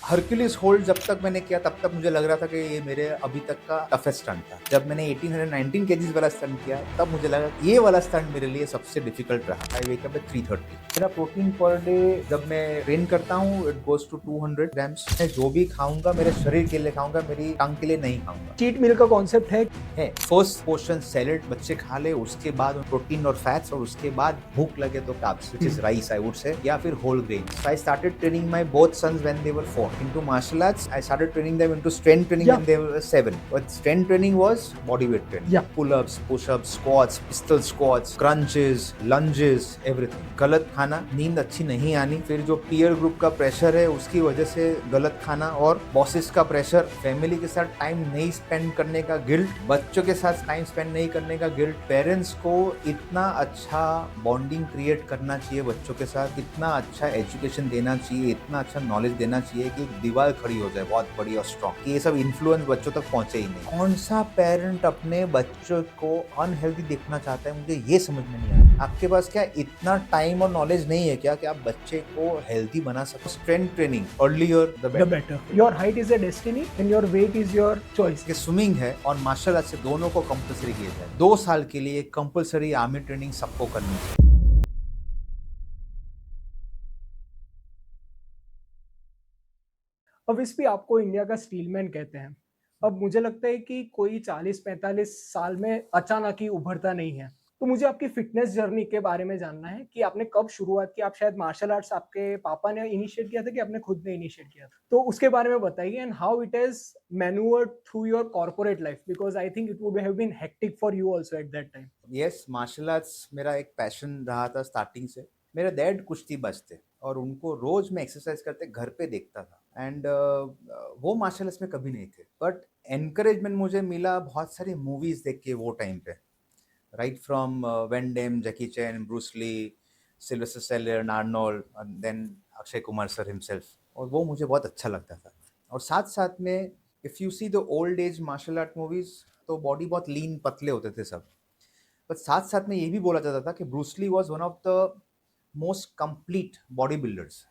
Hercules hold जब तक मैंने किया तब तक मुझे लग रहा था कि ये मेरे अभी तक का टफेस्ट स्टंट था। जब मैंने 1819 केजीज वाला स्टंट किया तब मुझे लगा ये वाला स्टंट मेरे लिए सबसे डिफिकल्ट रहा। आई वेक अप एट 3:30। मेरा प्रोटीन पर डे जब मैं ट्रेन करता हूँ इट गोज टू 200 ग्राम्स। मैं जो भी खाऊंगा मेरे शरीर के लिए खाऊंगा, मेरी टंग के लिए नहीं खाऊंगा। चीट मील का कॉन्सेप्ट है फर्स्ट पोर्शन सैलेड बच्चे खा ले, उसके बाद प्रोटीन और फैट्स, और उसके बाद भूख लगे तो carbs which is rice I would say, या फिर whole grain. So I started training my both sons when they were 4 into martial arts. I started training them into strength training when they were 7. But strength training was body weight training. Pull-ups, push-ups, squats, pistol squats, crunches, lunges, everything. गलत खाना, नींद अच्छी नहीं आनी, फिर जो peer group का pressure है उसकी वजह से गलत खाना, और बॉसेस का प्रेशर, फैमिली के साथ टाइम नहीं स्पेंड करने का गिल्ट, बच्चों के साथ टाइम स्पेंड नहीं करने का गिल्ट। पेरेंट्स को इतना अच्छा बॉन्डिंग क्रिएट करना चाहिए बच्चों के साथ, इतना अच्छा एजुकेशन देना चाहिए, इतना अच्छा नॉलेज देना चाहिए कि एक दीवार खड़ी हो जाए बहुत बड़ी और स्ट्रॉन्ग, कि ये सब इन्फ्लुएंस बच्चों तक पहुंचे ही नहीं। कौन सा पेरेंट अपने बच्चों को अनहेल्दी देखना चाहता है, मुझे ये समझ में नहीं आता। आपके पास क्या इतना टाइम और नॉलेज नहीं है क्या कि आप बच्चे को हेल्दी बना सको? Strength training earlier the better. Your height is a destiny and your wait is your choice. Swimming है और मार्शल आर्ट से दोनों को कंपलसरी किया जाए। 2 साल के लिए कंपलसरी आर्मी ट्रेनिंग सबको करनी चाहिए। अब इस भी आपको इंडिया का स्टीलमैन कहते हैं। अब मुझे लगता है कि कोई 40-45 साल में अचानक ही उभरता नहीं है। तो मुझे आपकी फिटनेस जर्नी के बारे में जानना है कि आपने कब शुरुआत की? आप शायद मार्शल आर्ट्स आपके पापा ने इनिशिएट किया था कि आपने खुद ने इनिशिएट किया था? तो उसके बारे में बताइए and how it has manoeuvred through your corporate life, because I think it would have been hectic for you also at that time. Yes, martial arts मेरा एक पैशन रहा था स्टार्टिंग से। मेरे डैड कुश्तीबाज थे और उनको रोज मैं एक्सरसाइज करते घर पे देखता था, एंड वो मार्शल आर्ट्स में कभी नहीं थे। बट एनकरेजमेंट मुझे मिला बहुत सारी मूवीज देख के वो टाइम पे, right from Van Damme, Jackie Chan, Bruce Lee, Sylvester Stallone, Arnold, then Akshay Kumar sir himself, और वो मुझे बहुत अच्छा लगता था। और साथ साथ में if you see the old age martial art movies, तो बॉडी बहुत लीन पतले होते थे सब। पर साथ साथ में ये भी बोला जाता था कि Bruce Lee was one of the most complete body builders.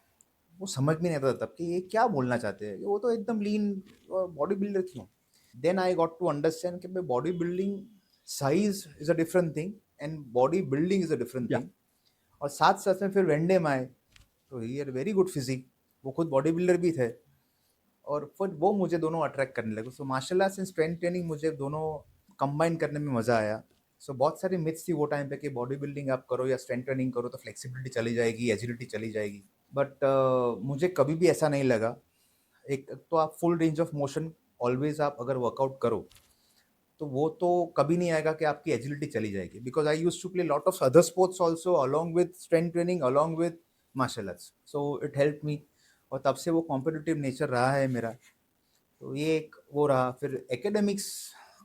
वो समझ में नहीं आता तब कि ये क्या बोलना चाहते हैं, वो तो एकदम लीन बॉडी बिल्डर क्यों। Then I got to understand कि body building size is a different thing and body building is a different thing. और साथ साथ में फिर वेंडेम आए, तो he are very good physique, वो खुद बॉडी बिल्डर भी थे, और फिर वो मुझे दोनों अट्रैक्ट करने लगे। So martial arts and strength training मुझे दोनों कंबाइन करने में मज़ा आया। सो बहुत सारी मिथ्स थी वो टाइम पे कि बॉडी बिल्डिंग आप करो या स्ट्रेंथ ट्रेनिंग करो तो फ्लेक्सिबिलिटी चली जाएगी, एजिलिटी चली जाएगी। बट मुझे कभी भी ऐसा नहीं लगा। एक तो आप full range of motion always आप अगर वर्कआउट करो तो वो तो कभी नहीं आएगा कि आपकी एजिलिटी चली जाएगी, because I use to play lot of other sports also along with strength training, along with martial arts, so it help me. और तब से वो कॉम्पिटिटिव नेचर रहा है मेरा। तो ये एक वो रहा। फिर एकेडमिक्स,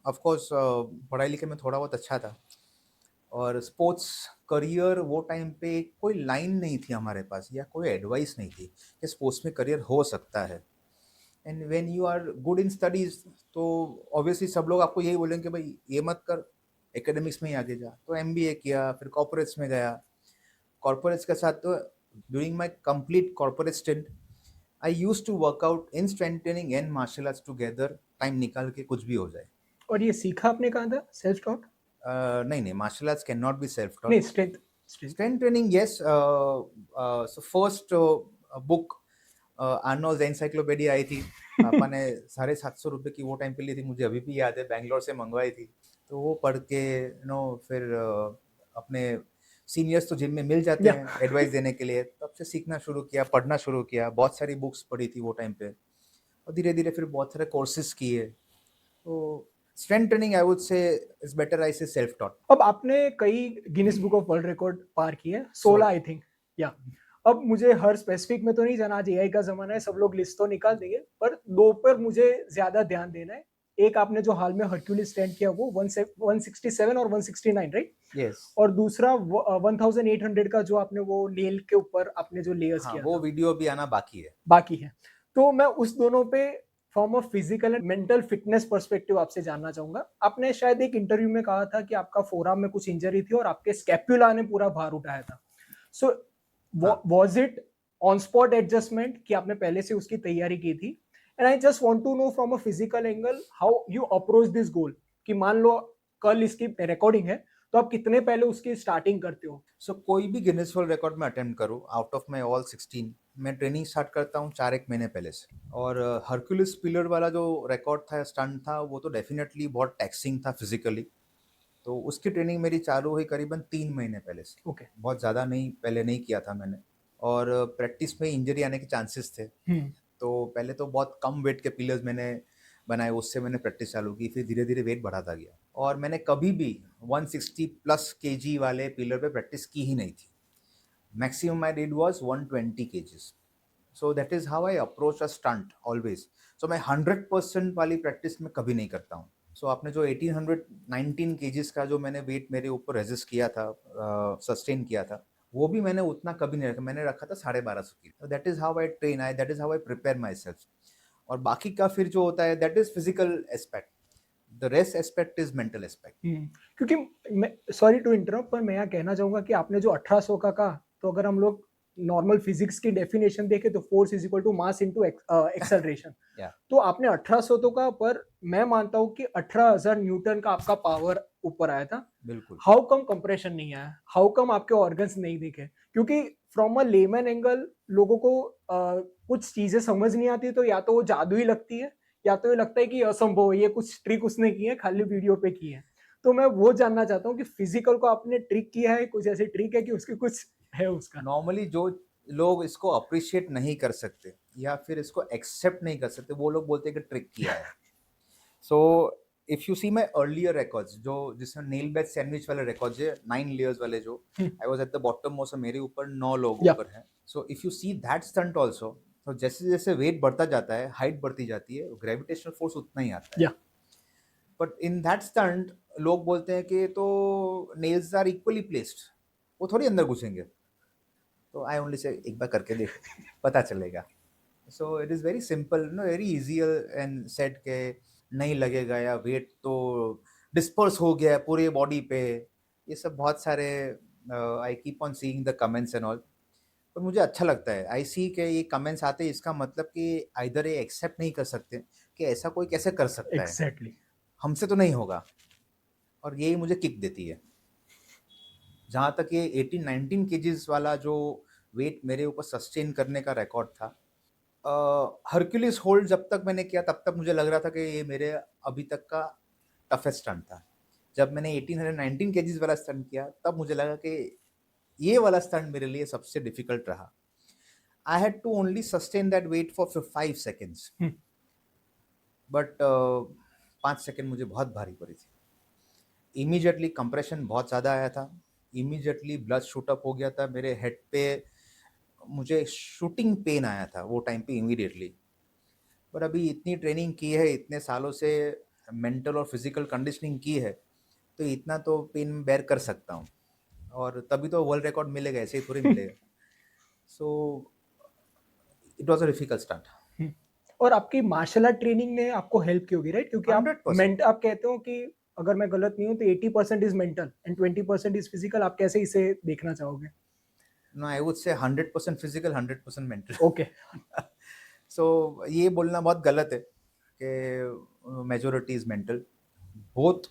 ऑफकोर्स पढ़ाई लिखाई में थोड़ा बहुत अच्छा था, और स्पोर्ट्स करियर वो टाइम पे कोई लाइन नहीं थी हमारे पास, या कोई एडवाइस नहीं थी कि स्पोर्ट्स में करियर हो सकता है। And when you are good in studies तो ऑब्वियसली सब लोग आपको यही बोलेंगे कि भाई ये मत कर, एकेडमिक्स में ही आगे जा। तो एमबीए किया, फिर कॉर्पोरेट्स में गया। कॉर्पोरेट्स के साथ तो during my complete corporate stint I use to work out in strength training and martial arts together, time निकाल के कुछ भी हो जाए। और ये सीखा आपने कहाँ था? Self taught? नहीं, martial arts can not be self नहीं, taught. Strength. Strength training, yes. So first book Arnold encyclopedia I थी, पापा ने 750 रुपये की वो टाइम पे ली थी, मुझे अभी भी याद है, बैंगलोर से मंगवाई थी। तो वो पढ़ के फिर अपने सीनियर्स तो जिम में मिल जाते हैं एडवाइस देने के लिए, तब से सीखना शुरू किया, पढ़ना शुरू किया, बहुत सारी बुक्स पढ़ी थी वो टाइम पे, और धीरे धीरे फिर बहुत सारे कोर्सेज किए। तो strength training I would say is better I say self taught. अब आपने कई Guinness Book of world Record पार किए, 16 आई थिंक, या अब मुझे हर स्पेसिफिक में तो नहीं जाना, आज एआई का जमाना है, सब लोग लिस्ट तो निकाल देंगे, पर दो पर मुझे ज्यादा ध्यान देना है। एक आपने जो हाल में हर्क्यूलिस स्टैंड किया वो 167 और 169, राइट? यस। और दूसरा 1800 का जो आपने वो नेल के ऊपर आपने जो लेयर्स हाँ, किया वो था, वीडियो भी आना बाकी है। बाकी है। तो मैं उस दोनों पे from a physical and mental fitness perspective आपसे जानना चाहूंगा। आपने शायद एक इंटरव्यू में कहा था कि आपका फोरआर्म में कुछ इंजरी थी और आपके स्कैपुला ने पूरा भार उठाया था। सो हाँ। Was it on spot adjustment कि आपने पहले से उसकी तैयारी की थी? And I just want to know from a physical angle how you approach this goal कि मान लो कल इसकी रिकॉर्डिंग है, तो आप कितने पहले उसकी स्टार्टिंग करते हो? सो कोई भी गिनेस वर्ल्ड रिकॉर्ड में अटेम्प्ट करूँ, आउट ऑफ माई ऑल 16, मैं ट्रेनिंग स्टार्ट करता हूँ 4 एक महीने पहले से। और हरक्यूलिस पिलर वाला जो रिकॉर्ड था, स्टंट था, वो तो डेफिनेटली बहुत टैक्सिंग था फिजिकली। तो उसकी ट्रेनिंग मेरी चालू हुई करीबन 3 महीने पहले से। ओके। बहुत ज़्यादा नहीं, पहले नहीं किया था मैंने। और प्रैक्टिस में इंजरी आने के चांसेस थे। तो पहले तो बहुत कम वेट के पिलर्स मैंने बनाए, उससे मैंने प्रैक्टिस चालू की, फिर धीरे धीरे वेट बढ़ाता गया। और मैंने कभी भी 160 प्लस केजी वाले पिलर पे प्रैक्टिस की ही नहीं थी। Maximum I did was 120 KGs. So that is how I approach a stunt always. सो मैं 100% वाली प्रैक्टिस में कभी नहीं करता हूँ। सो आपने जो 1819 केजीज का जो मैंने वेट मेरे ऊपर रेजिस्ट किया था, सस्टेन किया था, वो भी मैंने उतना कभी नहीं रखा। मैंने रखा था 1250 की। That is how I train, I that is how I prepare my self. और बाकी का फिर जो होता है that is physical aspect, the rest aspect is mental aspect. क्योंकि मैं सॉरी टू इंटरप्ट, पर मैं यहाँ कहना चाहूंगा कि आपने जो 1800 का कहा, तो अगर हम लोग नॉर्मल फिजिक्स की डेफिनेशन देखें तो force is equal to mass into acceleration. या तो आपने 1800 तो का, पर मैं मानता हूँ कि 18,000 न्यूटन का आपका पावर ऊपर आया था। बिल्कुल। हाउ कम कंप्रेशन नहीं आया? हाउ कम आपके ऑर्गन्स नहीं दिखे? क्योंकि फ्रॉम अ लेमन एंगल लोगों को कुछ चीजें समझ नहीं आती, तो या तो वो जादू ही लगती है, या तो ये लगता है कि असंभव है, ये कुछ ट्रिक उसने की है, खाली वीडियो पे की है। तो मैं वो जानना चाहता हूँ कि फिजिकल को आपने ट्रिक किया है, कुछ ऐसी ट्रिक है कि उसकी कुछ है उसका? नॉर्मली जो लोग इसको अप्रिशिएट नहीं कर सकते या फिर इसको एक्सेप्ट नहीं कर सकते, वो लोग बोलते हैं कि ट्रिक किया है। So if you see my earlier records, जो जिसमें नेल बेस सैंडविच वाले रिकॉर्ड्स है, 9 लेयर्स वाले, जो I was at the bottom most, मेरे ऊपर 9 लोग या ऊपर हैं। So if you see that stunt also, तो जैसे जैसे वेट बढ़ता जाता है, हाइट बढ़ती जाती है, ग्रेविटेशनल फोर्स उतना ही आता है। या बट इन दैट स्टंट लोग बोलते हैं कि तो नेल्स आर इक्वली प्लेस्ड, वो थोड़ी अंदर घुसेंगे। तो आई ओनली से एक बार करके देखो, पता चलेगा। So it is very simple, no, very easier and set के नहीं लगेगा, या वेट तो डिस्पर्स हो गया है पूरे बॉडी पे। ये सब बहुत सारे, I keep on seeing the comments and all. पर मुझे अच्छा लगता है, आई सी के ये कमेंट्स आते हैं, इसका मतलब कि आइदर ये एक्सेप्ट नहीं कर सकते कि ऐसा कोई कैसे कर सकता है, एग्जैक्टली। हमसे तो नहीं होगा। और यही मुझे किक देती है। जहाँ तक ये 18-19 केजीज वाला जो वेट मेरे ऊपर सस्टेन करने का रिकॉर्ड था, हरक्यूलिस होल्ड जब तक मैंने किया तब तक मुझे लग रहा था कि ये मेरे अभी तक का टफेस्ट स्टंट था। जब मैंने 1819 केजीज वाला स्टंट किया, तब मुझे लगा कि ये वाला स्टंट मेरे लिए सबसे डिफिकल्ट रहा। I had to only sustain that weight for 5 seconds, but 5 second मुझे बहुत भारी पड़ी थी। इमीडिएटली कंप्रेशन बहुत ज़्यादा आया था, इमीडिएटली ब्लड शूट अप हो गया था मेरे हेड पे, मुझे शूटिंग पेन आया था वो टाइम पे इमीडिएटली। पर अभी इतनी ट्रेनिंग की है, इतने सालों से मेंटल और फिजिकल कंडीशनिंग की है, तो इतना तो पेन बेयर कर सकता हूँ। और तभी तो वर्ल्ड रिकॉर्ड मिलेगा, ऐसे ही थोड़ी मिलेगा। So it was a difficult start. और आपकी मार्शल आर्ट ट्रेनिंग ने आपको हेल्प की होगी, राइट? क्योंकि आप 100%। आप कहते हो कि अगर मैं गलत नहीं हूँ तो 80% is mental and 20% is physical. आप कैसे इसे देखना चाहोगे? नो, आई वुड से 100% फिजिकल, 100% मेंटल। ओके। सो ये बोलना बहुत गलत है कि majority is mental. Both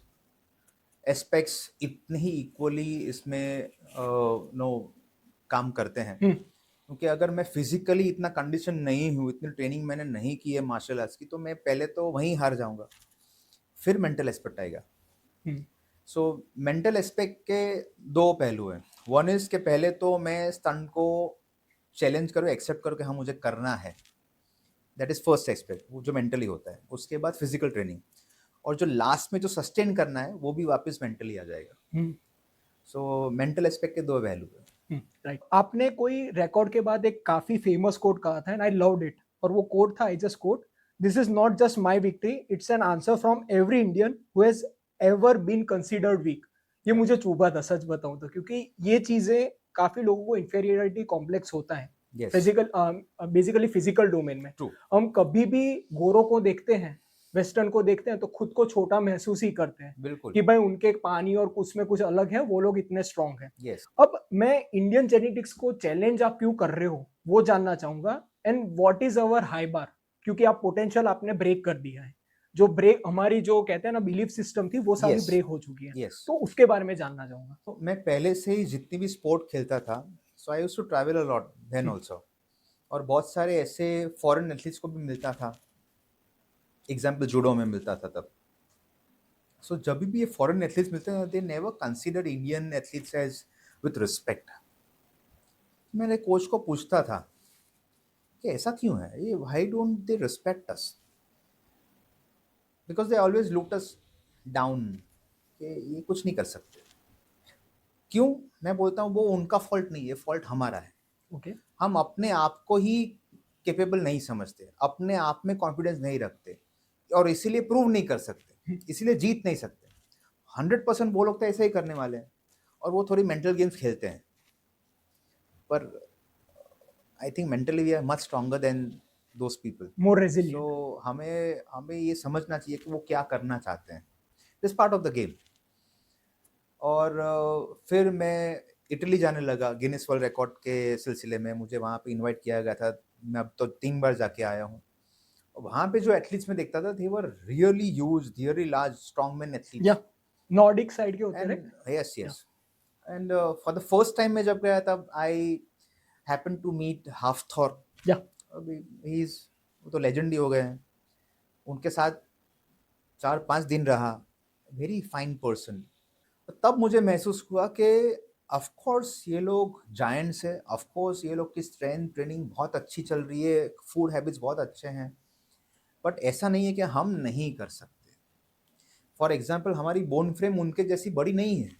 aspects इतने ही इक्वली इसमें नो काम करते हैं। क्योंकि अगर मैं फिजिकली इतना कंडीशन नहीं हूँ, इतनी ट्रेनिंग मैंने नहीं की है मार्शल आर्ट्स की, तो मैं पहले तो वहीं हार जाऊंगा, फिर मेंटल एस्पेक्ट आएगा। सो मेंटल एस्पेक्ट के दो पहलू हैं। वन इज के पहले तो मैं स्टंट को चैलेंज करूँ, एक्सेप्ट करूँ कि हाँ मुझे करना है, दैट इज फर्स्ट एस्पेक्ट, वो जो मेंटली होता है। उसके बाद फिजिकल ट्रेनिंग, और जो लास्ट में जो सस्टेन करना है वो भी वापस मेंटली आ जाएगा। सो मेंटल एस्पेक्ट के दो पहलू हैं। राइट। आपने कोई रिकॉर्ड के बाद एक काफी फेमस कोट कहा था एंड आई लव्ड इट, और वो कोट था, I just quote, this is not just my victory, it's an answer from every Indian who has ever been considered weak. ये Yeah. मुझे चुभा था, सच बताऊं तो, क्योंकि ये चीजें काफी लोगों को इंफीरियरिटी कॉम्प्लेक्स होता है Yes. Physical, basically physical domain में। True. हम कभी भी गोरों को देखते हैं, वेस्टर्न को देखते हैं, तो खुद को छोटा महसूस ही करते हैं बिल्कुल। कि भाई उनके पानी और कुछ में कुछ अलग है, वो लोग इतने स्ट्रांग हैं। Yes. अब मैं इंडियन जेनेटिक्स को चैलेंज आप क्यों कर रहे हो वो जानना चाहूंगा। And what is our high bar, क्योंकि आप पोटेंशियल आपने ब्रेक कर दिया है, जो ब्रेक हमारी जो कहते हैं ना बिलीफ सिस्टम थी वो सारी यस, ब्रेक हो चुकी है, यस। तो उसके बारे में जानना चाहूंगा। तो मैं पहले से ही जितनी भी स्पोर्ट खेलता था, so I used to travel a lot then hmm, also. और बहुत सारे ऐसे फॉरेन एथलीट्स को भी मिलता था, एग्जाम्पल जूडो में मिलता था तब। सो जब भी ये फॉरेन एथलीट्स मिलते हैं, they never consider Indian athletes as with respect. मैंने कोच को पूछता था कि ऐसा क्यों है, ये why don't they respect us, because they always looked us down, कि ये कुछ नहीं कर सकते। क्यों? मैं बोलता हूँ वो उनका फॉल्ट नहीं है, फॉल्ट हमारा है। ओके। हम अपने आप को ही कैपेबल नहीं समझते, अपने आप में कॉन्फिडेंस नहीं रखते, और इसीलिए प्रूव नहीं कर सकते, इसीलिए जीत नहीं सकते। 100% वो लोग तो ऐसे ही करने वाले हैं, और वो थोड़ी मेंटल गेम्स खेलते हैं। पर I think mentally we are much stronger than those people. More so resilient. हमें हमें ये समझना चाहिए कि वो क्या करना चाहते हैं। This part of the game. और फिर मैं इटली जाने लगा गिनीज वर्ल्ड रिकॉर्ड के सिलसिले में। मुझे वहाँ पे इनवाइट किया गया था। मैं अब तो 3 बार जाके आया हूँ। और वहाँ पे जो एथलीट्स में देखता था, they were really huge, really large strongman या एथलीट्स। नॉर्डिक साइड के होते, right? And yes, yeah. Yes. And for the first time मैं जब गया तब I happen to meet Hafthor. Yeah. अभी ही इज, वो तो लेजेंड ही हो गए हैं। उनके साथ 4-5 दिन रहा। Very fine person. तब मुझे महसूस हुआ कि ऑफ कोर्स ये लोग जायंट्स है, ऑफ कोर्स ये लोग की स्ट्रेंथ ट्रेनिंग बहुत अच्छी चल रही है, फूड हैबिट्स बहुत अच्छे हैं, बट ऐसा नहीं है कि हम नहीं कर सकते। फॉर एग्जांपल हमारी बोन फ्रेम उनके जैसी बड़ी नहीं है,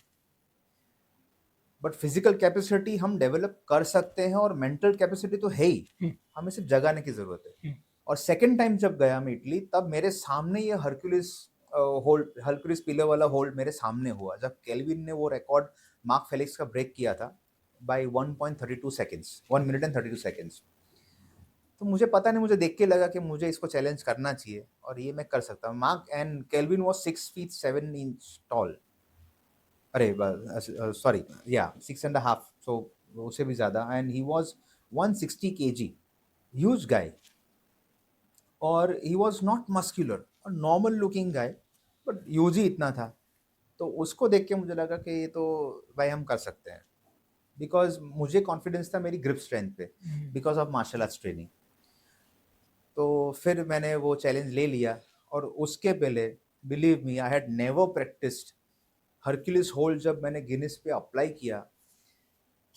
बट फिजिकल कैपेसिटी हम डेवलप कर सकते हैं, और मेंटल कैपेसिटी तो है ही। हम्म, हमें सिर्फ जगाने की ज़रूरत है। हम्म, और सेकेंड टाइम जब गया मैं इटली, तब मेरे सामने ये हरक्यूलिस होल्ड, हरक्यूलिस पिलर वाला होल्ड मेरे सामने हुआ, जब केल्विन ने वो रिकॉर्ड मार्क फेलिक्स का ब्रेक किया था by 1.32 seconds, 1 minute and 32 seconds. तो मुझे पता नहीं, मुझे देख के लगा कि मुझे इसको चैलेंज करना चाहिए और ये मैं कर सकता हूँ। Mark and Kelvin was 6 feet 7 inch tall. अरे सॉरी, या 6.5, सो उससे भी ज़्यादा। And he was 160 kg, huge guy. और ही वॉज नॉट मस्क्यूलर, और normal looking guy, but huge he इतना था। तो उसको देख के मुझे लगा कि ये तो भाई हम कर सकते हैं, बिकॉज मुझे कॉन्फिडेंस था मेरी ग्रिप स्ट्रेंथ पे, hmm. Because of martial arts training. तो फिर मैंने वो चैलेंज ले लिया। और उसके पहले, believe me, I had never practised Hercules hold. जब मैंने गिनीज पे अप्लाई किया,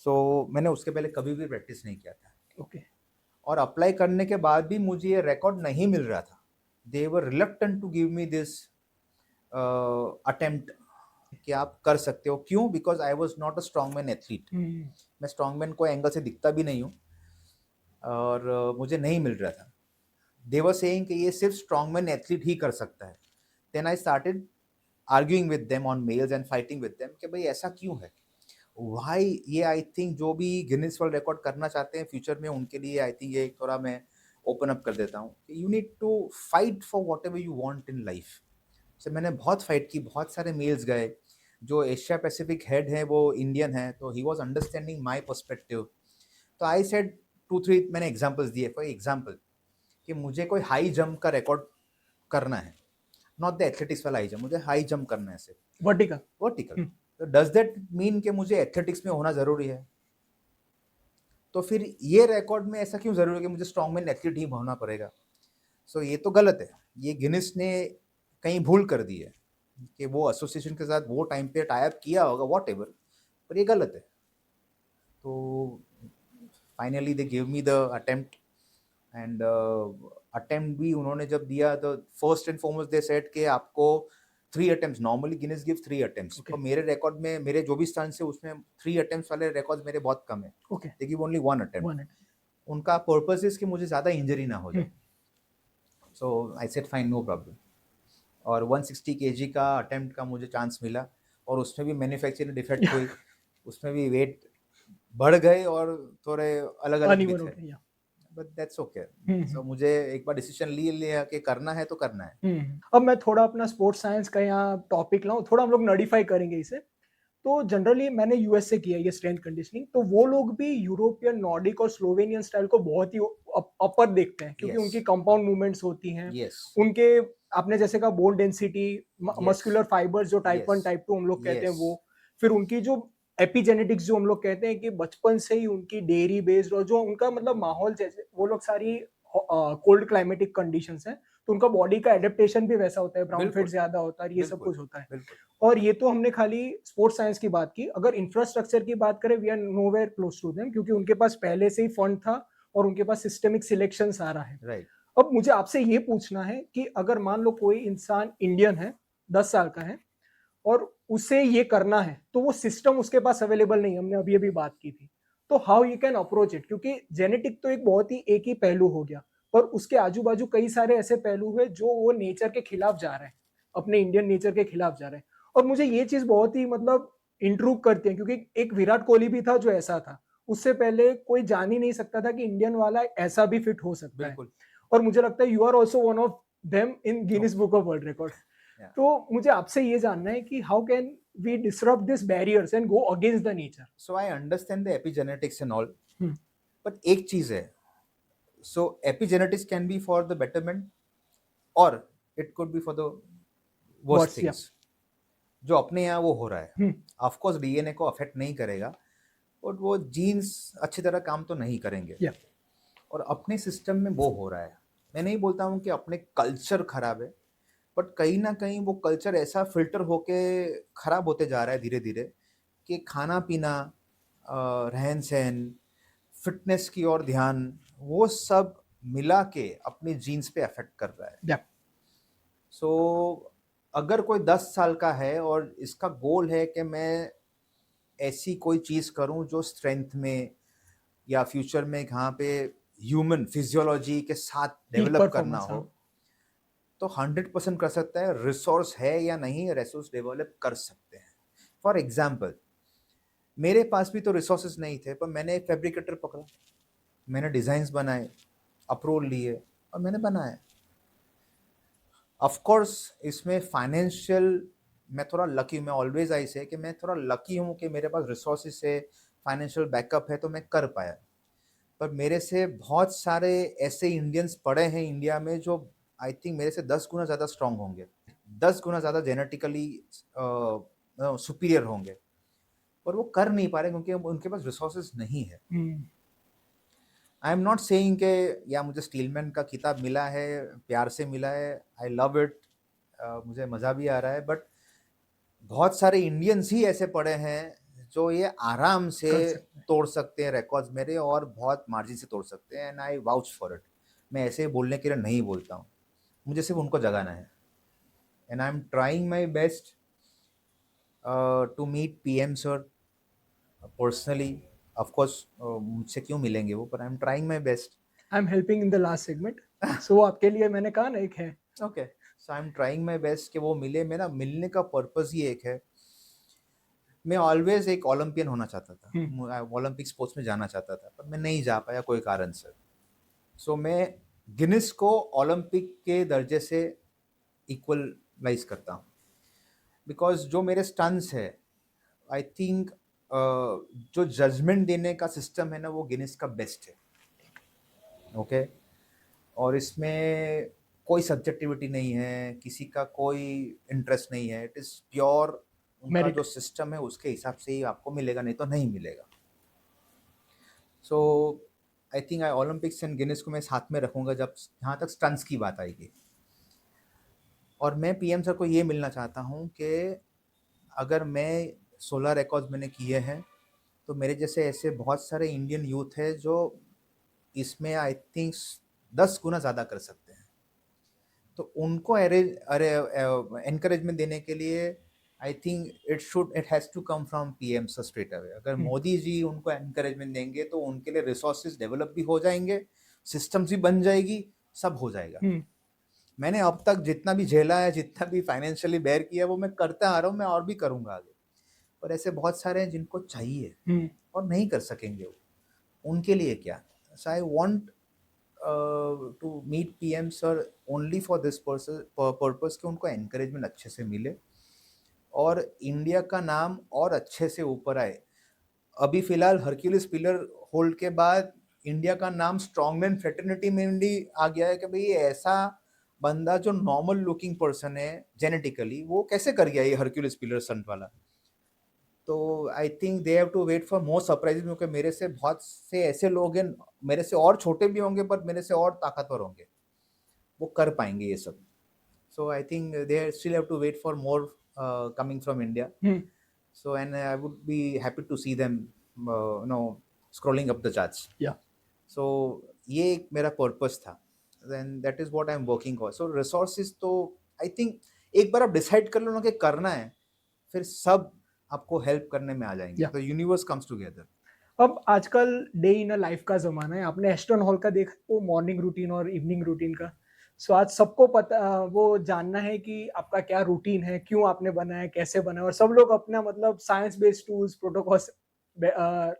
सो मैंने उसके पहले कभी भी प्रैक्टिस नहीं किया था। ओके। और अप्लाई करने के बाद भी मुझे ये रिकॉर्ड नहीं मिल रहा था। They were reluctant to give me this attempt कि आप कर सकते हो। क्यों? Because I was not a strongman athlete. Hmm. मैं स्ट्रॉन्गमैन को एंगल से दिखता भी नहीं हूँ, और मुझे नहीं मिल रहा था। दे वर सेइंग कि ये सिर्फ स्ट्रॉन्गमैन एथलीट ही कर सकता है। Then I started arguing with them on mails and fighting with them कि भाई ऐसा क्यों है, वाई ये। आई थिंक जो भी गिनीज वर्ल्ड रिकॉर्ड करना चाहते हैं फ्यूचर में, उनके लिए आई थिंक ये थोड़ा मैं ओपन अप कर देता हूँ कि you need to fight for whatever you want in life. से मैंने बहुत फाइट की, बहुत सारे मेल्स गए। जो एशिया पैसिफिक हेड है वो इंडियन है, तो he was understanding my perspective. तो आई सेड 2-3 मैंने एग्जाम्पल्स दिए। फॉर एग्जाम्पल कि मुझे कोई हाई जंप का रिकॉर्ड करना है, नॉट द एथलेटिक्स वाला हाई जंप, मुझे हाई जंप करना है सिर्फ वर्टिकल। वर्टिकल। तो डज दैट मीन कि मुझे एथलेटिक्स में होना ज़रूरी है? तो फिर ये रिकॉर्ड में ऐसा क्यों ज़रूरी है कि मुझे स्ट्रॉन्गमैन एथलीट ही होना पड़ेगा? सो ये तो गलत है। ये गिनीज ने कहीं भूल कर दी है कि वो एसोसिएशन के साथ वो टाइम पे टाई अप किया होगा, वॉट एवर, पर ये गलत है। तो finally they give me the attempt. And attempt भी उन्होंने जब दिया, तो first and foremost they said कि आपको 3 attempts, normally Guinness give 3 attempts, okay. और मेरे रिकॉर्ड में, मेरे जो भी स्टंट्स है उसमें 3 अटेम्प्ट्स वाले रिकॉर्ड मेरे बहुत कम है। Okay. They give only 1 attempt. 1 उनका पर्पस इज कि मुझे ज़्यादा इंजरी ना हो जाए। So I said fine, no problem. और 160 kg का अटेम्प्ट का मुझे चांस मिला, और उसमें भी मैन्युफैक्चरिंग डिफेक्ट हुई। उसमें भी वेट बढ़ गए और थोड़े अलग अलग भी अनइवन थे, होते हैं, yeah. But that's okay. Hmm. So मुझे एक बार डिसीजन ले लिया कि करना है तो करना है। अब मैं थोड़ा अपना स्पोर्ट्स साइंस का यहाँ टॉपिक लाऊं, थोड़ा हम लोग नॉडिफाई करेंगे इसे। तो जनरली मैंने यूएस से किया ये स्ट्रेंथ कंडीशनिंग, तो वो लोग भी यूरोपियन, नॉर्डिक और स्लोवेनियन स्टाइल को बहुत ही अपर देखते हैं क्योंकि यस, उनकी कंपाउंड मूवमेंट्स होती हैं। यस, उनके आपने जैसे कहा bone density, yes, muscular fibres जो टाइप यस, 1 टाइप 2 हम लोग कहते हैं यस, वो, फिर उनकी जो एपिजेनेटिक्स जो हम लोग कहते हैं कि बचपन से ही उनकी डेयरी बेस्ड और जो उनका मतलब माहौल, जैसे वो लोग सारी कोल्ड क्लाइमेटिक कंडीशंस हैं, तो उनका बॉडी का एडेप्टेशन भी वैसा होता है, ब्राउन फिट बिल्कुल, ज्यादा होता है, ये सब बिल्कुल, कुछ होता है। बिल्कुल, और ये तो हमने खाली स्पोर्ट्स साइंस की बात की। अगर इंफ्रास्ट्रक्चर की बात करें, we are nowhere close to them क्योंकि उनके पास पहले से ही फंड था और उनके पास सिस्टेमिक सिलेक्शन सारा है। राइट, अब मुझे आपसे ये पूछना है कि अगर मान लो कोई इंसान इंडियन है, 10 साल का है और उसे ये करना है, तो वो सिस्टम उसके पास अवेलेबल नहीं, हमने अभी अभी बात की थी। तो how you can approach it, क्योंकि जेनेटिक तो एक बहुत ही एक ही पहलू हो गया, पर उसके आजू बाजू कई सारे ऐसे पहलू हुए जो वो नेचर के खिलाफ जा रहे हैं, अपने इंडियन नेचर के खिलाफ जा रहे हैं। और मुझे ये चीज बहुत ही मतलब इंट्रूग करती है क्योंकि एक विराट कोहली भी था जो ऐसा था, उससे पहले कोई जान ही नहीं सकता था कि इंडियन वाला ऐसा भी फिट हो सकता है। बिल्कुल, और मुझे लगता है you are also one of them in Guinness okay, book of world record. या तो मुझे आपसे ये जानना है कि how can we disrupt this barriers and go against the nature. So I understand the epigenetics and all, but एक चीज है, so epigenetics can be for the betterment or it could be for the worst words या things. जो अपने यहाँ वो हो रहा है, ऑफ कोर्स डीएनए को अफेक्ट नहीं करेगा, और वो जीन्स अच्छी तरह काम तो नहीं करेंगे, या और अपने सिस्टम में वो हो रहा है। मैं नहीं बोलता हूँ कि अपने कल्चर खराब है, बट कहीं ना कहीं वो कल्चर ऐसा फिल्टर होके खराब होते जा रहा है धीरे धीरे, कि खाना पीना, रहन सहन, फिटनेस की ओर ध्यान, वो सब मिला के अपनी जीन्स पे अफेक्ट कर रहा है। या सो अगर कोई 10 साल का है और इसका गोल है कि मैं ऐसी कोई चीज़ करूं जो स्ट्रेंथ में या फ्यूचर में जहाँ पे ह्यूमन फिजियोलॉजी के साथ पीक डेवलप करना परफॉर्मेंस, हो, हाँ। तो 100% कर सकता है। रिसोर्स है या नहीं, रिसोर्स डेवलप कर सकते हैं। फॉर एग्जाम्पल, मेरे पास भी तो रिसोर्सेज नहीं थे, पर मैंने एक फैब्रिकेटर पकड़ा, मैंने डिज़ाइंस बनाए, अप्रूवल लिए और मैंने बनाया। ऑफ कोर्स इसमें फाइनेंशियल, मैं थोड़ा लकी, मैं ऑलवेज आई से कि मैं थोड़ा लकी हूँ कि मेरे पास रिसोर्सेज है, फाइनेंशियल बैकअप है, तो मैं कर पाया। पर मेरे से बहुत सारे ऐसे इंडियंस पड़े हैं इंडिया में जो आई थिंक मेरे से 10 गुना ज़्यादा स्ट्रांग होंगे, 10 गुना ज़्यादा जेनेटिकली सुपीरियर होंगे, और वो कर नहीं पा रहे क्योंकि उनके पास रिसोर्सेज नहीं है। आई एम नॉट सेइंग के या मुझे स्टीलमैन का किताब मिला है, प्यार से मिला है, आई लव इट, मुझे मज़ा भी आ रहा है, बट बहुत सारे इंडियंस ही ऐसे पड़े हैं जो ये आराम से कर सकते हैं। तोड़ सकते हैं रिकॉर्ड्स मेरे, और बहुत मार्जिन से तोड़ सकते हैं, and I vouch for it. मैं ऐसे बोलने के लिए नहीं बोलता हूँ, मुझे सिर्फ उनको जगाना है, and I am trying my best to meet PM sir personally. Of course मुझसे क्यों मिलेंगे वो, पर I am trying my best. I am helping in the last segment, so आपके लिए मैंने कहा ना एक है। Okay, so I am trying my best कि वो मिले। मेरा मिलने का पर्पज़ ही एक है, मैं ऑलवेज एक ओलंपियन होना चाहता था, ओलंपिक स्पोर्ट्स में जाना चाहता था, पर मैं नहीं जा पाया कोई कारण से। सो मैं गिनीज को ओलंपिक के दर्जे से इक्वलाइज करता हूँ, बिकॉज जो मेरे स्टंट्स है, आई थिंक जो जजमेंट देने का सिस्टम है ना, वो गिनीज का बेस्ट है। ओके, और इसमें कोई सब्जेक्टिविटी नहीं है, किसी का कोई इंटरेस्ट नहीं है, इट इज़ प्योर, उनका मेरिट। जो सिस्टम है उसके हिसाब से ही आपको मिलेगा, नहीं तो नहीं मिलेगा। So I think I Olympics and Guinness को मैं साथ में रखूँगा जब जहाँ तक स्टंट्स की बात आएगी। और मैं पीएम सर को ये मिलना चाहता हूँ कि अगर मैं 16 रिकॉर्ड्स मैंने किए हैं, तो मेरे जैसे ऐसे बहुत सारे इंडियन यूथ है जो इसमें आई थिंक 10 गुना ज़्यादा कर सकते हैं। तो उनको अरे अरे एनकरेजमेंट देने के लिए I think it has to come from PM sir straight away. अगर मोदी जी उनको एनकरेजमेंट देंगे तो उनके लिए रिसोर्सेज डेवलप भी हो जाएंगे, सिस्टम्स भी बन जाएगी, सब हो जाएगा। मैंने अब तक जितना भी झेला है, जितना भी फाइनेंशियली बेयर किया, वो मैं करता आ रहा हूँ, मैं और भी करूँगा आगे। और ऐसे बहुत सारे हैं जिनको चाहिए और नहीं कर सकेंगे वो, उनके लिए क्या। So I want to meet PM sir only for this purpose कि उनको एनकरेजमेंट अच्छे से मिले, और इंडिया का नाम और अच्छे से ऊपर आए। अभी फिलहाल हरक्यूलिस पिलर होल्ड के बाद इंडिया का नाम स्ट्रॉन्गमैन फ्रेटर्निटी में भी आ गया है कि भाई ये ऐसा बंदा जो नॉर्मल लुकिंग पर्सन है जेनेटिकली, वो कैसे कर गया ये हरक्यूलिस पिलर स्टंट वाला। तो I think they have to wait for more surprises, क्योंकि मेरे से बहुत से ऐसे लोग हैं, मेरे से और छोटे भी होंगे पर मेरे से और ताकतवर होंगे, वो कर पाएंगे ये सब। So I think they still have to wait for more coming from India. Hmm, So, and I would be happy to see them, scrolling up the charts. या So, ये एक मेरा पर्पस था। Then that is what I'm working on. So, resources तो I think एक बार आप decide कर लो ना कि करना है, फिर सब आपको हेल्प करने में आ जाएंगे। या तो यूनिवर्स कम्स टुगेदर। अब आजकल डे इन अ लाइफ का ज़माना है। आपने एस्टन हॉल का देखा वो मॉर्निंग रूटीन और इवनिंग रूटीन का। सो आज सबको पता वो जानना है कि आपका क्या रूटीन है, क्यों आपने बनाया है, कैसे बनाया और सब लोग अपना मतलब साइंस बेस्ड टूल्स, प्रोटोकॉल्स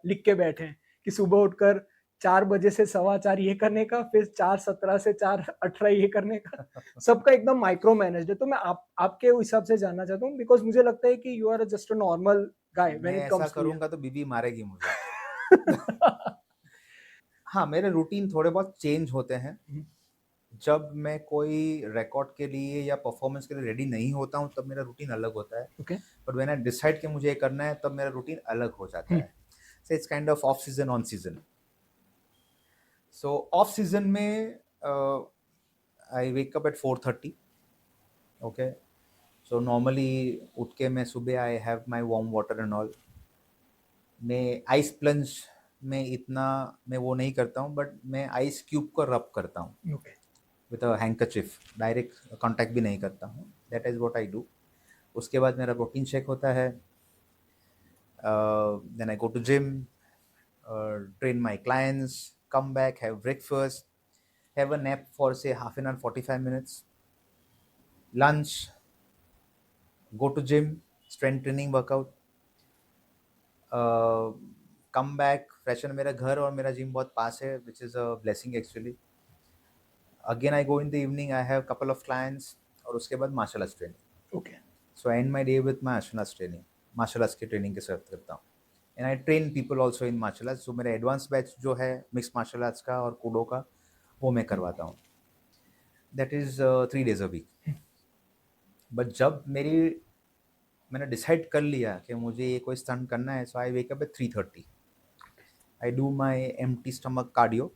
लिख के बैठे हैं कि सुबह उठकर 4 बजे से सवा 4 ये करने का, फिर 4:17 से 4:18 ये करने का। सबका एकदम माइक्रो मैनेज्ड है। तो मैं आपके हिसाब से जानना चाहता हूँ बिकॉज़ मुझे लगता है कि you are just a normal guy when मैं इट ऐसा कम्स टू ये। करूंगा तो बीबी मारेगी मुझे। हाँ, मेरे रूटीन थोड़े बहुत चेंज होते हैं। जब मैं कोई रिकॉर्ड के लिए या परफॉर्मेंस के लिए रेडी नहीं होता हूँ, तब मेरा रूटीन अलग होता है। Okay. But when I decide कि मुझे ये करना है, तब मेरा रूटीन अलग हो जाता है। So it's kind of off season on season. So off season में I wake up at 4:30। Okay. So normally उठ के मैं सुबह I have my warm water and all. मैं आइस प्लंज में इतना मैं वो नहीं करता हूँ, बट मैं आइस क्यूब को रब करता हूँ okay. With a handkerchief, direct contact भी नहीं करता हूँ। That is what I do. उसके बाद मेरा प्रोटीन शेक होता है। Then I go to gym, train my clients, come back, have breakfast, have a nap for say half an hour, 45 minutes, lunch, go to gym, strength training workout, come back, freshen। मेरा घर और मेरा gym बहुत पास है, which is a blessing actually। Again I go in the evening, I have couple of clients, और उसके बाद martial arts training. Okay. So I end my day with martial arts training, martial arts की training के साथ करता हूँ। And I train people also in martial arts. जो मेरा एडवांस बैच जो है मिक्स मार्शल आर्ट्स का और कूडो का, वो मैं करवाता हूँ। That is 3 days a week। But जब मैंने डिसाइड कर लिया कि मुझे ये कोई स्टंट करना है, so I wake up at 3:30। I do my empty stomach cardio,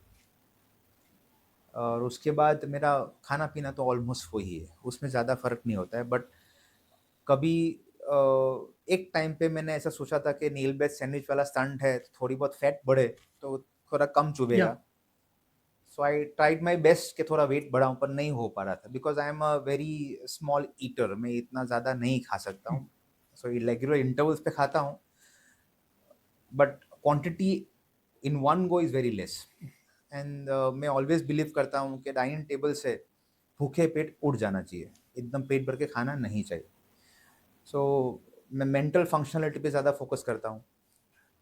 और उसके बाद मेरा खाना पीना तो ऑलमोस्ट वही है, उसमें ज़्यादा फ़र्क नहीं होता है। बट कभी एक टाइम पे मैंने ऐसा सोचा था कि नील बेस सैंडविच वाला स्टंट है, तो थोड़ी बहुत फैट बढ़े तो थोड़ा कम या चुभेगा। सो आई ट्राइड माई बेस्ट कि थोड़ा वेट बढ़ाऊं, पर नहीं हो पा रहा था, because I am a very small eater. मैं इतना ज़्यादा नहीं खा सकता हूँ। सो रेगुलर इंटरवल्स पे खाता हूँ, but quantity in one go is very less. And मैं ऑलवेज बिलीव करता हूँ कि डाइनिंग टेबल से भूखे पेट उठ जाना चाहिए, एकदम पेट भर के खाना नहीं चाहिए। सो मैं मेंटल फंक्शनलिटी पे ज़्यादा फोकस करता हूँ।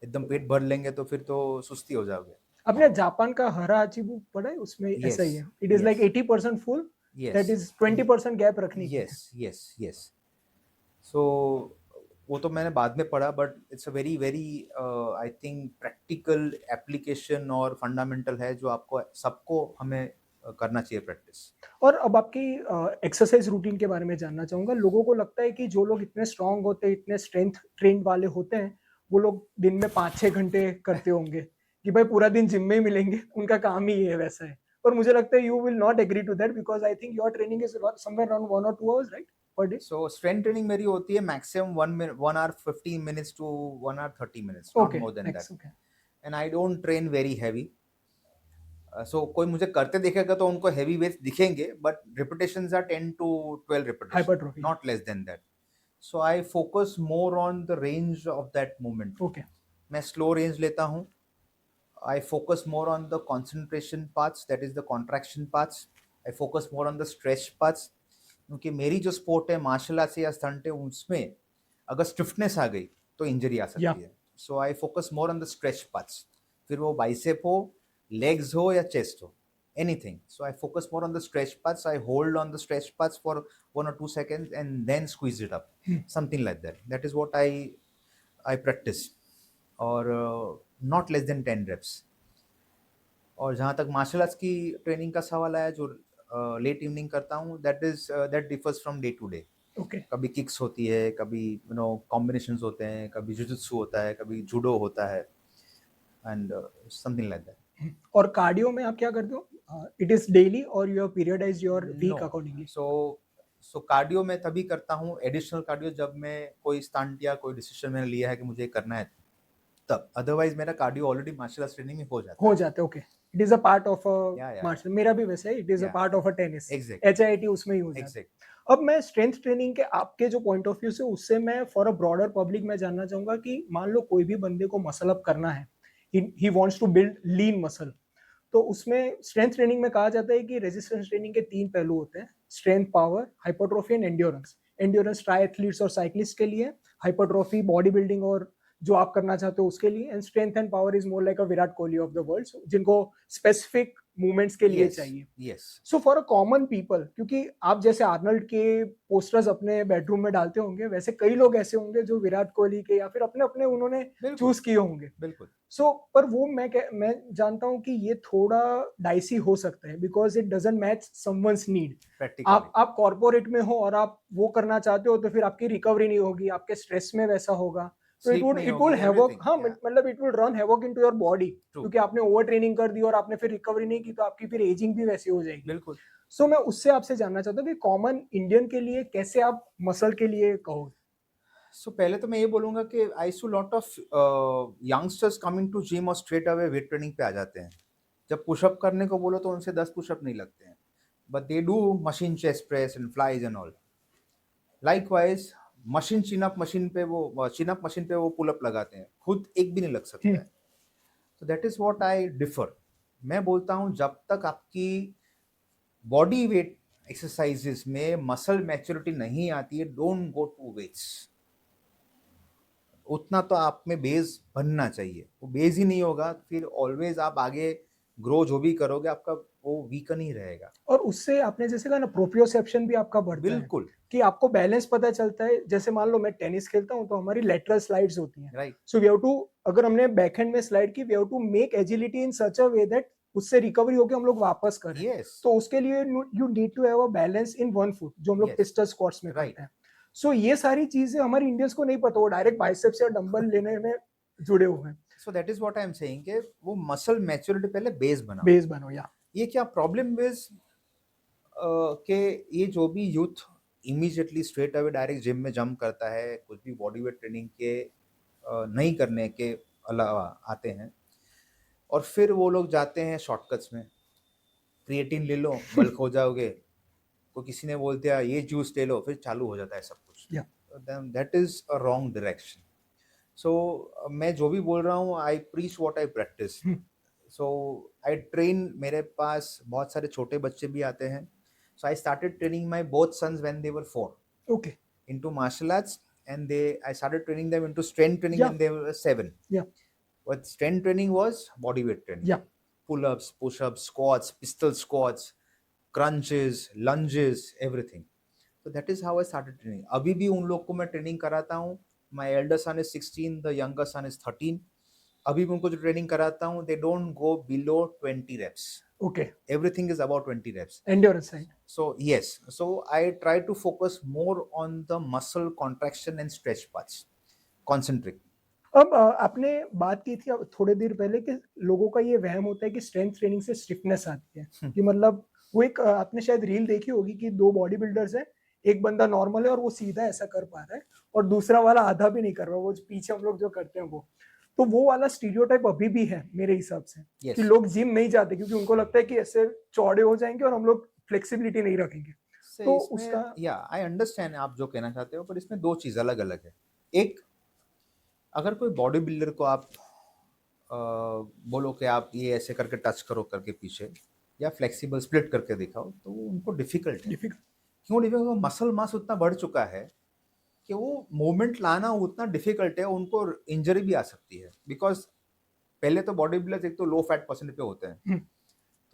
एकदम पेट भर लेंगे तो फिर तो सुस्ती हो जाओगे। आपने जापान का हरा आची बुक पढ़ा है? उसमें ऐसा यस, ही है। It is like yes, 80% full, yes, that is 20% gap रखने की है। Yes, yes, yes. सो वो तो मैंने बाद में पढ़ा, but it's a very very I think practical application और फंडामेंटल है, जो आपको सबको हमें करना चाहिए प्रैक्टिस। और अब आपकी एक्सरसाइज रूटीन के बारे में जानना चाहूँगा। लोगों को लगता है कि जो लोग इतने स्ट्रॉन्ग होते हैं, इतने स्ट्रेंथ ट्रेन्ड वाले होते हैं, वो लोग दिन में 5-6 घंटे करते होंगे कि भाई पूरा दिन जिम में ही मिलेंगे, उनका काम ही ये वैसा है। पर मुझे लगता है you will not agree to that because I think your training is somewhere around 1 or 2 hours right? Per day? So strength training मेरी होती है maximum 1 hour 15 minutes to 1 hour 30 minutes, not okay, more than that. Next okay. And I don't train very heavy. So कोई मुझे करते दिखेगा तो उनको heavy weights दिखेंगे, but repetitions are 10 to 12 repetition, hypertrophy. Not less than that. So I focus more on the range of that movement. Okay. मैं slow range लेता हूँ। I focus more on the concentration parts, that is the contraction parts। I focus more on the stretch parts, क्योंकि मेरी जो sport है martial arts या stunt है, उसमें अगर स्टिफनेस आ गई तो इंजरी आ या सकती है। So I focus more on the stretch parts, फिर वो बाइसेप हो, लेग्स हो या चेस्ट हो। anything. So I focus more on the stretch parts. I hold on the stretch parts for 1 or 2 seconds and then squeeze it up, something like that. That is what I practice, or not less than 10 reps. और जहाँ तक martial arts की training का सवाल आया, जो late evening करता हूँ, that differs from day to day. Okay. कभी किक्स होती है, कभी कॉम्बिनेशंस होते हैं, कभी जुजुत्सु होता है, कभी जूडो होता है, एंड समथिंग लाइक दैट. और कार्डियो में आप क्या करते हो? It is daily or you have periodized your week no. Accordingly? So cardio मैं तभी करता हूँ, एडिशनल कार्डियो, जब मैं कोई स्टंट या कोई डिसीजन मैंने लिया है कि मुझे करना है तब. अदरवाइज मेरा cardio already martial arts training में हो जाता है. Okay. It is a part of yeah martial. मेरा भी वैसे है, it is a yeah part of a tennis. Exact HIIT उसमें ही हो जाता है. एग्जैक्ट. अब मैं स्ट्रेंथ ट्रेनिंग के आपके जो पॉइंट ऑफ व्यू से, उससे मैं फॉर अ ब्रॉडर पब्लिक मैं जानना चाहूंगा कि मान लो कोई भी बंदे को मसल अप करना है, he wants to build lean muscle, तो उसमें स्ट्रेंथ ट्रेनिंग में कहा जाता है कि रेजिस्टेंस ट्रेनिंग के 3 पहलू होते हैं: strength, power, hypertrophy and endurance. Endurance triathletes और साइक्लिस्ट के लिए, हाइपरट्रॉफी बॉडी बिल्डिंग और जो आप करना चाहते हो उसके लिए, and strength and power is more like a Virat Kohli of the world, जिनको स्पेसिफिक मूवमेंट्स के लिए यस चाहिए. Yes. So for a common people, क्योंकि आप जैसे आर्नल्ड के पोस्टर्स अपने बेडरूम में डालते होंगे, वैसे कई लोग ऐसे होंगे जो विराट कोहली के या फिर अपने अपने उन्होंने बिल्कुल चूज किए होंगे. बिल्कुल. सो पर वो मैं जानता हूँ कि ये थोड़ा डाइसी हो सकता है, because it doesn't match someone's need. Practically आप कॉर्पोरेट में हो और आप वो करना चाहते हो, तो फिर आपकी रिकवरी नहीं होगी, आपके स्ट्रेस में वैसा होगा, तो स्लीप नहीं इट वुड होगी, हैवॉक. एवरीथिंग. हाँ, या मतलब it would run havoc into your body, true. क्योंकि आपने ओवर ट्रेनिंग कर दी और आपने फिर रिकवरी नहीं की, तो आपकी फिर एजिंग भी वैसी हो जाएगी. बिल्कुल. सो मैं उससे आपसे जानना चाहता हूँ कि कॉमन इंडियन के लिए कैसे आप मसल के लिए कहो. सो पहले तो मैं ये बोलूंगा कि I saw lot of youngsters coming to gym और स्ट्रेट अवे वेट ट्रेनिंग पे आ जाते हैं. जब पुशअप करने को बोलो तो उनसे 10 पुशअप नहीं लगते हैं, but they do machine chest press and flies and all. Likewise machine chin-up machine पे वो पुल अप लगाते हैं, खुद एक भी नहीं लग सकता है. तो that is what I differ. मैं बोलता हूँ जब तक आपकी बॉडी वेट एक्सरसाइजेस में मसल मैच्योरिटी नहीं आती है, डोंट गो टू वेट्स. उतना तो आप में बेस बनना चाहिए. वो बेस ही नहीं होगा, फिर ऑलवेज आप आगे ग्रो जो भी करोगे आपका वो वीकन ही रहेगा. और उससे आपने जैसे कहा ना, प्रोप्रियोसेप्शन भी आपका बढ़ता है, बिल्कुल. कि आपको बैलेंस पता चलता है. जैसे मान लो मैं टेनिस खेलता हूँ, तो हमारी लेटरल स्लाइड्स होती हैं. Right. So we have to, अगर हमने बैकहैंड में स्लाइड की, we have to make agility in such a way that उससे रिकवरी होकर हम लोग वापस करें. यस तो उसके लिए you need to have a balance in one foot, जो हम लोग यस. पिस्टल स्क्वाट्स में राइट. करते हैं. सो ये सारी चीजें हमारे इंडियंस को नहीं पता, वो डायरेक्ट बाइसेप्स या डंबल लेने में जुड़े हुए हैं. So that is what I am saying कि वो मसल मैच्योरिटी पहले बेस बनाओ. बेस बनो या. ये क्या प्रॉब्लम इज कि ये जो भी youth immediately straight away direct gym में जंप करता है, कुछ भी बॉडी वेट ट्रेनिंग के नहीं करने के अलावा आते हैं, और फिर वो लोग जाते हैं शॉर्टकट्स में. क्रिएटिन ले लो, बल्क हो जाओगे. को किसी ने बोल दिया ये जूस ले लो, फिर चालू हो जाता है सब कुछ. Yeah. That is a wrong direction. So मैं जो भी बोल रहा हूँ, I preach what I practice. So I train. मेरे पास बहुत सारे छोटे बच्चे भी आते हैं. So I started training my both sons when they were 4 okay. into martial arts, and I started training them into strength training Yeah. when they were 7. Yeah. What strength training was body weight training. Yeah. Pull-ups, push-ups, squats, pistol squats, crunches, lunges, everything. So that is how I started training. अभी भी उन लोग को मैं training कराता हूँ. My elder son is 16, the younger son is 13. अभी भी उनको जो ट्रेनिंग कराता हूँ, they don't go below 20 reps. Okay. Everything is about 20 reps. Endurance side. So yes, so I try to focus more on the muscle contraction and stretch parts, concentric. अब आपने बात की थी अब थोड़ी देर पहले कि लोगों का ये वहम होता है कि स्ट्रेंथ ट्रेनिंग से स्टिफनेस आती है, कि मतलब वो एक आपने शायद रील देखी होगी कि 2 बॉडी बिल्डर्स हैं, एक बंदा नॉर्मल है और वो सीधा ऐसा कर पा रहा है, और दूसरा वाला आधा भी नहीं कर रहा, वो पीछे हम लोग जो करते हैं वो. तो वो वाला स्टीरियोटाइप अभी भी है मेरे हिसाब से, Yes. कि लोग जिम नहीं जाते क्योंकि उनको लगता है कि ऐसे चौड़े हो जाएंगे और हम लोग फ्लेक्सिबिलिटी नहीं रखेंगे. से तो इसमें उसका या आई अंडरस्टैंड आप जो कहना चाहते हो, पर इसमें दो चीज़ अलग अलग है. एक, अगर कोई बॉडी बिल्डर को आप बोलो कि आप ये ऐसे करके टच करो करके पीछे, या फ्लेक्सिबल स्प्लिट करके दिखाओ, तो वो उनको डिफिकल्ट है. डिफिकल्ट. क्यों डिफिकल्ट? मसल मास उतना बढ़ चुका है कि वो मूवमेंट लाना उतना डिफिकल्ट है, उनको इंजरी भी आ सकती है. बिकॉज पहले तो बॉडी बिल्डर्स एक तो लो फैट परसेंट पे होते हैं,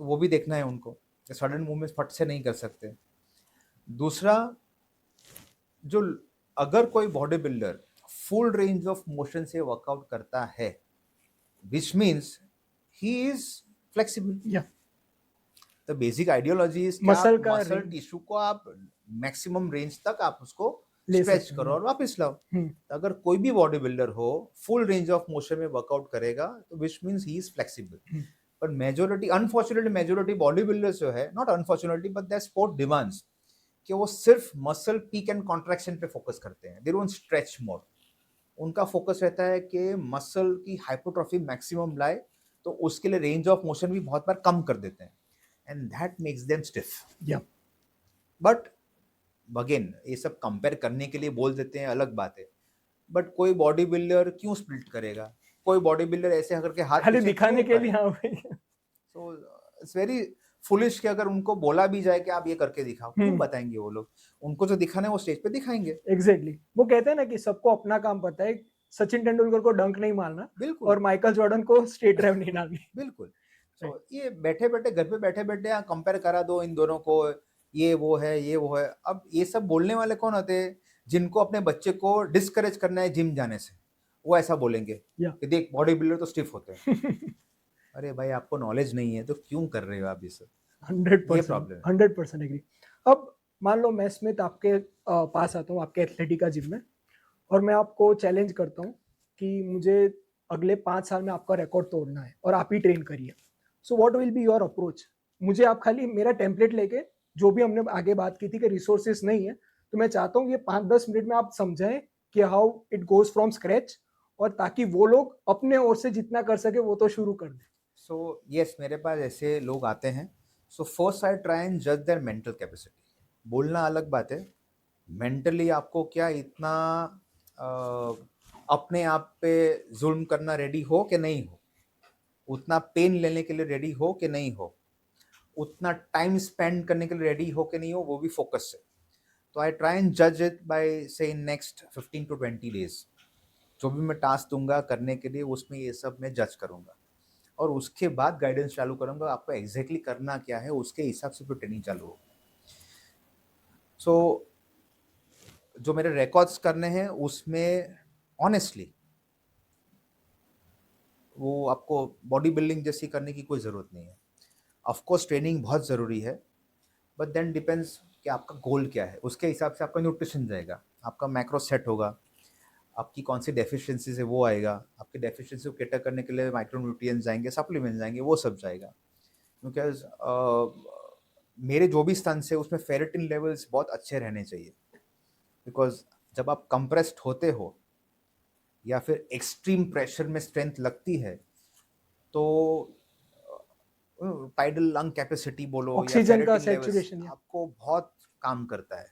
तो वो भी देखना है उनको, सडन मूवमेंट्स फट से नहीं कर सकते। दूसरा, जो अगर कोई body builder full range of motion से वर्कआउट करता है, विच मीन्स ही इज फ्लेक्सिबल। या द बेसिक आइडियोलॉजी इज कि आप मसल का मसल रेंज टिश्यू को आप मैक्सिमम रेंज तक आप उसको ले स्ट्रेच सकते हैं। करो और वापस लाओ। हम्म, तो अगर कोई भी बॉडी बिल्डर हो फुल रेंज ऑफ मोशन में वर्कआउट करेगा तो which means he is flexible. Hmm, पर majority, unfortunately majority body builders जो है, not unfortunately but that sport demands कि वो सिर्फ मसल पीक एंड कॉन्ट्रैक्शन पे फोकस करते हैं, दे डोंट स्ट्रेच मोर। उनका फोकस रहता है कि मसल की हाइपोट्रोफी मैक्सिमम लाए, तो उसके लिए रेंज ऑफ मोशन भी बहुत बार कम कर देते हैं, and that makes them stiff. या बट अगेन ये सब कंपेयर करने के लिए बोल देते हैं, अलग बात है। बट कोई बॉडी बिल्डर क्यों स्प्लिट करेगा? कोई बॉडी बिल्डर ऐसे करके हाथ खाली पीछे दिखाने क्यों के लिए, करेगा? हाँ भाई। सो इट्स वेरी फुलिश कि अगर उनको बोला भी जाए कि आप ये करके दिखाओ, क्यों बताएंगे वो लोग? उनको जो दिखाना है वो स्टेज पे दिखाएंगे। एग्जैक्टली, वो कहते हैं ना कि सबको अपना काम पता है। सचिन तेंदुलकर को डंक नहीं मारना बिल्कुल, और माइकल जॉर्डन को स्ट्रेट ड्राइव नहीं डालनी। बिल्कुल। राइट। सो ये बैठे बैठे घर पे बैठे बैठे कंपेयर करा दो इन दोनों को, ये वो है ये वो है। अब ये सब बोलने वाले कौन होते हैं? जिनको अपने बच्चे को डिस्करेज करना है जिम जाने से, वो ऐसा बोलेंगे या कि देख बॉडी बिल्डर तो स्टिफ होते हैं। अरे भाई, आपको नॉलेज नहीं है तो क्यों कर रहे हो आप ये सब? हंड्रेड ये परसेंट प्रॉब्लम है। 100% एग्री। अब मान लो मैं स्मिथ आपके पास आता हूँ, आपके एथलेटिका जिम में, और मैं आपको चैलेंज करता हूँ कि मुझे अगले 5 साल में आपका रिकॉर्ड तोड़ना है और आप ही ट्रेन करिए। So what will be your approach? मुझे आप खाली मेरा टेम्पलेट लेके, जो भी हमने आगे बात की थी कि रिसोर्सेस नहीं है, तो मैं चाहता हूँ ये 5-10 मिनट में आप समझाएं कि how it goes from scratch, और ताकि वो लोग अपने ओर से जितना कर सके वो तो शुरू कर दे। सो यस, मेरे पास ऐसे लोग आते हैं। So first I try and जज देयर मेंटल कैपेसिटी। बोलना अलग बात है, मेंटली आपको क्या इतना अ, अपने आप पे जुल्म करना रेडी हो कि नहीं हो, उतना पेन लेने के लिए रेडी हो कि नहीं हो, उतना टाइम स्पेंड करने के लिए रेडी हो कि नहीं हो, वो भी फोकस से। तो आई ट्राई एंड जज इट बाय से इन नेक्स्ट 15 to 20 days। जो भी मैं टास्क दूंगा करने के लिए उसमें ये सब मैं जज करूंगा, और उसके बाद गाइडेंस चालू करूंगा। आपको एग्जैक्टली करना क्या है उसके हिसाब से फिर ट्रेनिंग चालू हो। सो जो मेरे रिकॉर्ड्स करने हैं उसमें ऑनेस्टली वो आपको बॉडी बिल्डिंग जैसी करने की कोई ज़रूरत नहीं है। ऑफकोर्स ट्रेनिंग बहुत ज़रूरी है, बट देन डिपेंड्स कि आपका गोल क्या है, उसके हिसाब से आपका न्यूट्रिशन जाएगा, आपका मैक्रो सेट होगा, आपकी कौन सी डेफिशिएंसीज है वो आएगा, आपके डेफिशिएंसी को कैटर करने के लिए माइक्रो न्यूट्रिएंट्स जाएंगे, सप्लीमेंट्स जाएंगे, वो सब जाएगा। बिकॉज मेरे जो भी स्तन से उसमें फेरेटिन लेवल्स बहुत अच्छे रहने चाहिए। बिकॉज जब आप कंप्रेस्ड होते हो या फिर एक्सट्रीम प्रेशर में स्ट्रेंथ लगती है, तो टाइडल लंग कैपेसिटी बोलो या ऑक्सीजन का फेरेटिन लेवल्स सैचुरेशन, या आपको बहुत काम करता है।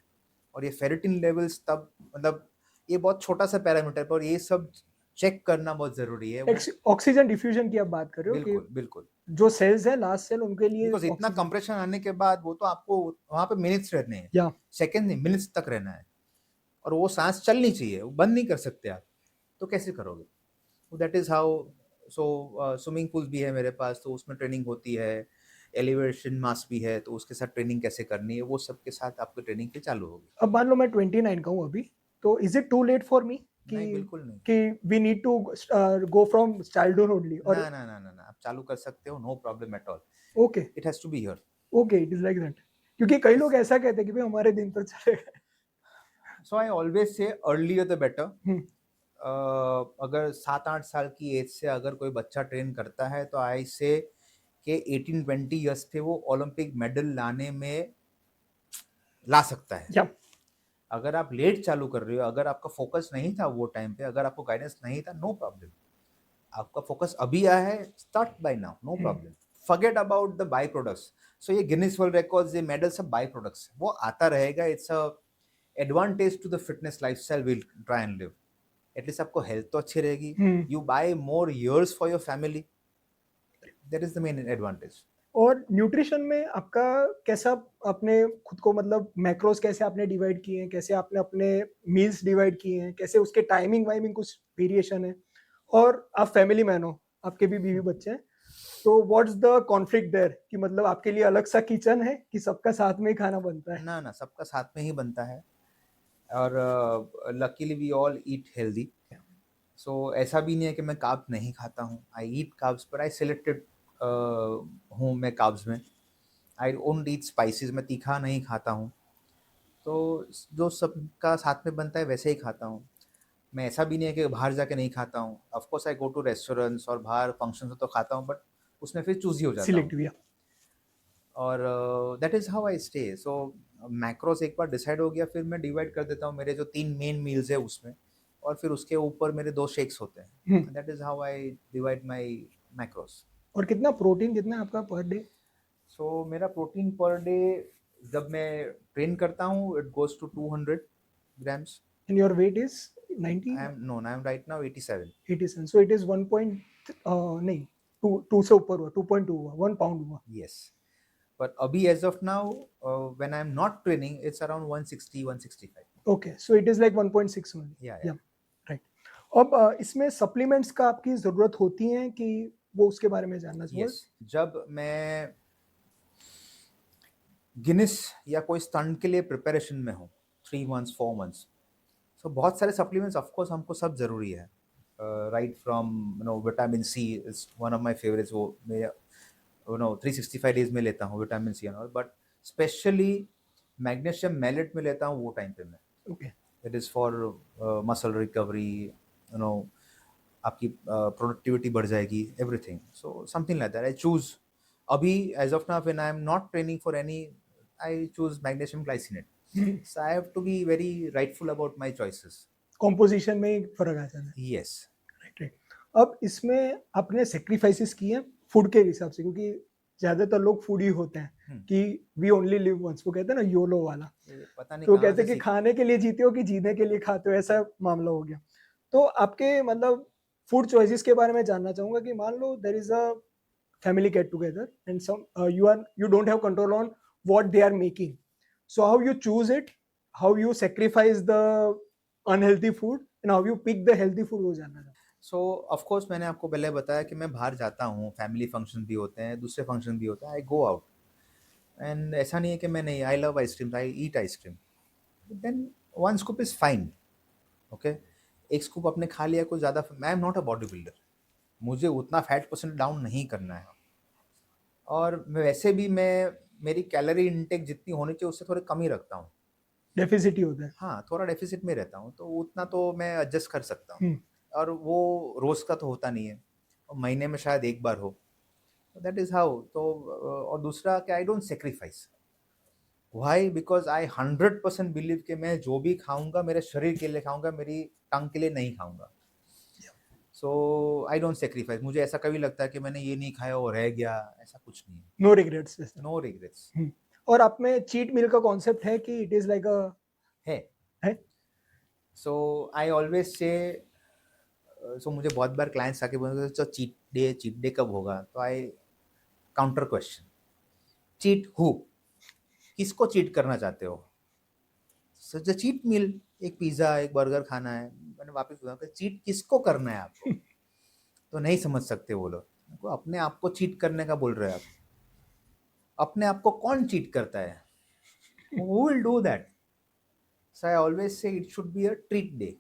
और ये फेरेटिन लेवल्स तब मतलब ये बहुत छोटा सा पैरामीटर पर ये सब चेक करना बहुत ज़रूरी है वो। ऑक्सीजन डिफ्यूजन की आप बात कर रहे हो कि बिल्कुल, बिल्कुल। जो सेल्स है लास्ट सेल उनके लिए बिकॉज इतना ऑक्सीजन। कंप्रेशन आने के बाद वो तो आपको वहाँ पे मिनट्स रहने हैं, या सेकंड नहीं मिनट्स तक रहना है, और वो सांस चलनी चाहिए, वो बंद नहीं कर सकते आप। तो कैसे करोगे? तो that is how. So swimming pool भी है मेरे पास, तो उसमें ट्रेनिंग होती है। एलिवेशन मास भी है, तो उसके साथ ट्रेनिंग कैसे करनी है वो सब के साथ आपकी ट्रेनिंग फिर चालू होगी। अब मान लो मैं 29 का हूँ अभी, तो is it too late for me कि नहीं, बिल्कुल नहीं। कि we need to go from childhood only, ना और ना ना ना ना, आप चालू कर सकते हो, no problem at all. Okay, it has to be here. Okay, it is like that. क्योंकि कई लोग ऐसा कहते हैं कि भाई हमारे दिन तो चले गए। So I always say earlier the better. Hmm, अगर 7-8 साल की एज से अगर कोई बच्चा ट्रेन करता है तो आई से कि 18-20 ईयर्स पे वो ओलंपिक मेडल लाने में ला सकता है। या अगर आप लेट चालू कर रहे हो, अगर आपका फोकस नहीं था वो टाइम पे, अगर आपको गाइडेंस नहीं था, नो प्रॉब्लम। आपका फोकस अभी आया है, start by now, no problem. Forget about the byproducts. So ये गिनीज वर्ल्ड रिकॉर्ड्स, ये मेडल सब बाय प्रोडक्ट्स, वो आता रहेगा। It's a advantage to the fitness lifestyle will try and live. At least आपको हेल्थ तो अच्छी रहेगी। You buy more years for your family, that is the main advantage. और न्यूट्रिशन में आपका कैसा, अपने खुद को मतलब मैक्रोस कैसे आपने डिवाइड किए हैं, कैसे आपने अपने मील्स डिवाइड किए हैं, कैसे उसके टाइमिंग वाइमिंग कुछ वेरिएशन है? और आप फैमिली मैन हो, आपके भी बीवी बच्चे हैं, तो व्हाट्स द कॉन्फ्लिक्ट देयर कि मतलब आपके लिए अलग सा किचन है कि सबका साथ में ही खाना बनता है? ना, ना, सबका साथ में ही बनता है और luckily we all eat healthy. So ऐसा भी नहीं है कि मैं कार्ब्स नहीं खाता हूँ। आई ईट कार्ब्स बट आई सिलेक्टेड हूँ मैं कार्ब्स में। आई डोंट ईट स्पाइसेस, मैं तीखा नहीं खाता हूँ। तो जो सबका साथ में बनता है वैसे ही खाता हूँ। मैं ऐसा भी नहीं है कि बाहर जाके नहीं खाता हूँ। Of course I go to restaurants और बाहर फंक्शंस में तो खाता हूँ, बट उसमें फिर चूज़ी हो जाता हूँ। सिलेक्टिव या और that is how I stay. So macros एक बार डिसाइड हो गया, फिर मैं डिवाइड कर देता हूँ मेरे जो 3 मेन मील्स है उसमें, और फिर उसके ऊपर मेरे 2 शेक्स होते हुँ, हैं। That is how I divide my macros. और कितना प्रोटीन कितना है आपका पर डे? सो मेरा प्रोटीन पर डे जब मैं ट्रेन करता हूँ it goes to 200 grams. And your weight is 90 I am right now 87। 87 so it is 1 point नहीं 2 2 से ऊपर हुआ 2.2 हुआ 1 पाउंड हुआ। यस, but अभी as of now when I am not training it's around 160 165। Okay so it is like 1.6 only yeah yeah right. अब इसमें supplements का आपकी ज़रूरत होती है कि वो उसके बारे में जानना चाहूँगा? यस, जब मैं गिनेस या कोई स्टंट के लिए प्रिपरेशन में हूँ 3 मंथ्स 4 मंथ्स, सो बहुत सारे सप्लीमेंट्स ऑफ कोर्स हमको सब ज़रूरी है। Right from vitamin C is one of my favourites. वो मैं 365 डेज में लेता हूँ vitamin C and all, but specially magnesium malate में लेता हूँ वो टाइम पे मैं। Okay it is for muscle recovery, आपकी प्रोडक्टिविटी बढ़ जाएगी, everything. So something like that I choose. अभी as of now when I am not training for any, I choose magnesium glycinate. So I have to be very rightful about my choices. Composition में ही फ़र्क आ जाता है। Yes. Right right. अब इसमें आपने सेक्रीफाइसेस किए हैं फूड के हिसाब से क्योंकि ज़्यादातर लोग फूडी होते हैं कि वी ओनली लिव वंस, वो कहते हैं ना योलो वाला। ये पता नहीं तो वो कहाँ कहते से हैं कि सीख। खाने के लिए जीते हो कि जीने के लिए खाते हो, ऐसा मामला हो गया। तो आपके मतलब फूड चॉइसेस के बारे में जानना चाहूँगा कि मान लो there is a family get together and some you don't have control on what they are making, so how you choose it, how you sacrifice the unhealthy food and how you pick the healthy food, वो जानना था। सो of course मैंने आपको पहले बताया कि मैं बाहर जाता हूँ, फैमिली फंक्शन भी होते हैं, दूसरे फंक्शन भी होते हैं, आई गो आउट। एंड ऐसा नहीं है कि मैं नहीं, I love ice cream, I eat ice cream. Then one scoop is fine. Okay, एक स्कूप आपने खा लिया, कुछ ज़्यादा। I am not a body builder, मुझे उतना फैट परसेंट डाउन नहीं करना है। और वैसे भी मैं, मेरी कैलोरी इनटेक जितनी होनी चाहिए उससे थोड़े कम ही रखता हूँ। डेफिसिट ही होता है। हाँ, थोड़ा डेफिसिट में रहता हूँ, तो उतना तो मैं एडजस्ट कर सकता हूँ। हम्म। और वो रोज़ का तो होता नहीं है, महीने में शायद एक बार हो। That is how. तो और दूसरा कि I don't sacrifice. Why? Because I 100% believe कि मैं जो भी खाऊंगा मेरे शरीर के लिए खाऊंगा, मेरी टंग के लिए नहीं खाऊंगा। सो आई डोंट सेक्रीफाइस। मुझे ऐसा कभी लगता है कि मैंने ये नहीं खाया और रह गया, ऐसा कुछ नहीं है। नो रिग्रेट्स जैसा। No regrets. और आप में चीट मील का कॉन्सेप्ट है कि इट इज लाइक अ है। है? सो आई ऑलवेज से, सो मुझे बहुत बार क्लाइंट्स आके बोलते हैं, तो चीट डे कब होगा? तो आई काउंटर क्वेश्चन, चीट हु? किसको चीट करना चाहते हो? सच अ चीट मील, एक पिज़्ज़ा एक बर्गर खाना है। मैंने वापस बोला कि चीट किसको करना है आपको? तो नहीं समझ सकते वो लोग। उनको अपने आप को चीट करने का बोल रहे हैं आप। अपने आप को कौन चीट करता है? Who will do that? So I always say it should be a treat day.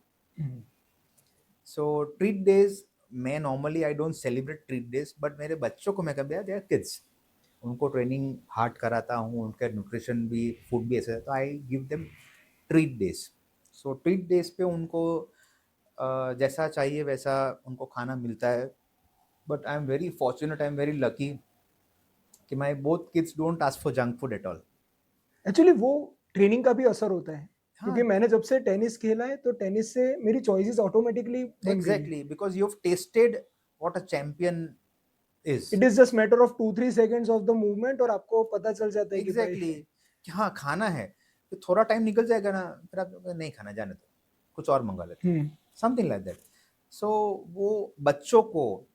So treat days, मैं normally I don't celebrate treat days, but मेरे बच्चों को मैं कभी, दे आर किड्स, उनको ट्रेनिंग हार्ड कराता हूँ, उनका न्यूट्रिशन भी, फूड भी ऐसा है, तो I give them treat days. So treat days पे उनको जैसा चाहिए वैसा उनको खाना मिलता है। But I am very fortunate, I am very lucky कि my both kids don't ask for junk food at all. Actually वो ट्रेनिंग का भी असर होता है हाँ, क्योंकि मैंने जब से टेनिस खेला है तो टेनिस से मेरी चॉइसेस ऑटोमेटिकली बन गई है। Exactly, because you have tested what a champion is. It is just matter of 2-3 seconds of the movement और आपको पता चल जाता है कि भाई एग्जैक्टली, कि हाँ खाना है, तो थोड़ा टाइम निकल जाएगा ना, फिर आप नहीं खाना, जाने दो, कुछ और मंगा लेते हैं, समथिंग लाइक दैट। सो वो बच्चों को,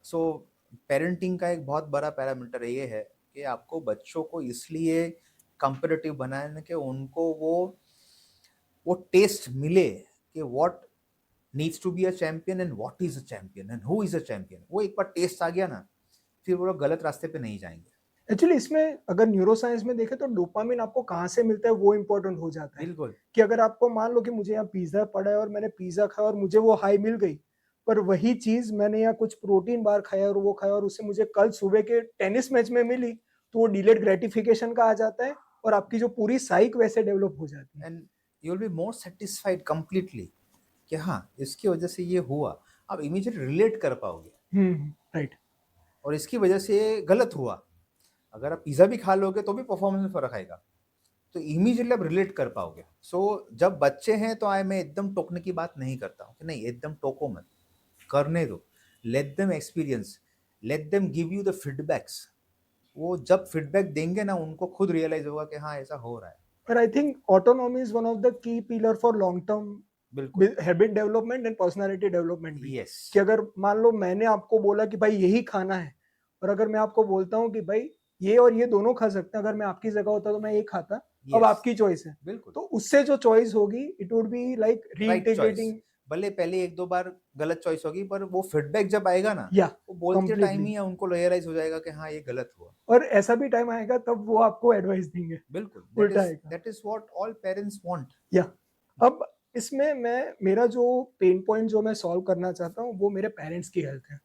सो पेरेंटिंग का एक बहुत बड़ा पैरामीटर ये है कि आपको बच्चों को इसलिए कंपेरेटिव बनाने के उनको वो टेस्ट मिले कि what needs to be a champion and what is a champion and who is a champion. वो एक बार टेस्ट आ गया ना, फिर वो लोग गलत रास्ते पे नहीं जाएँगे। एक्चुअली इसमें अगर न्यूरोसाइंस में देखें तो डोपामिन आपको कहाँ से मिलता है वो इम्पोर्टेंट हो जाता है। बिल्कुल, कि अगर आपको मान लो कि मुझे यहाँ पिज़्ज़ा पड़ा है और मैंने पिज़्ज़ा खाया और मुझे वो हाई मिल गई, पर वही चीज़ मैंने यहाँ कुछ प्रोटीन बार खाया और वो खाया और उससे मुझे कल सुबह के टेनिस मैच में मिली, तो वो डिलेड ग्रैटिफिकेशन का आ जाता है और आपकी जो पूरी साइक वैसे डेवलप हो जाती है। And you will be more satisfied completely कि हाँ, इसकी वजह से ये हुआ। आप इमीडिएट रिलेट कर पाओगे राइट। और इसकी वजह से ये गलत हुआ। अगर आप पिज़्ज़ा भी खा लोगे तो भी परफॉर्मेंस में फ़र्क आएगा। तो इमीडिएटली आप रिलेट कर पाओगे। जब बच्चे हैं तो मैं एकदम टोकने की बात नहीं करता हूँ कि नहीं एकदम टोको मत, करने दो। Let them experience, let them give you the feedbacks. वो जब फीडबैक देंगे ना उनको खुद रियलाइज़ होगा कि हाँ, ऐसा हो रहा है। और I think autonomy is one of the key pillar for long term बिल्कुल, habit development and personality development भी। यस, कि अगर मान लो मैंने आपको बोला कि भाई यही खाना है और अगर मैं आपको बोलता हूँ कि भाई ये और ये दोनों खा सकते हैं, अगर मैं आपकी जगह होता तो मैं ये खाता, अब यस, आपकी चॉइस है। बिल्कुल, तो उससे जो चॉइस होगी it would be like right choice. Reintegrating. भले पहले 1-2 बार गलत चॉइस होगी पर वो फीडबैक जब आएगा ना, या वो बोलते टाइम कंप्लीटली। ही उनको रियलाइज़ हो जाएगा कि हाँ, ये गलत हुआ। और ऐसा भी टाइम आएगा तब वो आपको एडवाइस देंगे, बिल्कुल, उल्टा आएगा। That is what all parents want. या अब इसमें मैं मेरा जो पेन पॉइंट जो मैं सॉल्व करना चाहता हूँ वो मेरे पेरेंट्स की हेल्थ है।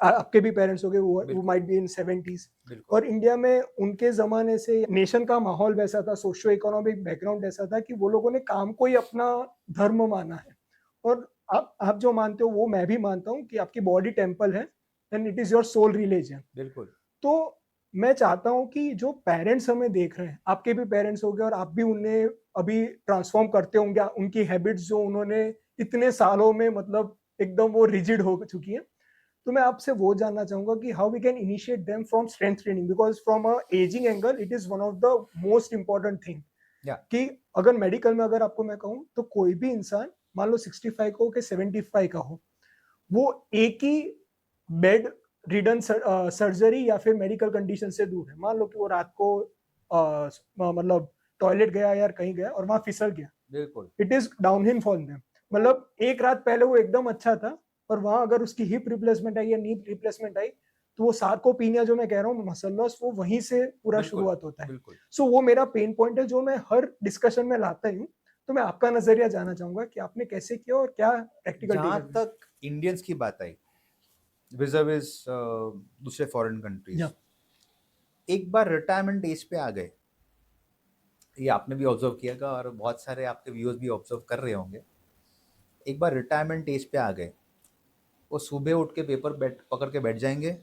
आपके भी पेरेंट्स होंगे, वो बिल्कुल, माइट बी इन 70s। बिल्कुल, और इंडिया में उनके ज़माने से नेशन का माहौल वैसा था, सोशियो इकोनॉमिक बैकग्राउंड ऐसा था कि वो लोगों ने काम को ही अपना धर्म माना है। और आप जो मानते हो वो मैं भी मानता हूँ कि आपकी बॉडी टेम्पल है and it is your soul religion. बिल्कुल, तो मैं चाहता हूँ कि जो पेरेंट्स हमें देख रहे हैं, आपके भी पेरेंट्स होंगे और आप भी उन्हें अभी ट्रांसफ़ॉर्म करते होंगे, उनकी हैबिट्स जो उन्होंने इतने सालों में मतलब एकदम वो रिजिड हो चुकी है। तो मैं आपसे वो जानना चाहूँगा कि how we can initiate them from strength training, because from a ageing angle it is one of the most important thing. या कि अगर मेडिकल में अगर आपको मैं कहूँ तो कोई भी इंसान मान लो 65 का हो कि 75 का हो, वो एक ही बेड रिडन सर्जरी या फिर मेडिकल कंडीशन से दूर है। मान लो कि वो रात को मतलब टॉयलेट गया या कहीं गया और वहाँ फिसल गया। बिल्कुल, it is downhill for them. तो मतलब एक रात पहले वो एकदम अच्छा था और वहाँ अगर उसकी हिप रिप्लेसमेंट आई या नी रिप्लेसमेंट आई, तो वो सार्कोपीनिया जो मैं कह रहा हूँ मसल लॉस, वो वहीं से पूरा बिल्कुल, शुरुआत होता है। बिल्कुल। सो वो मेरा पेन पॉइंट है जो मैं हर डिस्कशन में लाता ही हूँ। तो मैं आपका नज़रिया जानना चाहूँगा कि आपने कैसे किया और क्या प्रैक्टिकल जहाँ टिप्स हैं? तक इंडियंस की बात आई, विज़-अ-विज़ दूसरे फॉरेन या कंट्रीज़, एक बार रिटायरमेंट एज पे आ गए, ये आपने भी ऑब्ज़र्व किया होगा और बहुत सारे आपके व्यूअर्स भी ऑब्ज़र्व कर रहे होंगे। एक बार रिटायरमेंट एज पे आ गए, वो सुबह उठ के पेपर बैठ पकड़ के बैठ जाएँगे,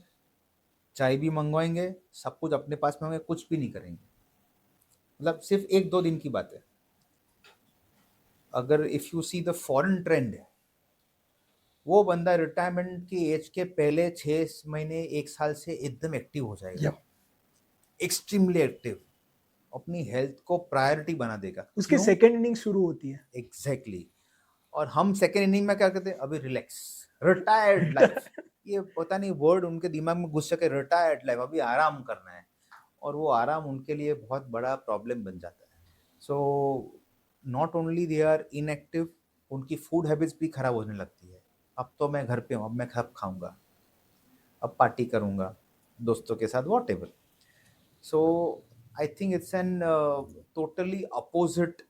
चाय भी मँगवाएँगे, सब कुछ अपने पास में होंगे, कुछ भी नहीं करेंगे। मतलब सिर्फ़ 1-2 दिन की बात है। अगर if you see the foreign trend, वो बंदा रिटायरमेंट की एज के पहले 6 महीने, 1 साल से एकदम एक्टिव हो जाएगा। या एक्सट्रीमली एक्टिव, अपनी हेल्थ को प्रायोरिटी बना देगा। उसकी क्यों? सेकंड इनिंग शुरू होती है। एग्ज़ैक्टली। और हम सेकंड इनिंग में क्या करते हैं? अभी रिलैक्स, रिटायर्ड लाइफ। ये पता नहीं वर्ड उनके दिमाग में घुस सके, रिटायर्ड लाइफ, अभी आराम करना है। और वो आराम उनके लिए बहुत बड़ा प्रॉब्लम बन जाता है। So not only they are inactive, उनकी फूड हैबिट्स भी खराब होने लगती है। अब तो मैं घर पे हूँ, अब मैं कब खाऊँगा? अब पार्टी करूँगा दोस्तों के साथ, whatever. So I think it's an totally opposite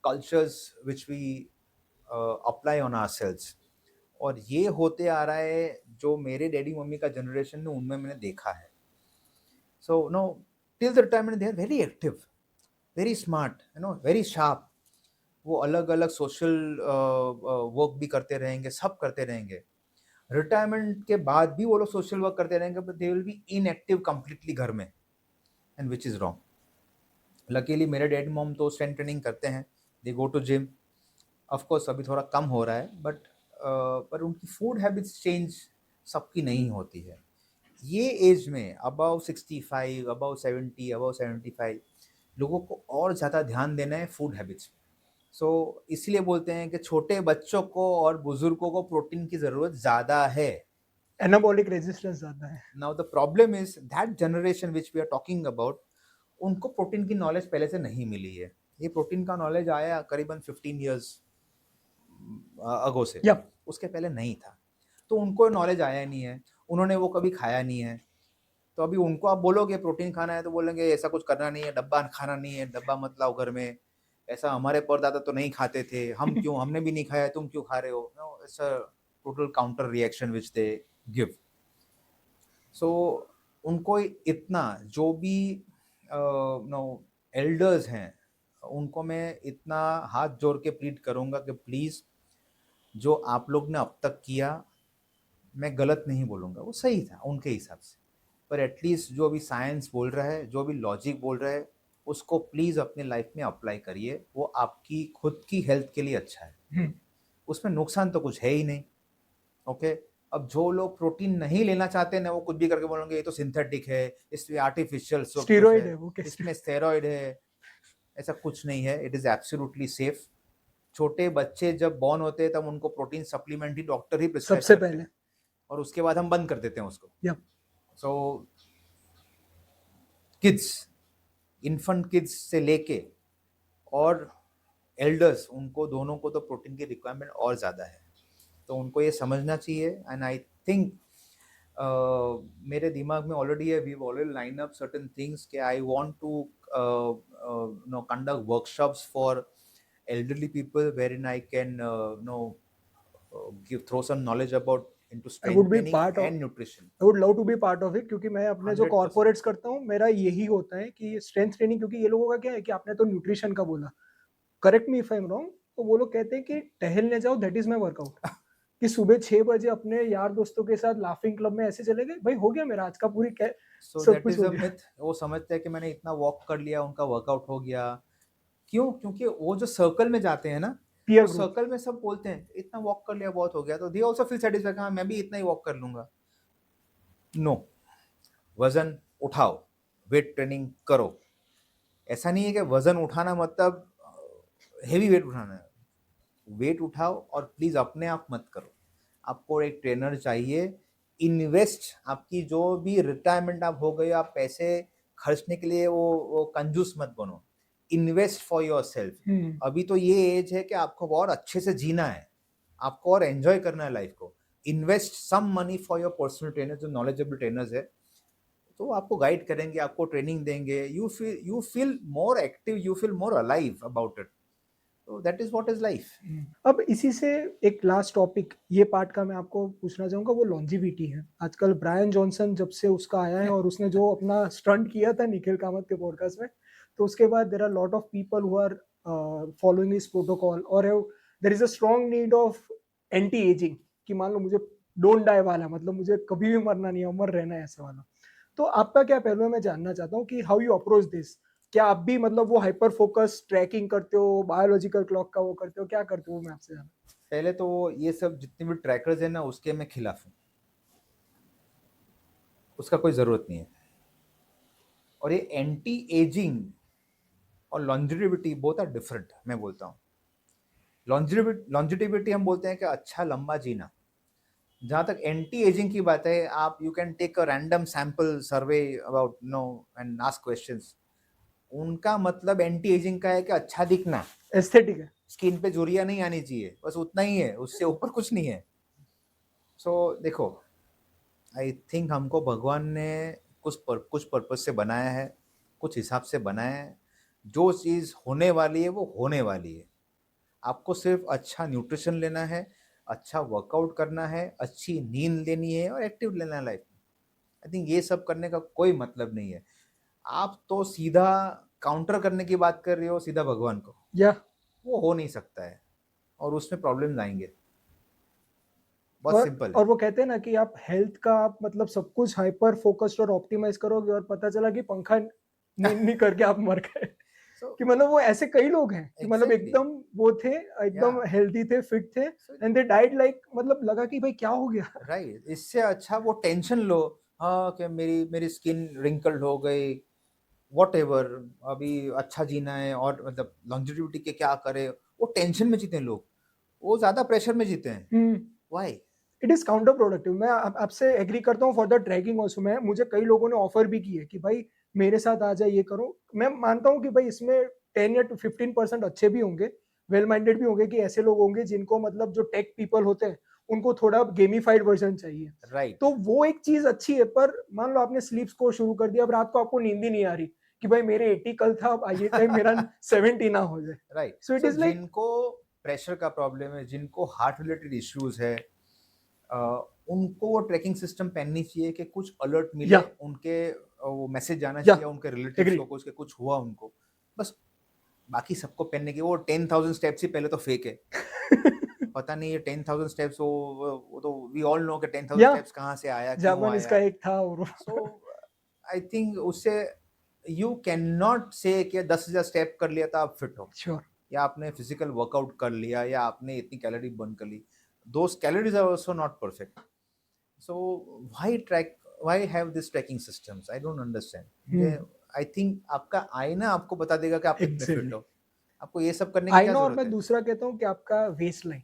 cultures which we apply on ourselves. और ये होते आ रहा है जो मेरे डैडी मम्मी का जनरेशन है उनमें मैंने देखा है। So no, till the retirement they are very active, very smart, very sharp. वो अलग अलग सोशल वर्क भी करते रहेंगे, सब करते रहेंगे। रिटायरमेंट के बाद भी वो लोग सोशल वर्क करते रहेंगे but they will be inactive completely घर में, and which is wrong. Luckily मेरे डैड मॉम तो स्ट्रेंथ ट्रेनिंग करते हैं, they go to gym. Of course अभी थोड़ा कम हो रहा है बट पर उनकी फूड हैबिट्स चेंज सबकी नहीं होती है। ये एज में अबव 65, अबव 70, अबव 75 लोगों को और ज़्यादा ध्यान देना है फूड हैबिट्स पे। सो इसलिए बोलते हैं कि छोटे बच्चों को और बुजुर्गों को प्रोटीन की ज़रूरत ज़्यादा है। एनाबॉलिक रेजिस्टेंस ज़्यादा है। Now the problem is that generation which we are talking about, उनको प्रोटीन की नॉलेज पहले से नहीं मिली है। ये प्रोटीन का नॉलेज आया करीबन 15 ईयर्स अगो से, या उसके पहले नहीं था। तो उनको नॉलेज आया नहीं है, उन्होंने वो कभी खाया नहीं है। तो अभी उनको आप बोलोगे प्रोटीन खाना है तो बोलेंगे ऐसा कुछ करना नहीं है, डब्बा खाना नहीं है, डब्बा मत लाओ घर में, ऐसा हमारे परदादा तो नहीं खाते थे, हम क्यों, हमने भी नहीं खाया, तुम क्यों खा रहे हो, no, it's a total counter reaction which they give. So उनको इतना जो भी नो एल्डर्स हैं उनको मैं इतना हाथ जोड़ के प्लीड करूंगा कि प्लीज़ जो आप लोग ने अब तक किया, मैं गलत नहीं बोलूँगा, वो सही था उनके हिसाब से, पर एटलीस्ट जो अभी साइंस बोल रहा है, जो भी लॉजिक बोल रहा है, उसको प्लीज़ अपने लाइफ में अप्लाई करिए, वो आपकी खुद की हेल्थ के लिए अच्छा है, हम्म, उसमें नुकसान तो कुछ है ही नहीं। ओके, अब जो लोग प्रोटीन नहीं लेना चाहते ना वो कुछ भी करके बोलेंगे ये तो सिंथेटिक है, इसमें आर्टिफिशियल सब कुछ स्टीरॉइड है, है वो क्या? इसमें स्टेरॉइड है, ऐसा कुछ नहीं है, इट इज़ एब्सोल्युटली सेफ। छोटे बच्चे जब बॉर्न होते हैं तब उनको प्रोटीन सप्लीमेंट ही डॉक्टर ही प्रिस्क्राइब सबसे करते पहले। हैं और उसके बाद हम बंद कर देते हैं उसको। या सो किड्स, इन्फेंट किड्स से लेके और एल्डर्स, उनको दोनों को तो प्रोटीन की रिक्वायरमेंट और ज़्यादा है, तो उनको ये समझना चाहिए। एंड आई थिंक मेरे दिमाग में ऑलरेडी है, we already line up certain things कि I want to no conduct workshops for elderly people wherein I can give throw some knowledge about into I strength would be training part of and nutrition। I would love to be part of it, क्योंकि मैं अपने जो 100%। Corporates करता हूँ मेरा यही होता है कि स्ट्रेंथ ट्रेनिंग, क्योंकि ये लोगों का क्या है कि आपने तो न्यूट्रिशन का बोला, correct me if I am wrong, तो वो लोग कहते हैं कि टहलने जाओ, दैट इज माई वर्कआउट। कि सुबह 6 बजे अपने यार दोस्तों के साथ लाफिंग क्लब में ऐसे चले गए, भाई हो गया मेरा आज का पूरी सो सब दैट कुछ इज हो अ गया। मिथ, वो समझते हैं कि मैंने इतना वॉक कर लिया उनका वर्कआउट हो गया। क्यों? क्योंकि वो जो सर्कल में जाते हैं ना, पीयर वो ग्रुप। सर्कल में सब बोलते हैं इतना वॉक कर लिया बहुत हो गया, तो दे आल्सो फील सेटिस्फाइड, हाँ मैं भी इतना ही वॉक कर लूंगा। नो, वजन उठाओ, वेट ट्रेनिंग करो। ऐसा नहीं है कि वजन उठाना मतलब हेवी वेट उठाना है, वेट उठाओ और प्लीज़ अपने आप मत करो, आपको एक ट्रेनर चाहिए। इन्वेस्ट, आपकी जो भी रिटायरमेंट आप हो गए, आप पैसे खर्चने के लिए वो कंजूस मत बनो, इन्वेस्ट फॉर योर सेल्फ। अभी तो ये एज है कि आपको और अच्छे से जीना है, आपको और एंजॉय करना है लाइफ को। Invest some money for your personal trainer, जो नॉलेजेबल ट्रेनर्स है, तो आपको गाइड करेंगे, आपको ट्रेनिंग देंगे, you feel more active, you feel more alive about it. तो that is what is life. अब इसी से एक लास्ट टॉपिक ये पार्ट का मैं आपको पूछना चाहूंगा, वो लॉन्जिविटी है। आजकल ब्रायन जॉनसन जब से उसका आया है और उसने जो अपना स्टंट किया था निखिल कामत के पॉडकास्ट में, तो उसके बाद there are lot of people who are following this protocol, और there is a strong need of anti ageing, कि मान लो मुझे डोंट डाई वाला, मतलब मुझे कभी भी मरना नहीं है, अमर रहना है, ऐसा वाला। तो आपका क्या पहलू है, मैं जानना चाहता हूँ कि हाउ यू अप्रोच दिस। क्या आप भी मतलब वो हाइपर फोकस ट्रैकिंग करते हो, बायोलॉजिकल क्लॉक का वो करते हो, क्या करते हो, मैं आपसे जानना। पहले तो ये सब जितने भी ट्रैकर्स हैं ना उसके मैं खिलाफ हूँ, उसका कोई ज़रूरत नहीं है। और ये एंटी एजिंग और लॉन्जिविटी बोथ आर डिफरेंट, मैं बोलता हूँ। लॉन्जिविटी हम बोलते हैं कि अच्छा लंबा जीना। जहाँ तक एंटी एजिंग की बात है, आप you can take a random sample survey about no and ask questions. उनका मतलब एंटी एजिंग का है कि अच्छा दिखना, एस्थेटिक है। स्किन पे झुर्रियाँ नहीं आनी चाहिए, बस उतना ही है, उससे ऊपर कुछ नहीं है। सो देखो, आई थिंक हमको भगवान ने कुछ पर्पज से बनाया है, कुछ हिसाब से बनाया है। जो चीज़ होने वाली है वो होने वाली है। आपको सिर्फ अच्छा न्यूट्रिशन लेना है, अच्छा वर्कआउट करना है, अच्छी नींद लेनी है और एक्टिव लेना है लाइफ में। आई थिंक ये सब करने का कोई मतलब नहीं है। आप तो सीधा काउंटर करने की बात कर रहे हो सीधा भगवान को, या वो हो नहीं सकता है और उसमें प्रॉब्लम्स आएंगे। बहुत सिंपल है। और वो कहते हैं ना कि आप हेल्थ का आप मतलब सब कुछ हाइपर फोकस्ड और ऑप्टिमाइज करोगे, और पता चला कि पंखा नींद नहीं करके आप मर गए। सो कि मतलब वो ऐसे कई लोग हैं कि मतलब एग्जैक्टली, एकदम वो थे, या एकदम हेल्दी थे, फिट थे, so and they died like, मतलब लगा कि भाई क्या हो गया। राइट, इससे अच्छा वो टेंशन लो, हाँ कि मेरी मेरी स्किन रिंकल्ड हो गई, वॉट एवर, अभी अच्छा जीना है और मतलब लॉन्जिविटी के क्या करे, वो टेंशन में जीते हैं लोग, वो ज़्यादा प्रेशर में जीते हैं। Why? It is counter productive. मैं आपसे एग्री करता हूँ फॉर द ट्रैकिंग ऑल्सो। मैं मुझे कई लोगों ने ऑफर भी की है कि भाई मेरे साथ आ जाए, ये करो। मैं मानता हूँ कि भाई इसमें 10 या 15% अच्छे भी होंगे, वेल माइंडेड भी होंगे, कि ऐसे लोग होंगे जिनको मतलब जो टेक पीपल होते हैं उनको थोड़ा गेमिफाइड वर्जन चाहिए। राइट, तो वो एक चीज़ अच्छी है, पर मान लो आपने स्लीप स्कोर शुरू कर दिया, अब रात को आपको नींद ही नहीं आ रही कि भाई मेरे 80 कल था, अब ये टाइम मेरा 70 ना हो जाए। Right. So it so is like जिनको प्रेशर का प्रॉब्लम है, जिनको हार्ट रिलेटेड इश्यूज़ है, अ, उनको वो ट्रैकिंग सिस्टम पहननी चाहिए कि कुछ अलर्ट मिले, या उनके वो मैसेज जाना या चाहिए उनके रिलेटिव्स एग्री। को कि कुछ हुआ उनको। बस बाकी सबको पहनने की वो 10,000 स्टेप्स ही पहले तो फेक है। पता नहीं ये 10,000 स्टेप्स वो तो वी ऑल नो कि 10,000 या स्टेप्स कहाँ से आया, क्यों जापानीज़ का आया? एक था और सो आई थिंक उससे यू कैन नॉट से कि 10,000 स्टेप कर लिया था आप फिट हो, श्योर। या आपने फिजिकल वर्कआउट कर लिया, या आपने इतनी कैलोरी बर्न कर ली। Though calories are also not perfect. So why track, why have this tracking systems? I don't understand. Hmm, मुझे आई थिंक आपका आईना आपको बता देगा कि आप कितने फिट एग्ज़ैक्टली। हो। आपको ये सब करने की क्या आईना, और जरूरत मैं है? दूसरा कहता हूँ कि आपका वेस्ट लाइन।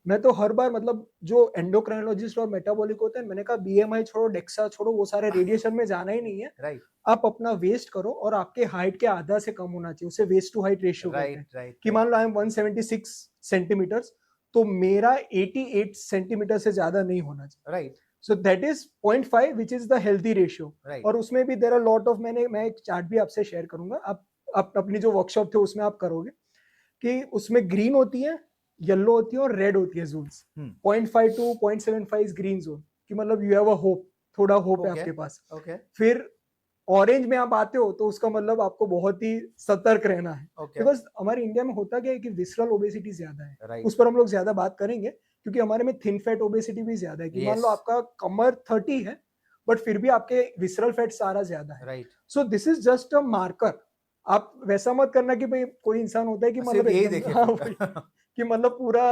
मैं तो हर बार मतलब जो एंडोक्राइनोलॉजिस्ट और मेटाबॉलिक होते हैं, मैंने कहा बीएमआई छोड़ो, डेक्सा छोड़ो, वो सारे रेडिएशन में जाना ही नहीं है। राइट, आप अपना वेस्ट करो और आपके हाइट के आधा से कम होना चाहिए। उसे वेस्ट टू हाइट रेशियो कहते हैं। राइट, राइट, कि राइट, मान लो आई एम 176 सेंटीमीटर्स, तो मेरा 88 सेंटीमीटर से ज़्यादा नहीं होना चाहिए। Right, so that is 0.5 which is the healthy ratio. Right, और उसमें भी देयर आर लॉट ऑफ, मैं एक चार्ट भी आपसे शेयर करूँगा। आप अपनी जो वर्कशॉप थे उसमें आप करोगे कि उसमें ग्रीन होती है, येलो होती है और रेड होती है zones. Hmm, 0.5 to 0.75 is green zone, कि मतलब यू हैव अ होप, थोड़ा होप है ओके, आपके पास। ओके, फिर ऑरेंज में आप आते हो तो उसका मतलब आपको बहुत ही सतर्क रहना है। ओके, बिकॉज़ हमारे इंडिया में होता क्या है कि विसरल ओबेसिटी ज़्यादा है। राइट, उस पर हम लोग ज़्यादा बात करेंगे, क्योंकि हमारे में थिन फैट ओबेसिटी भी ज़्यादा है, कि मान यस, लो आपका कमर 30 है, बट फिर भी आपके विसरल फैट सारा ज़्यादा है। Right. So this is just a marker. आप वैसा मत करना कि भई कोई इंसान होता है कि मतलब सिर्फ यही एकदम देखे हाँ, फिर। वही कि मतलब पूरा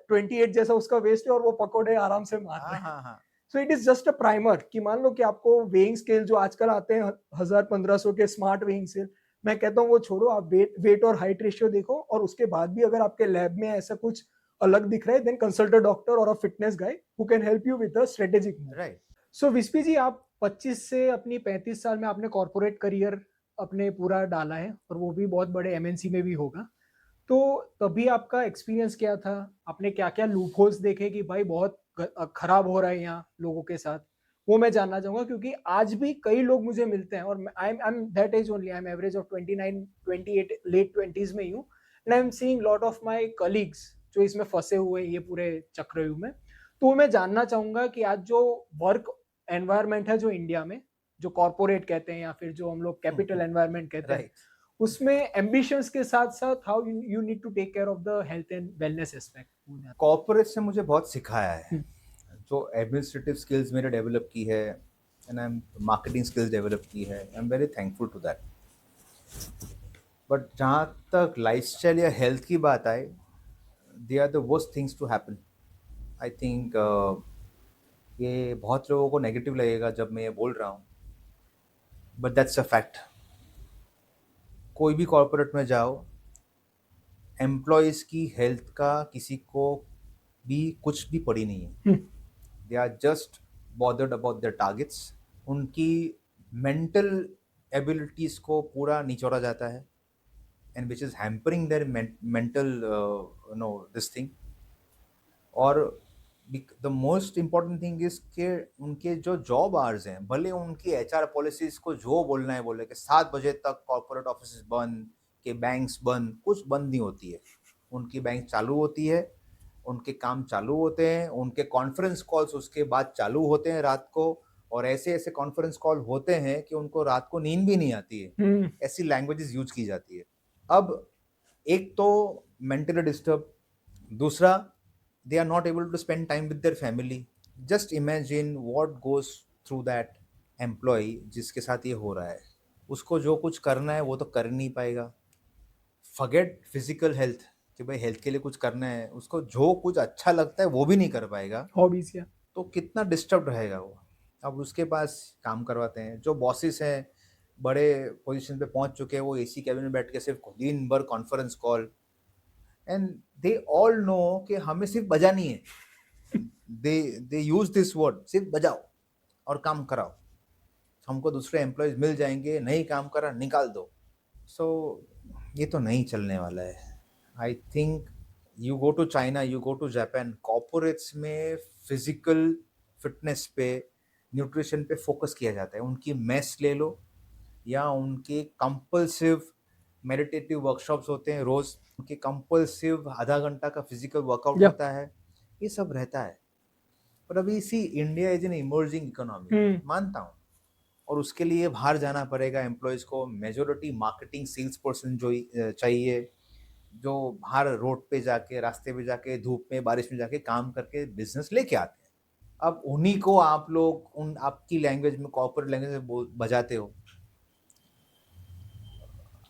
28 जैसा उसका वेस्ट है और वो पकोड़े आराम से मार रहा हाँ, है। हाँ, हाँ, सो it is just a primer, कि मान लो कि आपको वेइंग स्केल जो आजकल आते हैं 1000-1500 के स्मार्ट वेइंग स्केल, मैं कहता हूँ वो छोड़ो, आप वेट वेट और हाइट रेशियो देखो, और उसके बाद भी अगर आपके लैब में ऐसा कुछ अलग दिख रहा है, देन कंसल्ट अ डॉक्टर और a fitness guide who can help you with a strategic move. Right. So Vispy ji, आप 25 से अपनी 35 साल में आपने कॉर्पोरेट करियर अपने पूरा डाला है, और वो भी बहुत बड़े एमएनसी में भी होगा। तो तभी आपका एक्सपीरियंस क्या था? आपने क्या-क्या लूपहोल्स देखे कि भाई बहुत खराब हो रहा है यहाँ लोगों के साथ? वो मैं जानना चाहूँगा, क्योंकि आज भी कई लोग मुझे मिलते हैं, और मैं I am that age only, I am average of 29, 28 late 20s में ही हूँ, and I am seeing lot of my colleagues जो इसमें फँसे हुए हैं ये पूरे चक्रव्यूह में। तो मैं जानना चाहूँगा कि आज जो वर्क एनवायरनमेंट है जो इंडिया में, जो कॉर्पोरेट कहते हैं या फिर जो हम लोग कैपिटल एनवायरनमेंट कहते हैं, राइट। उसमें एम्बिशंस के साथ-साथ how you need to take care of the health and wellness aspect वो जानना। कॉर्पोरेट से मुझे बहुत सिखाया है, हुँ, जो एडमिनिस्ट्रेटिव स्किल्स मैंने डेवलप की है, and I am marketing skills develop की है, I am very thankful to that. But जहाँ तक लाइफस्टाइल या हेल्थ की बात आए, they are the worst things to happen. I think ये बहुत लोगों को नेगेटिव लगेगा जब मैं ये बोल रहा हूँ, बट दैट्स अ फैक्ट। कोई भी कॉर्पोरेट में जाओ, एम्प्लॉयज़ की हेल्थ का किसी को भी कुछ भी पड़ी नहीं है। Hmm, they are just bothered about their targets. उनकी मेंटल एबिलिटीज़ को पूरा निचोड़ा जाता है, and which is hampering their mental no this thing. और the most important thing is कि उनके जो जॉब आवर्स हैं, भले उनकी एचआर पॉलिसीज को जो बोलना है बोले कि 7 बजे तक कॉर्पोरेट ऑफिस बंद, के बैंक्स बंद, कुछ बंद नहीं होती है। उनकी बैंक चालू होती है, उनके काम चालू होते हैं, उनके कॉन्फ्रेंस कॉल्स उसके बाद चालू होते हैं रात को। और ऐसे ऐसे कॉन्फ्रेंस कॉल होते हैं कि उनको रात को नींद भी नहीं आती है, हुँ, ऐसी लैंग्वेजेस यूज की जाती है। अब एक तो मेंटली डिस्टर्ब, दूसरा they are not able to spend time with their family. Just imagine what goes through that employee जिसके साथ ये हो रहा है। उसको जो कुछ करना है वो तो कर नहीं पाएगा। फॉरगेट फिजिकल हेल्थ कि भाई हेल्थ के लिए कुछ करना है, उसको जो कुछ अच्छा लगता है वो भी नहीं कर पाएगा। हॉबीज़ या तो कितना डिस्टर्ब रहेगा वो। अब उसके पास काम करवाते हैं जो बॉसेस हैं, बड़े पोजीशन पे पहुंच चुके हैं, वो एसी कैबिन में बैठ के सिर्फ दिन भर conference call, and they all know कि हमें सिर्फ बजानी है। दे यूज दिस वर्ड, सिर्फ बजाओ और काम कराओ, हमको दूसरे एम्प्लॉयज मिल जाएंगे, नहीं काम करा निकाल दो। सो ये तो नहीं चलने वाला है। I think you go to China, you go to Japan, corporates में फिजिकल फिटनेस पे, न्यूट्रिशन पे फोकस किया जाता है। उनकी मेस ले लो या उनके कंपल्सिव मेडिटेटिव वर्कशॉप्स होते हैं रोज, उनके कंपल्सिव आधा घंटा का फिजिकल वर्कआउट या होता है, ये सब रहता है। पर अभी see, India is an emerging economy, hmm मानता हूँ, और उसके लिए बाहर जाना पड़ेगा एम्प्लॉयज़ को। मेजोरिटी मार्केटिंग सेल्स पर्सन जो चाहिए, जो बाहर रोड पे जाके, रास्ते पे जाके, धूप में बारिश में जाके काम करके बिजनेस लेके आते हैं। अब उन्हीं को आप लोग उन आपकी लैंग्वेज में, कॉर्पोरेट लैंग्वेज में बजाते हो।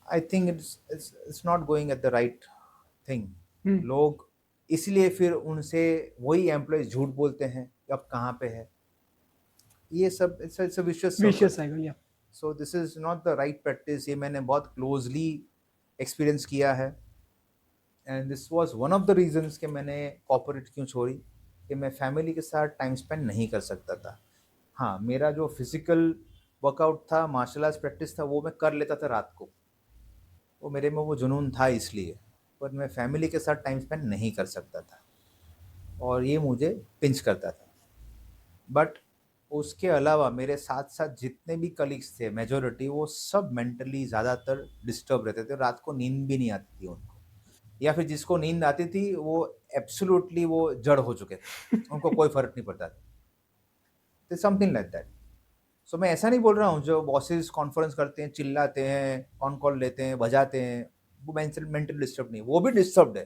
I think it's not going at the right thing. Hmm लोग इसलिए फिर उनसे वही एम्प्लॉयज झूठ बोलते हैं कि अब कहाँ पे है। ये सब it's a vicious vicious circle. Cycle या so this is not the right practice. ये मैंने बहुत क्लोजली एक्सपीरियंस किया है, and this was one of the reasons कि मैंने कॉर्पोरेट क्यों छोड़ी, कि मैं फैमिली के साथ टाइम स्पेंड नहीं कर सकता था। हाँ, मेरा जो फिजिकल वर्कआउट था, मार्शल आर्ट्स प्रैक्टिस था, वो मैं कर लेता था रात को, वो मेरे में वो जुनून था इसलिए, पर मैं फैमिली के साथ टाइम स्पेंड नहीं कर सकता था और ये मुझे पिंच करता था। बट उसके अलावा मेरे साथ साथ जितने भी कलीग्स थे, मेजोरिटी वो सब मेंटली ज़्यादातर डिस्टर्ब रहते थे, रात को नींद भी नहीं आती थी उनको, या फिर जिसको नींद आती थी वो एब्सोल्युटली वो जड़ हो चुके थे, उनको कोई फर्क नहीं पड़ता था, समथिंग लाइक दैट। सो मैं ऐसा नहीं बोल रहा हूँ जो बॉसेस कॉन्फ्रेंस करते हैं, चिल्लाते हैं, ऑन कॉल लेते हैं, बजाते हैं, वो मेंटल डिस्टर्ब नहीं, वो भी डिस्टर्ब है।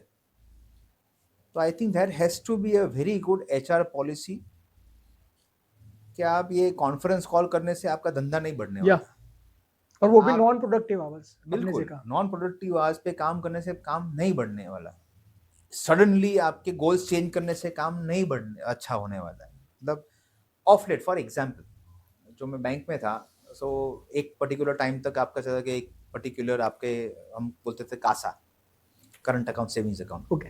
तो I think there has to be a very good HR policy कि आप ये कॉन्फ्रेंस कॉल करने से आपका धंधा नहीं बढ़ने या वाला। और वो भी आप नॉन प्रोडक्टिव आवर्स अपने से बिल्कुल कहा। नॉन प्रोडक्टिव आवर्स पे काम करने से काम नहीं बढ़ने वाला। सडनली आपके गोल्स चेंज करने से काम नहीं बढ़ने अच्छा होने वाला है। मतलब ऑफ लेट फॉर एग्जांपल, जो मैं बैंक में था, सो एक पर्टिकुलर टाइम तक आपका चला कि एक पर्टिकुलर आपके, हम बोलते थे CASA, current account, savings account, okay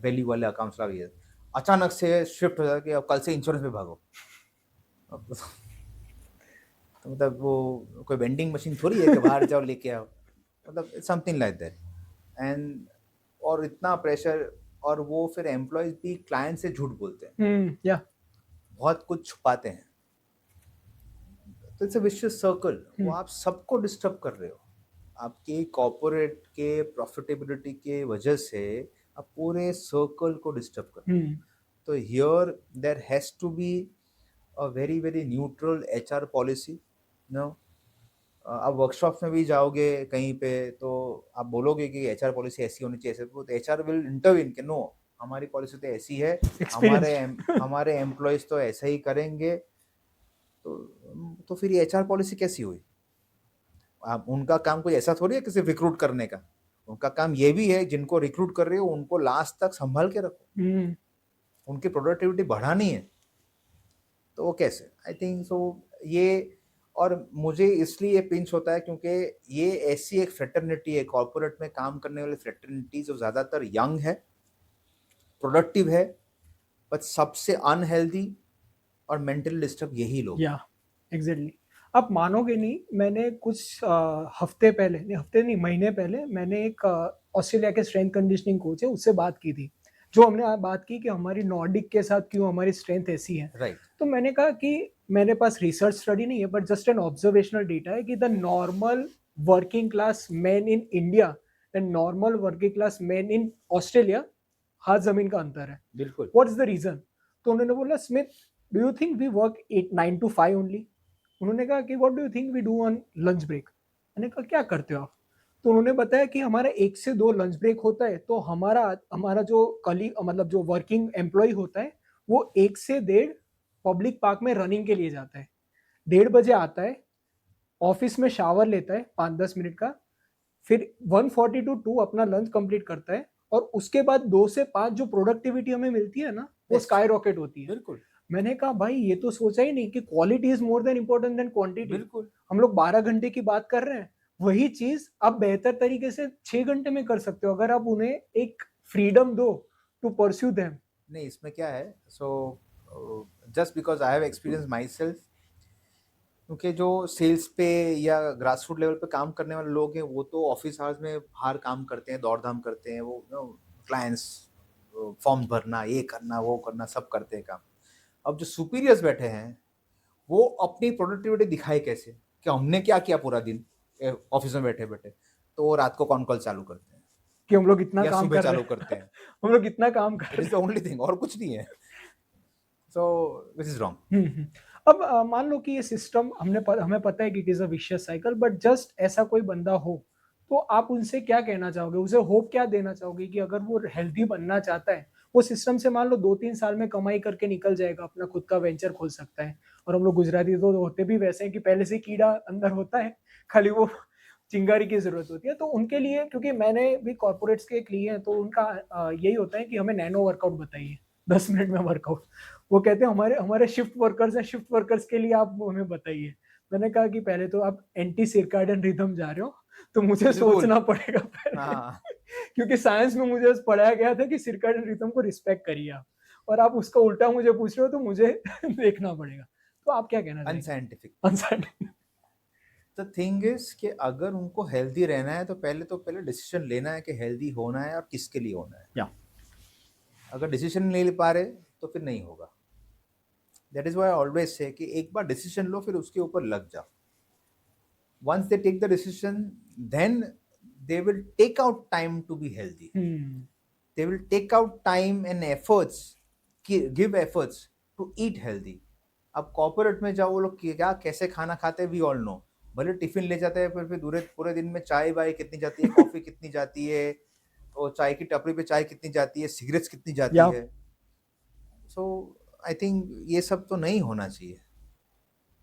value वाले अकाउंट्स लगे, अचानक से शिफ्ट हो जाए कि अब कल से इंश्योरेंस में भागो। अब तो मतलब वो कोई वेंडिंग मशीन थोड़ी है कि बाहर जाओ लेके आओ, मतलब समथिंग लाइक दैट। एंड और इतना प्रेशर, और वो फिर एम्प्लॉयज भी क्लाइंट से झूठ बोलते हैं, या बहुत कुछ छुपाते हैं। तो इट्स अ विशियस सर्कल, वो आप सबको डिस्टर्ब कर रहे हो। आपके कॉर्पोरेट के प्रॉफिटेबिलिटी के वजह से आप पूरे सर्कल को डिस्टर्ब कर रहे हो। तो here there has to be a very very neutral HR policy. No, आप वर्कशॉप्स में भी जाओगे कहीं पे तो आप बोलोगे कि एचआर पॉलिसी ऐसी होनी चाहिए, ऐसे, तो एचआर विल इंटरवीन कि नो, हमारी पॉलिसी तो ऐसी है, एक्सपीरियंस। हमारे एम्प्लॉयज तो ऐसा ही करेंगे। तो फिर ये एचआर पॉलिसी कैसी हुई? आप, उनका काम कोई ऐसा थोड़ी है कि सिर्फ रिक्रूट करने का, उनका काम ये भी है, जिनको रिक्रूट कर रहे हो उनको लास्ट तक संभाल के रखो, उनकी प्रोडक्टिविटी बढ़ानी है। तो वो कैसे, आई थिंक सो ये, और मुझे इसलिए पिंच होता है क्योंकि ये ऐसी एक फ्रेटर्निटी है, कॉर्पोरेट में काम करने वाली फ्रेटर्निटी, जो ज़्यादातर यंग है, प्रोडक्टिव है, बट सबसे अनहेल्दी और मेंटली डिस्टर्ब यही लोग या हैं। एग्जैक्टली। आप मानोगे नहीं, मैंने कुछ हफ्ते पहले, नहीं हफ्ते नहीं, महीने पहले मैंने एक ऑस्ट्रेलिया के स्ट्रेंथ कंडीशनिंग कोच है उससे बात की थी। जो हमने बात की कि हमारी नॉर्डिक के साथ क्यों हमारी स्ट्रेंथ ऐसी है। राइट। तो मैंने कहा कि मेरे पास रिसर्च स्टडी नहीं है, but just an observational data है कि the normal working class man in India and normal working class man in Australia, हाथ जमीन का अंतर है। बिल्कुल। What is the reason? तो उन्होंने बोला, Smith, do you think we work 8 9 to 5 only? उन्होंने कहा कि what do you think we do on lunch break? मैंने कहा क्या करते हो आप? तो उन्होंने बताया कि हमारा 1 से 2 लंच ब्रेक होता है, तो हमारा हमारा जो कली मतलब जो वर्किंग एम्प्लॉय होता है, वो 1 से 1.5 पब्लिक पार्क में रनिंग के लिए जाता है, 1:30 बजे आता है, ऑफिस में शावर लेता है 5 10 मिनट का, फिर 1:40 to 2 अपना लंच कंप्लीट करता है, और उसके बाद 2 से 5 जो प्रोडक्टिविटी हमें मिलती है ना, वो बेस्ट। स्काई रॉकेट होती है। बिल्कुल। मैंने कहा भाई ये तो सोचा ही नहीं कि quality is more than important than quantity. बिल्कुल। हम लोग 12 घंटे की बात कर रहे हैं, वही चीज आप बेहतर तरीके से 6 घंटे में कर सकते हो, अगर आप उन्हें एक फ्रीडम दो टू परस्यू देम। नहीं, इसमें क्या है, so just because I have experience my self, क्योंकि जो सेल्स पे या ग्रास रूट लेवल पे काम करने वाले लोग हैं, वो तो ऑफिस आवर्स में बाहर काम करते हैं, दौड़ धाम करते हैं, वो क्लाइंट्स फॉर्म भरना, ये करना, वो करना, सब करते हैं काम। अब जो सुपीरियर्स बैठे हैं, वो अपनी प्रोडक्टिविटी दिखाए कैसे? कि हमने क्या किया पूरा दिन ऑफिस में बैठे-बैठे? तो वो रात को कॉन कॉल चालू करते हैं कि हम लोग इतना या काम सुबह कर रहे चालू हैं। करते हैं। हम लोग इतना काम कर दैट इज़ रहे द हैं। ओनली थिंग, और कुछ नहीं है। So which is wrong. Hmm. अब मान लो कि ये सिस्टम हमें पता है कि it is a vicious cycle, but just ऐसा कोई बंदा हो, तो आप उनसे क्या कहना चाहोगे? उसे होप क्या देना चाहोगे कि अगर वो हेल्दी बनना चाहता है, वो सिस्टम से मान लो 2-3 साल में कमाई करके निकल जाएगा, अपना खुद का वेंचर खोल सकता है। और हम लोग गुजराती तो होते भी वैसे हैं कि पहले से कीड़ा अंदर होता है, खाली वो चिंगारी की ज़रूरत होती है। तो उनके लिए, क्योंकि मैंने भी कॉर्पोरेट्स के एक लिए हैं, तो उनका यही होता है कि हमें नैनो वर्कआउट बताइए, 10 मिनट में वर्कआउट। वो कहते हैं हमारे हमारे शिफ्ट वर्कर्स हैं, शिफ्ट वर्कर्स के लिए आप हमें बताइए। मैंने कहा कि पहले तो आप एंटी सर्कैडियन रिदम जा रहे हो, तो मुझे बिल्कुल, सोचना पड़ेगा पहले। हाँ। क्योंकि साइंस में मुझे बस पढ़ाया गया था कि सर्कैडियन रिदम को रिस्पेक्ट करिए आप, और आप उसका उल्टा मुझे पूछ रहे हो, तो मुझे देखना पड़ेगा। तो आप क्या कहना चाहेंगे? Unscientific. Uncertain. The thing is कि अगर उनको हेल्दी रहना है, तो पहले डिसीज़न लेना है कि हेल्दी होना है और किसके लिए होना है। या अगर डिसीज़न नहीं ले पा रहे, तो फिर नहीं होगा। That is why I always से कि एक बार डिसीज़न लो, फिर उसके ऊपर लग जाओ। Once they take the decision, then they will take out time to be healthy. Hmm, They will take out time and efforts, give efforts to eat healthy. अब corporate में जाओ, वो लोग क्या कैसे खाना खाते हैं, वी ऑल नो। भले टिफिन ले जाते हैं, फिर पूरे दिन में चाय वाय कितनी जाती है, कॉफी कितनी जाती है, और चाय की टपरी पे चाय कितनी जाती है, सिगरेट्स कितनी जाती या है। सो आई थिंक ये सब तो नहीं होना चाहिए।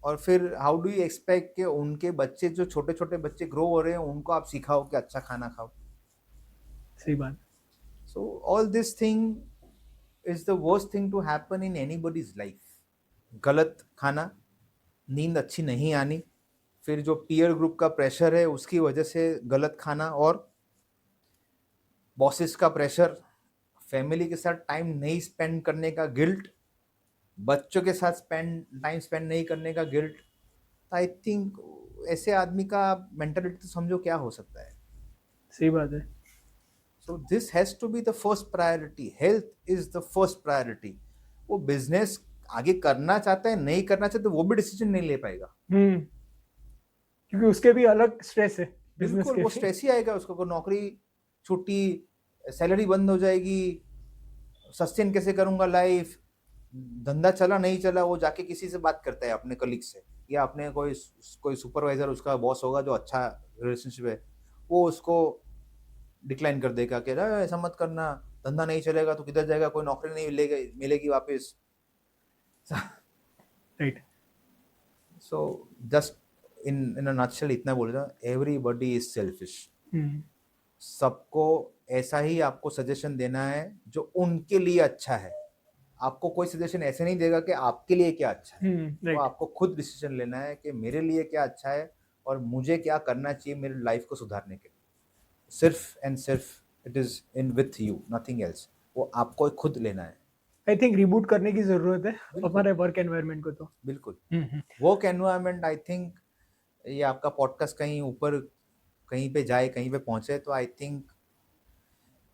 और फिर हाउ डू यू एक्सपेक्ट कि उनके बच्चे, जो छोटे-छोटे बच्चे ग्रो हो रहे हैं, उनको आप सिखाओ कि अच्छा खाना खाओ। सही बात। So all this thing is the worst thing to happen in anybody's life. गलत खाना, नींद अच्छी नहीं आनी, फिर जो पीयर ग्रुप का प्रेशर है उसकी वजह से गलत खाना, और बॉसेस का प्रेशर, फैमिली के साथ टाइम नहीं स्पेंड करने का गिल्ट, बच्चों के साथ टाइम स्पेंड नहीं करने का गिल्ट। आई थिंक ऐसे आदमी का मेंटालिटी तो समझो क्या हो सकता है। सही बात है। So this has to be the first priority. Health is the first priority. वो बिजनेस आगे करना चाहता है, नहीं करना चाहता, वो भी डिसीजन नहीं ले पाएगा। हुँ, क्योंकि उसके भी अलग स्ट्रेस है, बिज़नेस बिल्कुल, के वो भी। स्ट्रेस ही आएगा उसको, को नौकरी छुट्टी, सैलरी बंद हो जाएगी, सस्टेन कैसे करूंगा लाइफ, धंधा चला नहीं चला, वो जाके किसी से बात करता है अपने कलीग से, या अपने कोई सुपरवाइजर, उसका बॉस होगा जो अच्छा रिलेशनशिप है, वो उसको डिक्लाइन कर देगा कि ऐसा मत करना, धंधा नहीं चलेगा तो किधर जाएगा, कोई नौकरी नहीं मिलेगी मिलेगी वापस। Right. So just in a nutshell इतना बोल रहा, एवरीबॉडी इज सेल्फिश। हुँ, सबको ऐसा ही आपको सजेशन देना है जो उनके लिए अच्छा है। आपको कोई सजेशन ऐसे नहीं देगा कि आपके लिए क्या अच्छा है। हुँ, वो राइट। आपको खुद डिसीजन लेना है कि मेरे लिए क्या अच्छा है और मुझे क्या करना चाहिए मेरी लाइफ को सुधारने के लिए। सिर्फ एंड सिर्फ it is in with you, nothing else. वो आपको खुद लेना है। आई थिंक रिबूट करने की ज़रूरत है बिल्कुल, हमारे वर्क एनवायरनमेंट को तो। बिल्कुल। हुँ, हुँ। वर्क एनवायरनमेंट, आई थिंक ये आपका पॉडकास्ट कहीं ऊपर, कहीं पे जाए, कहीं पे पहुंचे, तो आई थिंक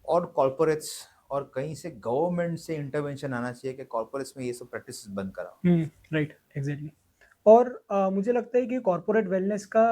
और कॉर्पोरेट्स और कहीं से गवर्नमेंट से इंटरवेंशन आना चाहिए कि कॉर्पोरेट्स में ये सब प्रैक्टिस बंद कराओ। हुँ, राइट, एग्ज़ैक्टली। और मुझे लगता है कि कॉर्पोरेट वेलनेस का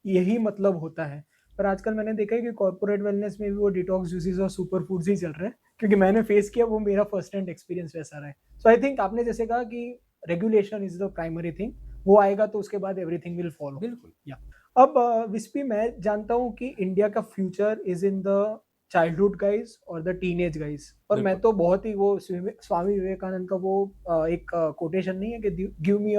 यही मतलब होता है। पर आजकल मैंने देखा है कि कॉर्पोरेट वेलनेस में भी वो डिटॉक्स जूसेस और सुपर फूड्स ही चल रहे हैं, क्योंकि मैंने फेस किया, वो मेरा फर्स्ट हैंड एक्सपीरियंस वैसा रहा है। सो आई थिंक आपने जैसे कहा कि regulation is the primary thing, वो आएगा तो उसके बाद एवरीथिंग विल फॉलो। बिल्कुल। या अब विस्पी, मैं जानता हूँ कि इंडिया का future is in the childhood guys और द टीनेज गाइज़, और मैं बिल्कुल। तो बहुत ही वो स्वामी विवेकानंद का वो एक कोटेशन नहीं है कि give me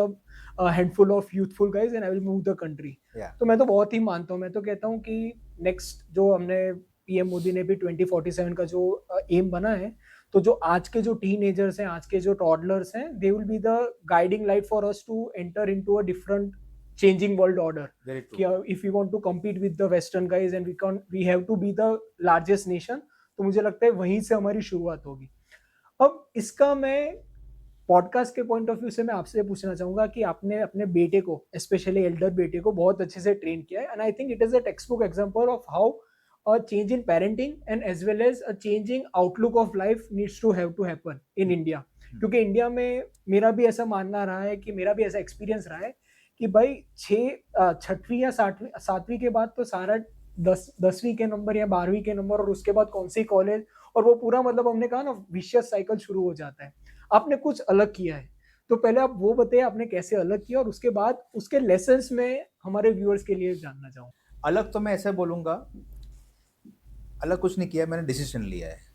handful of youthful guys and I will move the country. या तो मैं तो बहुत ही मानता हूँ, मैं तो कहता हूँ कि नेक्स्ट जो हमने पीएम मोदी ने भी 2047 का जो एम बना है, तो जो आज के जो टीनेजर्स हैं, आज के जो टॉडलर्स हैं, they will be the guiding light for us to enter into a different changing world order. Very कि true. If you want to compete with the western guys and we have to be the largest nation, तो मुझे लगता है वहीं से हमारी शुरुआत होगी। अब इसका मैं पॉडकास्ट के पॉइंट ऑफ व्यू से मैं आपसे पूछना चाहूंगा कि आपने अपने बेटे को, स्पेशली एल्डर बेटे को, बहुत अच्छे से ट्रेन किया है, and I think it is a text book example of how a change in parenting and as well as a changing outlook of life needs to have to happen in India. क्योंकि India में मेरा भी ऐसा मानना रहा है कि मेरा भी ऐसा एक्सपीरियंस रहा है कि भाई छठवीं या सातवीं के बाद तो सारा 10वीं के नंबर या 12वीं के नंबर और उसके बाद कौन सी कॉलेज, और वो पूरा मतलब हमने कहा ना विशियस साइकिल शुरू हो जाता है। आपने कुछ अलग किया है, तो पहले आप वो बताइए आपने कैसे अलग किया और उसके बाद उसके लेसन्स में हमारे व्यूअर्स के लिए जानना चाहूँ। अलग तो मैं ऐसे बोलूँगा, अलग कुछ नहीं किया, मैंने डिसीजन लिया है।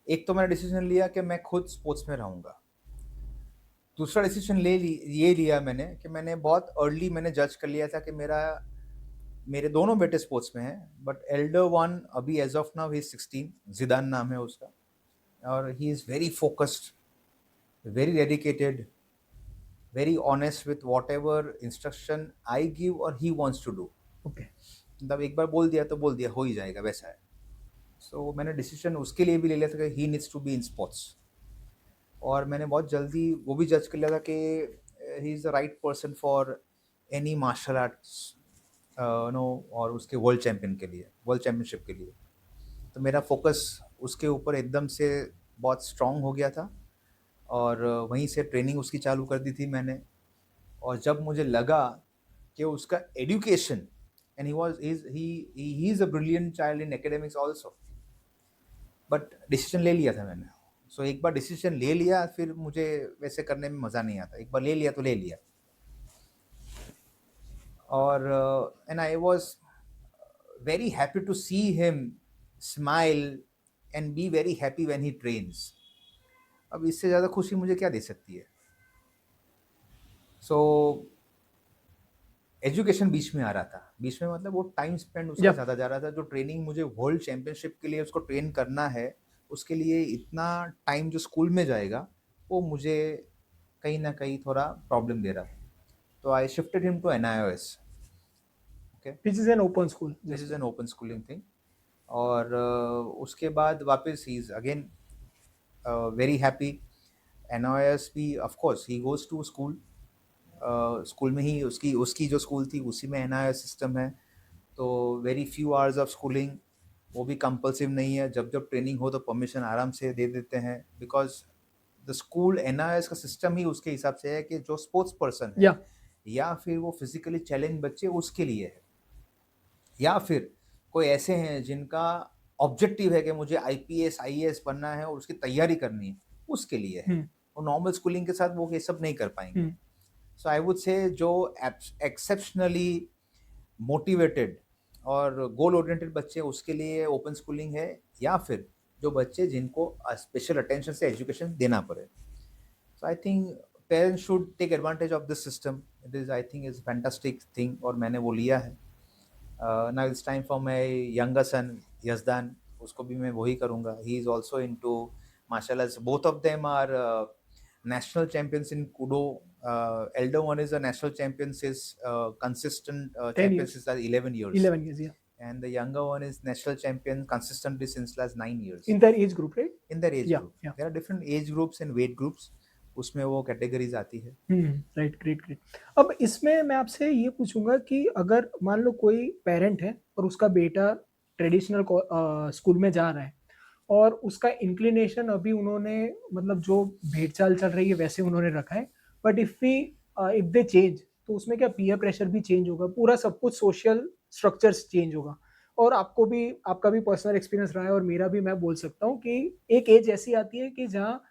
एक तो मैंने डिसीजन लिया कि मैं खुद स्पोर्ट्स में रहूँगा। दूसरा डिसीजन ये लिया मैंने कि मैंने बहुत अर्ली मैंने जज कर लिया था कि मेरे दोनों बेटे स्पोर्ट्स में हैं, बट एल्डर वन अभी as of now he is 16, Zidane नाम है उसका, और he is very focused, very dedicated, very honest with whatever instruction I give और he wants to do. Okay. मतलब एक बार बोल दिया तो बोल दिया, हो ही जाएगा, वैसा है। सो मैंने डिसीजन उसके लिए भी ले लिया था कि he needs to be in sports, और मैंने बहुत जल्दी वो भी जज कर लिया था कि he is the right person for any martial arts no, और उसके वर्ल्ड चैम्पियनशिप के लिए। तो मेरा फोकस उसके ऊपर एकदम से बहुत स्ट्रॉन्ग हो गया था, और वहीं से ट्रेनिंग उसकी चालू कर दी थी मैंने। और जब मुझे लगा कि उसका education, and he is a brilliant child in academics also, but decision ले लिया था मैंने। सो एक बार डिसीजन ले लिया, फिर मुझे वैसे करने में मज़ा नहीं आता। एक बार ले लिया तो ले लिया। और and I was very happy to see him smile and be very happy when he trains. अब इससे ज़्यादा खुशी मुझे क्या दे सकती है। सो एजुकेशन बीच में आ रहा था, बीच में मतलब वो टाइम स्पेंड उसका या ज़्यादा जा रहा था। जो ट्रेनिंग मुझे वर्ल्ड चैम्पियनशिप के लिए उसको ट्रेन करना है, उसके लिए इतना टाइम जो स्कूल में जाएगा, वो मुझे कहीं ना कहीं थोड़ा प्रॉब्लम दे रहा था। तो I shifted him to NIOS। Okay, this is an open school this is just. An open schooling thing. और उसके बाद वापस he is again very happy. NIOS भी of course he goes to school, school में ही उसकी उसकी जो स्कूल थी उसी में NIOS सिस्टम है। तो very few hours of schooling, वो भी कंपल्सिव नहीं है। जब जब ट्रेनिंग हो तो परमिशन आराम से दे देते हैं, बिकॉज द स्कूल NIOS का सिस्टम ही उसके हिसाब से है कि जो स्पोर्ट्स पर्सन है या या फिर वो फिजिकली चैलेंज बच्चे उसके लिए है, या फिर कोई ऐसे हैं जिनका ऑब्जेक्टिव है कि मुझे IPS IAS बनना है और उसकी तैयारी करनी है, उसके लिए है। वो नॉर्मल स्कूलिंग के साथ वो ये सब नहीं कर पाएंगे। सो आई वुड से जो एक्सेप्शनली मोटिवेटेड और गोल ओरिएंटेड बच्चे उसके लिए ओपन स्कूलिंग है, या फिर जो बच्चे जिनको स्पेशल अटेंशन से एजुकेशन देना पड़े। So I think parents should take advantage of this system. It is I think is fantastic thing, और मैंने वो लिया है। Now it's time for my younger son Yazdan, उसको भी मैं वही करूँगा। He is also into martial arts, both of them are national champions in Kudo. Elder one is a national champion since consistent 10 champion years, since last 11 years, 11 years, yeah. and the younger one is national champion consistently since last 9 years In their age group, right? in their age Yeah, group. yeah. There are different age groups and weight groups, उसमें वो categories आती है। Right, great, great. अब इसमें मैं आपसे ये पूछूंगा कि अगर मान लो कोई पेरेंट है और उसका बेटा ट्रेडिशनल स्कूल में जा रहा है और उसका इंक्लिनेशन अभी उन्होंने मतलब जो भेड़ चाल चल रही है वैसे उन्होंने रखा है, बट इफ दे चेंज तो उसमें क्या पीयर प्रेशर भी चेंज होगा, पूरा सब कुछ सोशल स्ट्रक्चर्स चेंज होगा। और आपको भी आपका भी पर्सनल एक्सपीरियंस रहा है और मेरा भी, मैं बोल सकता हूँ कि एक एज ऐसी आती है कि जहाँ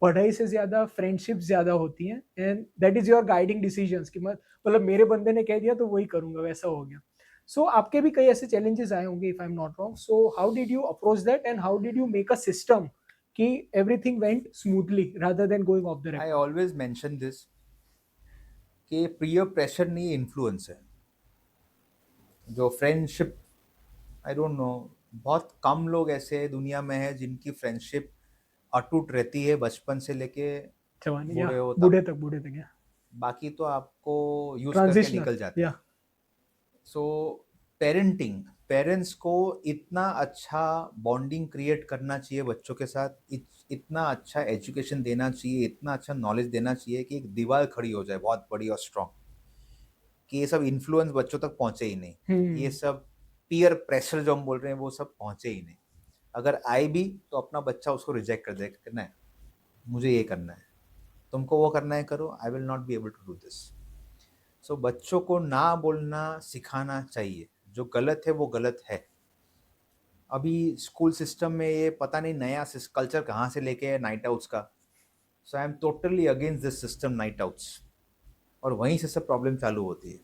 पढ़ाई से ज्यादा फ्रेंडशिप ज्यादा होती है and that is your guiding decisions कि मतलब मेरे बंदे ने कह दिया तो वही करूंगा, वैसा हो गया। सो आपके भी कई ऐसे चैलेंजेस आए होंगे if I am not wrong, so how did you approach that and how did you make a system कि everything went smoothly rather than going off the I record? Always mention this कि peer pressure नहीं, influence है। जो friendship, I don't know, बहुत कम लोग ऐसे दुनिया में हैं जिनकी फ्रेंडशिप अटूट रहती है बचपन से लेके जवानी या बूढ़े हो तक। बूढ़े तक या बाकी तो आपको यूज करके ट्रांजिशनल निकल जाते या हैं। सो पेरेंटिंग, पेरेंट्स को इतना अच्छा बॉन्डिंग क्रिएट करना चाहिए बच्चों के साथ, इतना अच्छा एजुकेशन देना चाहिए, इतना अच्छा नॉलेज देना चाहिए कि एक दीवार खड़ी हो जाए बहुत बड़ी और स्ट्रांग, कि ये सब इन्फ्लुएंस बच्चों तक पहुंचे ही नहीं। ये सब पीयर प्रेशर जो हम बोल रहे हैं वो सब पहुंचे ही नहीं। अगर आए भी तो अपना बच्चा उसको रिजेक्ट कर देगा, करना है मुझे ये करना है, तुमको वो करना है करो, I will not be able to do this. So बच्चों को ना बोलना सिखाना चाहिए, जो गलत है वो गलत है। अभी स्कूल सिस्टम में ये पता नहीं नया कल्चर कहाँ से लेके है नाइट आउट्स का। So I am totally against this system night outs, और वहीं से सब प्रॉब्लम चालू होती है।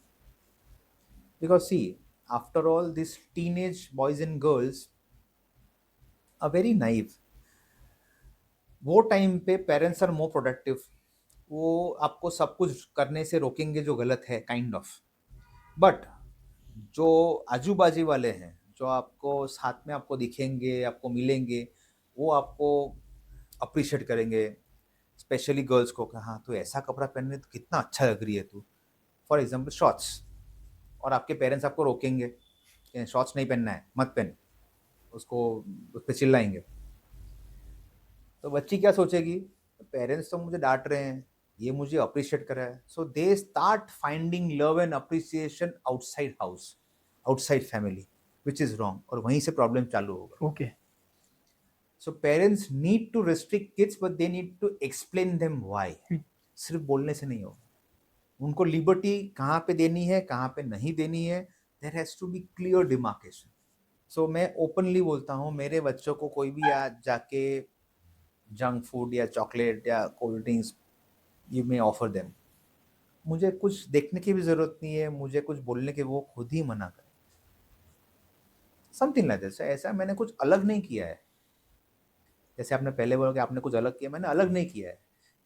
Because see, after all this teenage boys and girls are very naive. वो टाइम पे पेरेंट्स आर मोर प्रोडक्टिव, वो आपको सब कुछ करने से रोकेंगे जो गलत है काइंड ऑफ। बट जो आजू बाजू वाले हैं, जो आपको साथ में आपको दिखेंगे, आपको मिलेंगे, वो आपको अप्रिशिएट करेंगे, स्पेशली गर्ल्स को कि हाँ तू ऐसा कपड़ा पहनने तो कितना अच्छा लग रही है तू, फॉर एग्जाम्पल शॉर्ट्स। और आपके पेरेंट्स आपको रोकेंगे कि शॉर्ट्स नहीं पहनना है, मत पहन, उसको उस पर चिल्लाएंगे। तो बच्ची क्या सोचेगी, पेरेंट्स तो मुझे डांट रहे हैं, ये मुझे अप्रिशिएट कर रहा है, so they start finding love and appreciation outside house, outside family, which is wrong, और वहीं से प्रॉब्लम चालू होगा। Okay. So parents need to restrict kids, but they need to explain them why. सिर्फ बोलने से नहीं होगा, उनको लिबर्टी कहाँ पे देनी है, कहाँ पे नहीं देनी है, there has to be clear demarcation. So मैं ओपनली बोलता हूँ, मेरे बच्चों को कोई भी आज जाके जंक फूड या चॉकलेट या cold drinks you may offer them, मुझे कुछ देखने की भी ज़रूरत नहीं है, मुझे कुछ बोलने की, वो खुद ही मना करें, समथिंग लाइक दिस। ऐसा मैंने कुछ अलग नहीं किया है, जैसे आपने पहले बोला कि आपने कुछ अलग किया, मैंने अलग नहीं किया है,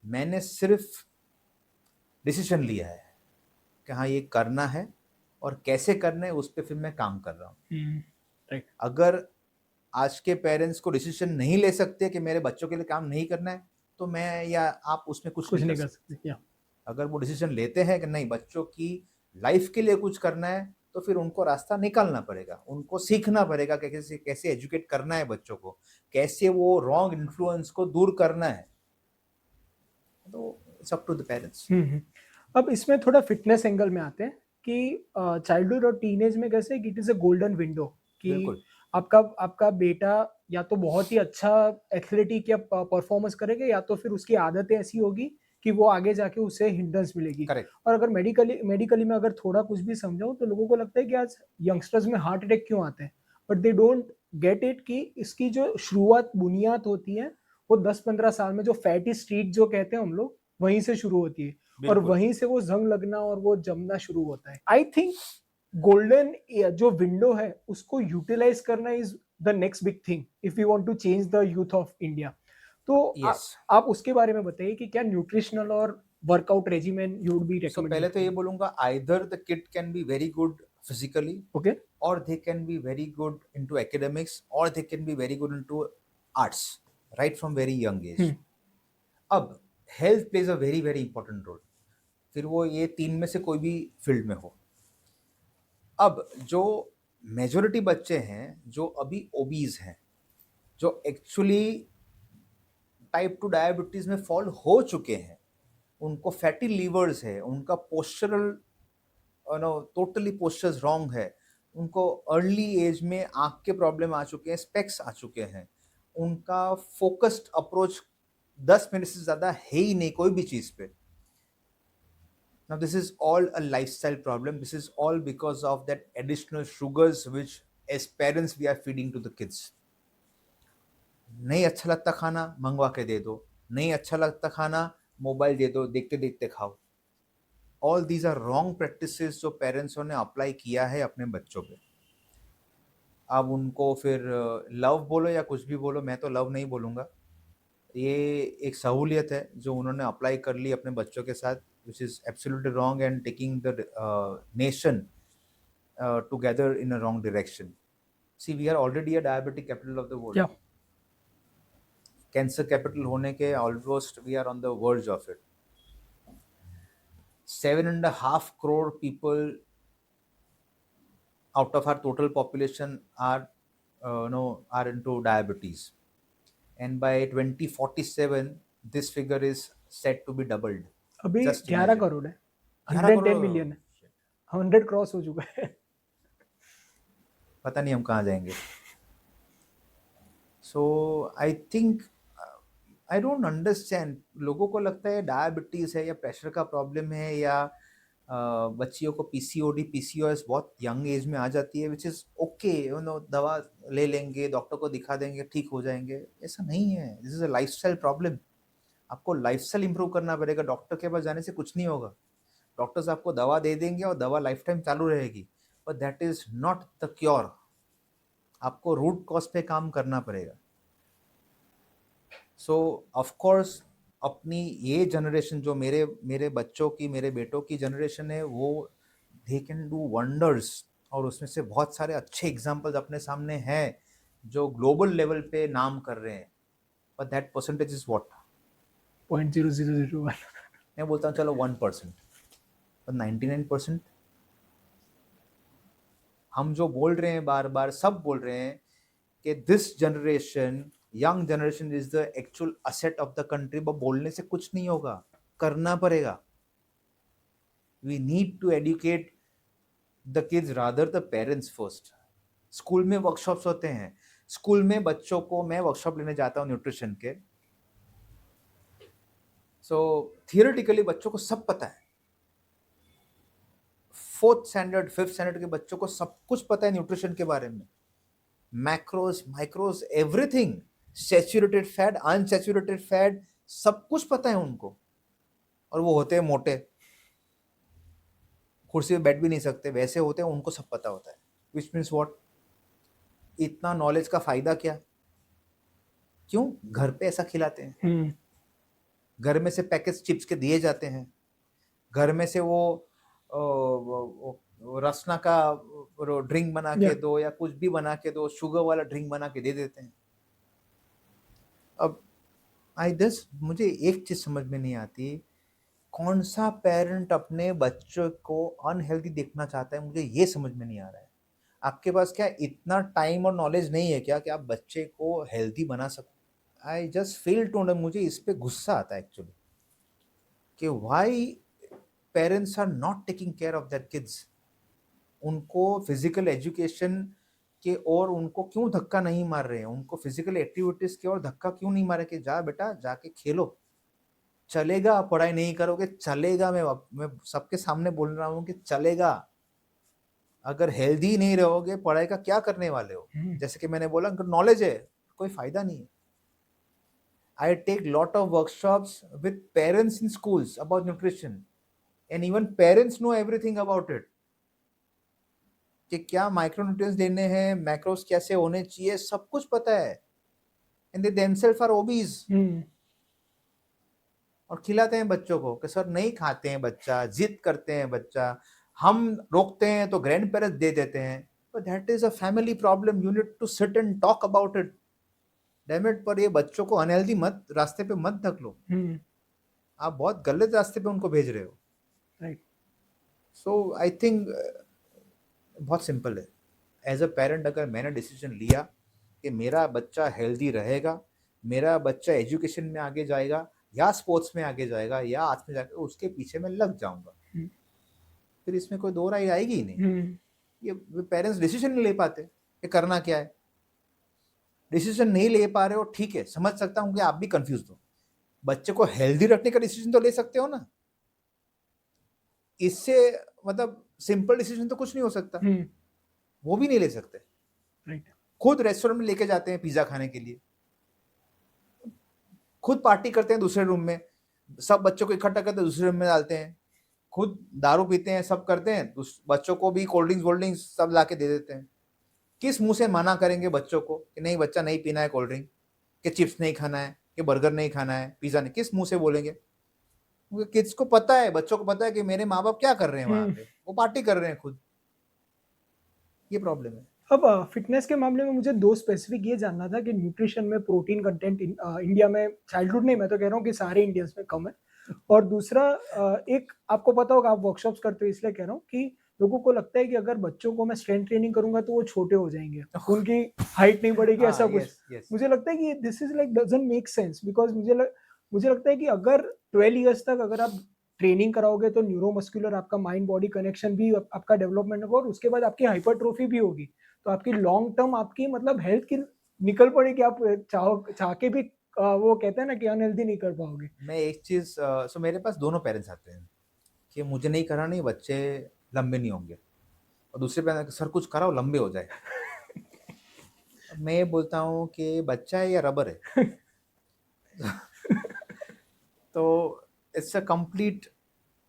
मैंने सिर्फ डिसीजन लिया है कि हाँ ये करना है, और कैसे करना है उस पर फिर मैं काम कर रहा हूँ। राइट। अगर आज के पेरेंट्स को डिसीजन नहीं ले सकते कि मेरे बच्चों के लिए काम नहीं करना है, तो मैं या आप उसमें कुछ कुछ नहीं कर नहीं कर सकते। सकते, या अगर वो डिसीजन लेते हैं कि नहीं बच्चों की लाइफ के लिए कुछ करना है, तो फिर उनको रास्ता निकालना पड़ेगा, उनको सीखना पड़ेगा कि कैसे कैसे एजुकेट करना है बच्चों को, कैसे वो रॉन्ग इन्फ्लुएंस को दूर करना है। तो it's up to the parents. अब इसमें थोड़ा फिटनेस एंगल में आते हैं कि चाइल्डहुड और टीनेज में कैसे it is a golden window कि बिल्कुल आपका आपका बेटा या तो बहुत ही अच्छा एथलेटिक या परफॉर्मेंस करेगा, या तो फिर उसकी आदतें ऐसी होगी कि वो आगे जाके उसे हिंड्रेंस मिलेगी। करेक्ट। और अगर मेडिकली में अगर थोड़ा कुछ भी समझाऊं तो लोगों को लगता है कि आज यंगस्टर्स में हार्ट अटैक क्यों आते हैं, but they don't get it कि इसकी जो शुरुआत बुनियाद होती है वो 10-15 साल में, जो फैटी स्ट्रीट जो कहते हैं हम लोग, वहीं से शुरू होती है, और बिल्कुल। वहीं से वो जंग लगना और वो जमना शुरू होता है। आई थिंक गोल्डन जो विंडो है उसको यूटिलाइज करना is the next big thing if you want to change the youth of India. तो यस। आप उसके बारे में बताइए कि क्या न्यूट्रिशनल और workout regimen you would be so पहले तो रेकमेंडेड। ये बोलूंगा, either the kid can be very good physically, okay. or they can be very good into academics, or they can be very good into arts right from very young age. अब health plays a very very important role, फिर वो ये तीन में से कोई भी field में हो। अब जो मेजोरिटी बच्चे हैं जो अभी ओबीज हैं, जो एक्चुअली टाइप 2 डायबिटीज में फॉल हो चुके हैं, उनको फैटी लीवर्स है, उनका postural know totally postures wrong है, उनको अर्ली एज में आंख के प्रॉब्लम आ चुके हैं, स्पेक्स आ चुके हैं, उनका फोकस्ड अप्रोच 10 मिनट से ज़्यादा है ही नहीं कोई भी चीज़ पे। Now this is all a lifestyle problem. This is all because of that additional sugars which as parents we are feeding to the kids. नहीं अच्छा लगता खाना, मंगवा के दे दो, नहीं अच्छा लगता खाना, मोबाइल दे दो, देखते देखते खाओ। All these are wrong practices जो पेरेंट्सों ने अप्लाई किया है अपने बच्चों पे। अब उनको फिर लव बोलो या कुछ भी बोलो, मैं तो लव नहीं बोलूँगा, ये एक सहूलियत है जो उन्होंने अप्लाई कर ली अपने बच्चों के साथ, which is absolutely wrong and taking the nation together in a wrong direction. See we are already a diabetic capital of the world, या कैंसर कैपिटल होने के almost we are on the verge of it. 7.5 crore people out of our total population are are into diabetes, and by 2047 this figure is set to be doubled. अभी Just 11 imagine, crore है, 11 110 crore million है, 100 cross हो चुका है। पता नहीं हम कहाँ जाएंगे. So I think I don't understand. लोगों को लगता है डायबिटीज है या प्रेशर का प्रॉब्लम है या बच्चियों को पीसीओडी पीसीओएस बहुत यंग एज में आ जाती है, which is okay, you know, दवा ले लेंगे, डॉक्टर को दिखा देंगे, ठीक हो जाएंगे. ऐसा नहीं है. This is a lifestyle problem. आपको लाइफस्टाइल इंप्रूव करना पड़ेगा. डॉक्टर के पास जाने से कुछ नहीं होगा. डॉक्टर्स आपको दवा दे देंगे और दवा लाइफ टाइम चालू रहेगी, but that is not the cure. आपको रूट कॉज पे काम करना पड़ेगा. सो ऑफ कोर्स अपनी ये जनरेशन जो मेरे मेरे बच्चों की, मेरे बेटों की जनरेशन है, वो दे कैन डू वंडर्स. और उसमें से बहुत सारे अच्छे एग्जांपल्स अपने सामने हैं जो ग्लोबल लेवल पे नाम कर रहे हैं. But that percentage is what. 0.0001. मैं बोलता हूँ चलो 1%, पर 99% हम जो बोल रहे हैं, बार बार सब बोल रहे हैं कि this generation, young generation is the actual asset of the country. But बोलने से कुछ नहीं होगा, करना पड़ेगा. We need to educate the kids rather the parents first. School में वर्कशॉप्स होते हैं. स्कूल में बच्चों को, मैं वर्कशॉप लेने जाता हूँ न्यूट्रिशन के. सो थियोरेटिकली बच्चों को सब पता है. 4th स्टैंडर्ड 5th स्टैंडर्ड के बच्चों को सब कुछ पता है न्यूट्रिशन के बारे में. Macros, micros, everything, saturated fat, unsaturated fat, सब कुछ पता है उनको. और वो होते हैं मोटे, कुर्सी पे बैठ भी नहीं सकते, वैसे होते हैं, उनको सब पता होता है. Which means what. इतना नॉलेज का फायदा क्या. क्यों घर पे ऐसा खिलाते हैं. घर में से पैकेट चिप्स के दिए जाते हैं. घर में से वो रसना का ड्रिंक बना के Yeah. दो या कुछ भी बना के दो, शुगर वाला ड्रिंक बना के दे देते हैं. अब मुझे एक चीज समझ में नहीं आती, कौन सा पेरेंट अपने बच्चों को अनहेल्दी देखना चाहता है. मुझे ये समझ में नहीं आ रहा है. आपके पास क्या इतना टाइम और नॉलेज नहीं है क्या कि आप बच्चे को हेल्दी बना सको. आई जस्ट फील टू, मुझे इस पे गुस्सा आता है एक्चुअली कि why parents are not taking care of their kids. उनको फिजिकल एजुकेशन के और उनको क्यों धक्का नहीं मार रहे हैं. उनको फिजिकल एक्टिविटीज के और धक्का क्यों नहीं मार रहे कि जा बेटा जाके खेलो. चलेगा, पढ़ाई नहीं करोगे चलेगा. मैं सबके सामने बोल रहा हूँ कि चलेगा. अगर हेल्दी नहीं रहोगे, पढ़ाई का क्या करने वाले हो. जैसे कि मैंने बोला, नॉलेज है, कोई फायदा नहीं है. I take lot of workshops with parents in schools about nutrition, and even parents know everything about it. कि क्या माइक्रोन्यूट्रिएंट्स देने हैं, मैक्रोस कैसे होने चाहिए, सब कुछ पता है. And they themselves are obese. और खिलाते हैं बच्चों को कि सर नहीं खाते हैं, बच्चा जिद करते हैं, बच्चा हम रोकते हैं तो ग्रैंड पेरेंट्स दे देते हैं. But that is a family problem. You need to sit and talk about it. Dammit, पर ये बच्चों को अनहेल्दी मत रास्ते पे मत धकेलो. आप बहुत गलत रास्ते पे उनको भेज रहे हो. राइट. सो आई थिंक बहुत सिंपल है. एज अ पेरेंट अगर मैंने डिसीजन लिया कि मेरा बच्चा हेल्दी रहेगा, मेरा बच्चा एजुकेशन में आगे जाएगा या स्पोर्ट्स में आगे जाएगा या आर्ट्स में जाएगा, उसके पीछे मैं लग जाऊंगा. फिर इसमें कोई दो राय आएगी ही नहीं. ये पेरेंट्स डिसीजन नहीं ले पाते कि करना क्या है. डिसीजन नहीं ले पा रहे हो, ठीक है, समझ सकता हूँ कि आप भी कंफ्यूज हो. बच्चे को हेल्दी रखने का डिसीजन तो ले सकते हो ना. इससे मतलब सिंपल डिसीजन तो कुछ नहीं हो सकता. वो भी नहीं ले सकते. राइट. खुद रेस्टोरेंट में लेके जाते हैं पिज्जा खाने के लिए, खुद पार्टी करते हैं दूसरे रूम में, सब बच्चों को इकट्ठा करते हैं दूसरे रूम में डालते हैं, खुद दारू पीते हैं, सब करते हैं, बच्चों को भी कोल्ड ड्रिंक्स वोल्ड ड्रिंक्स सब ला के दे देते हैं. किस मुंह से मना करेंगे बच्चों को कि नहीं बच्चा नहीं पीना है कोल्ड ड्रिंक, कि चिप्स नहीं खाना है, कि बर्गर नहीं खाना है, पिज्जा नहीं, किस मुंह से बोलेंगे. क्योंकि किड्स को पता है, बच्चों को पता है कि मेरे माँ बाप क्या कर रहे हैं वहां पे, वो पार्टी कर रहे हैं खुद. ये प्रॉब्लम है. अब फिटनेस के मामले में मुझे दो स्पेसिफिक ये जानना था कि न्यूट्रिशन में प्रोटीन कंटेंट इंडिया में, चाइल्डहुड नहीं, मैं तो कह रहा हूँ कि सारे इंडियंस में कम है. और दूसरा, एक आपको पता होगा, आप वर्कशॉप्स करते हो इसलिए कह रहा हूँ कि लोगों को लगता है कि अगर बच्चों को मैं स्ट्रेंथ ट्रेनिंग करूंगा तो वो छोटे हो जाएंगे, उनकी हाइट नहीं बढ़ेगी, ऐसा कुछ. मुझे लगता है कि this is like doesn't make sense. Because मुझे लगता है कि अगर 12 ईयर्स तक अगर आप ट्रेनिंग कराओगे तो न्यूरोमस्कुलर आपका माइंड बॉडी कनेक्शन भी आपका डेवलपमेंट होगा और उसके बाद आपकी हाइपरट्रोफी भी होगी. तो आपकी लॉन्ग टर्म आपकी मतलब हेल्थ की निकल पड़ेगी, आप चाह के भी वो कहते हैं ना कि अनहेल्दी नहीं कर पाओगे। मैं एक चीज़ सो मेरे पास दोनों पेरेंट्स आते हैं कि मुझे नहीं करा नहीं बच्चे लंबे नहीं होंगे, और दूसरे पेरेंट्स सर कुछ कराओ लंबे हो जाए। अब मैं ये बोलता हूँ कि बच्चा है या रबर है। तो इट्स अ कंप्लीट,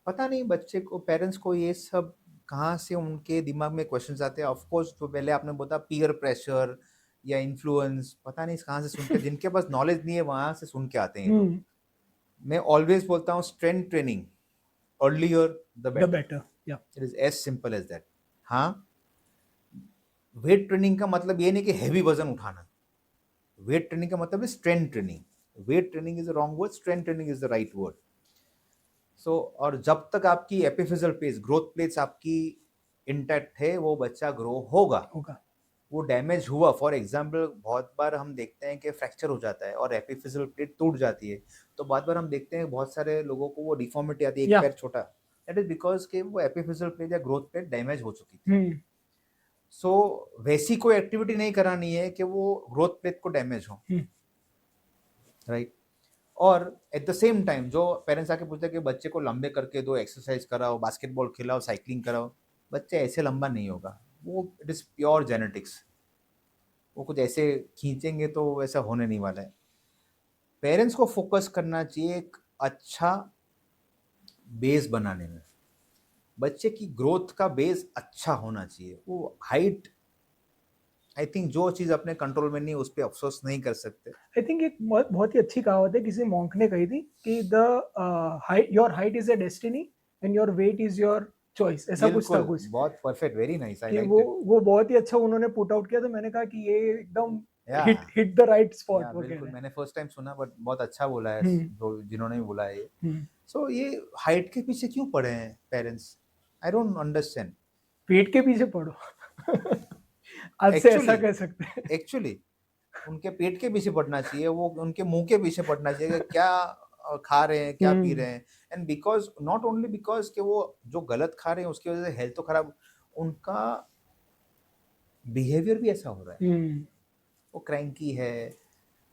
पता नहीं बच्चे को पेरेंट्स को ये सब कहाँ से उनके दिमाग में क्वेश्चंस आते हैं। ऑफ कोर्स जो पहले आपने बोला पीयर प्रेशर या इन्फ्लुएंस, पता नहीं कहाँ से सुन के, जिनके पास नॉलेज नहीं है वहाँ से सुन के आते हैं ये लोग। हम्म, मैं ऑलवेज बोलता हूँ strength training earlier the the better. Better, या it is as simple as that. हाँ, वेट ट्रेनिंग का मतलब ये नहीं कि हैवी वजन उठाना। वेट ट्रेनिंग का मतलब है strength training. Weight training is the wrong word, strength training is the right word. So और जब तक आपकी एपिफिजल प्लेट्स, ग्रोथ प्लेट्स आपकी इंटैक्ट है, वो बच्चा ग्रो होगा। होगा। वो डैमेज हुआ, फॉर एग्जाम्पल बहुत बार हम देखते हैं कि फ्रैक्चर हो जाता है और एपिफिजल प्लेट टूट जाती है, तो बहुत बार हम देखते हैं बहुत सारे लोगों को वो डिफॉर्मिटी आती है, एक या पैर छोटा। दैट इज बिकॉज कि वो एपिफिजल प्लेट या ग्रोथ प्लेट डैमेज हो चुकी थी। हम्म, सो वैसी कोई एक्टिविटी नहीं करानी है कि वो ग्रोथ प्लेट को डैमेज हो, हम्म, राइट। और एट द सेम टाइम जो पेरेंट्स आके पूछते हैं कि बच्चे को लंबे करके दो, एक्सरसाइज कराओ, बास्केटबॉल खिलाओ, साइकिलिंग कराओ, बच्चे ऐसे लंबा नहीं होगा। वो इट इज प्योर जेनेटिक्स। वो कुछ ऐसे खींचेंगे तो वैसा होने नहीं वाला है। पेरेंट्स को फोकस करना चाहिए एक अच्छा बेस बनाने में। बच्चे की ग्रोथ का बेस अच्छा होना चाहिए। वो हाइट, आई थिंक जो चीज़ अपने कंट्रोल में नहीं उस पर अफसोस नहीं कर सकते। आई थिंक एक बहुत ही अच्छी कहावत है, किसी मॉन्क ने कही थी कि the height, your height is a destiny and your wait is your choice, ऐसा कुछ था बिल्कुल, कुछ। बहुत परफेक्ट, वेरी नाइस, आई कि लाइक इट। वो बहुत ही अच्छा उन्होंने पुट आउट किया, तो मैंने कहा कि ये एकदम या हिट द राइट या स्पॉट वो कह बिल्कुल, रहे हैं। मैंने फर्स्ट टाइम सुना, बट बहुत अच्छा बोला है हम्म, जो जिन्होंने भी बोला है ये। हम्म, सो ये हाइट के पीछे क्यों पड़े हैं पेरेंट्स? आई डोंट अंडरस्टैंड पेट के पीछे पड़ो। आज से ऐसा एक्चुअली। कह सकते हैं। एक्चुअली उनके पेट के पीछे पड़ना चाहिए, वो उनके मुंह के पीछे पड़ना चाहिए कि क्या खा रहे हैं, क्या पी हम्म, रहे हैं। And because not only because कि वो जो गलत खा रहे हैं उसकी वजह से हेल्थ तो खराब, उनका बिहेवियर भी ऐसा हो रहा है। हम्म, वो क्रैंकी है,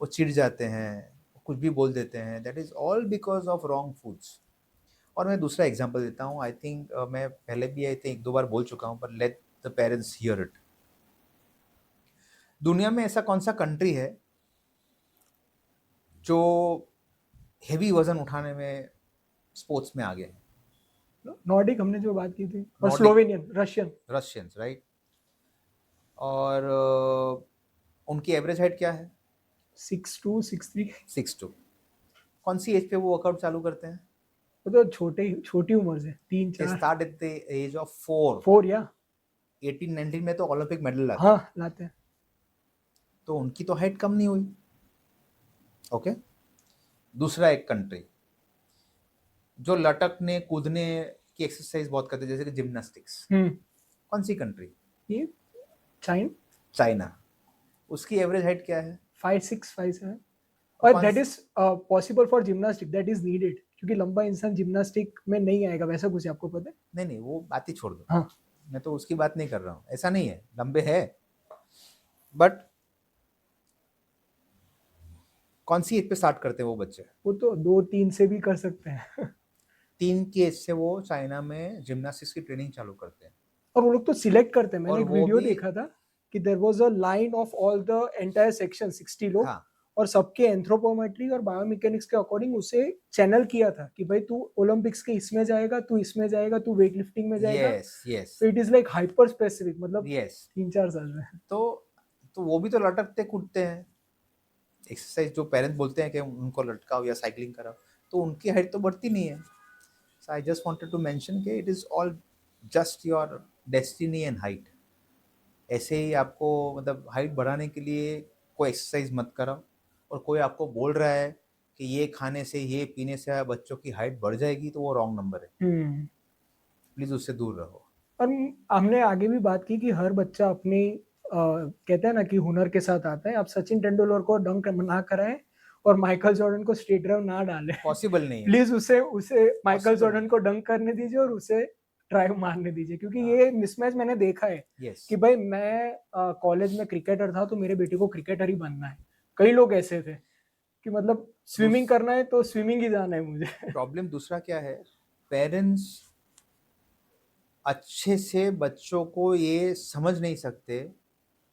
वो चिढ़ जाते हैं, वो कुछ भी बोल देते हैं। That is all because of wrong foods. और मैं दूसरा एग्जांपल देता हूँ। आई थिंक मैं पहले भी आई थिंक एक दो बार बोल चुका हूँ, पर let the parents here it. दुनिया में ऐसा कौन सा कंट्री है जो हेवी वजन उठाने में स्पोर्ट्स में आगे हैं? नॉर्डिक हमने जो बात की थी, और Nordic, Slovenian, Russian. Russians, right. और उनकी एवरेज हाइट क्या है? 6'2", 6'3"। 6'2". कौन सी एज पे वो वर्कआउट चालू करते हैं? वो तो छोटी उम्र से, तीन दे चार start at the age of 4। 4 या 18-19 में तो ओलंपिक मेडल लाते हाँ हैं। लाते हैं। तो उनकी तो हाइट कम नहीं हुई। ओके। दूसरा एक कंट्री जो लटकने कूदने की एक्सरसाइज बहुत करते हैं, जैसे कि जिम्नास्टिक्स। हम्म, कौन सी कंट्री? ये चाइना। चाइना। उसकी एवरेज हाइट क्या है? 5'6", 5'7", और और कौन that is possible for gymnastic, that is needed, क्योंकि लंबा इंसान जिम्नास्टिक में नहीं आएगा, वैसा कुछ आपको पता है। नहीं नहीं, वो बात ही छोड़ दो। हाँ, मैं तो उसकी बात नहीं कर रहा हूँ, ऐसा नहीं है, लंबे है, बट कौन सी एज पे स्टार्ट करते हैं वो बच्चे? वो तो 2-3 से भी कर सकते हैं। 3 की एज से वो चाइना में जिम्नास्टिक्स की ट्रेनिंग चालू करते हैं। और वो लोग तो सिलेक्ट करते हैं, मैंने और एक वो वीडियो भी, देखा था कि there was a line of all the entire section 60 लोग, हाँ, और सबके एंथ्रोपोमेट्री और बायोमेकेनिक्स के अकॉर्डिंग उसे चैनल किया था कि भाई तू ओलंपिक्स के इसमें जाएगा, तू इसमें जाएगा, तू वेट लिफ्टिंग में जाएगा। यस यस तो it is like hyper specific, मतलब यस। 3-4 साल में। तो वो भी तो लटकते कूदते हैं। एक्सरसाइज जो पेरेंट्स बोलते हैं कि उनको लटकाओ या साइकिलिंग कराओ, तो उनकी हाइट तो बढ़ती नहीं है। So I just wanted to mention कि it is all just your destiny and height. ऐसे ही आपको मतलब हाइट बढ़ाने के लिए कोई एक्सरसाइज मत कराओ, और कोई आपको बोल रहा है कि ये खाने से, ये पीने से बच्चों की हाइट बढ़ जाएगी, तो वो रॉन्ग नंबर है। हम्म, प्लीज़ उससे दूर रहो। और हमने आगे भी बात की कि हर बच्चा अपनी कहते हैं ना कि हुनर के साथ आता है। आप सचिन तेंदुलकर को डंक ना कराएं और माइकल जॉर्डन को स्ट्रेट ड्राइव ना डालें। पॉसिबल नहीं है। प्लीज उसे उसे माइकल पॉसिबल नहीं जॉर्डन है। को डंक करने दीजिए और उसे ट्राई मारने दीजिए, क्योंकि हाँ, ये मिसमैच मैंने देखा है यस। कि भाई मैं कॉलेज में क्रिकेटर था तो मेरे बेटे को क्रिकेटर ही बनना है। कई लोग ऐसे थे कि मतलब दूस स्विमिंग करना है तो स्विमिंग ही जाना है मुझे। प्रॉब्लम दूसरा क्या है, पेरेंट्स अच्छे से बच्चों को ये समझ नहीं सकते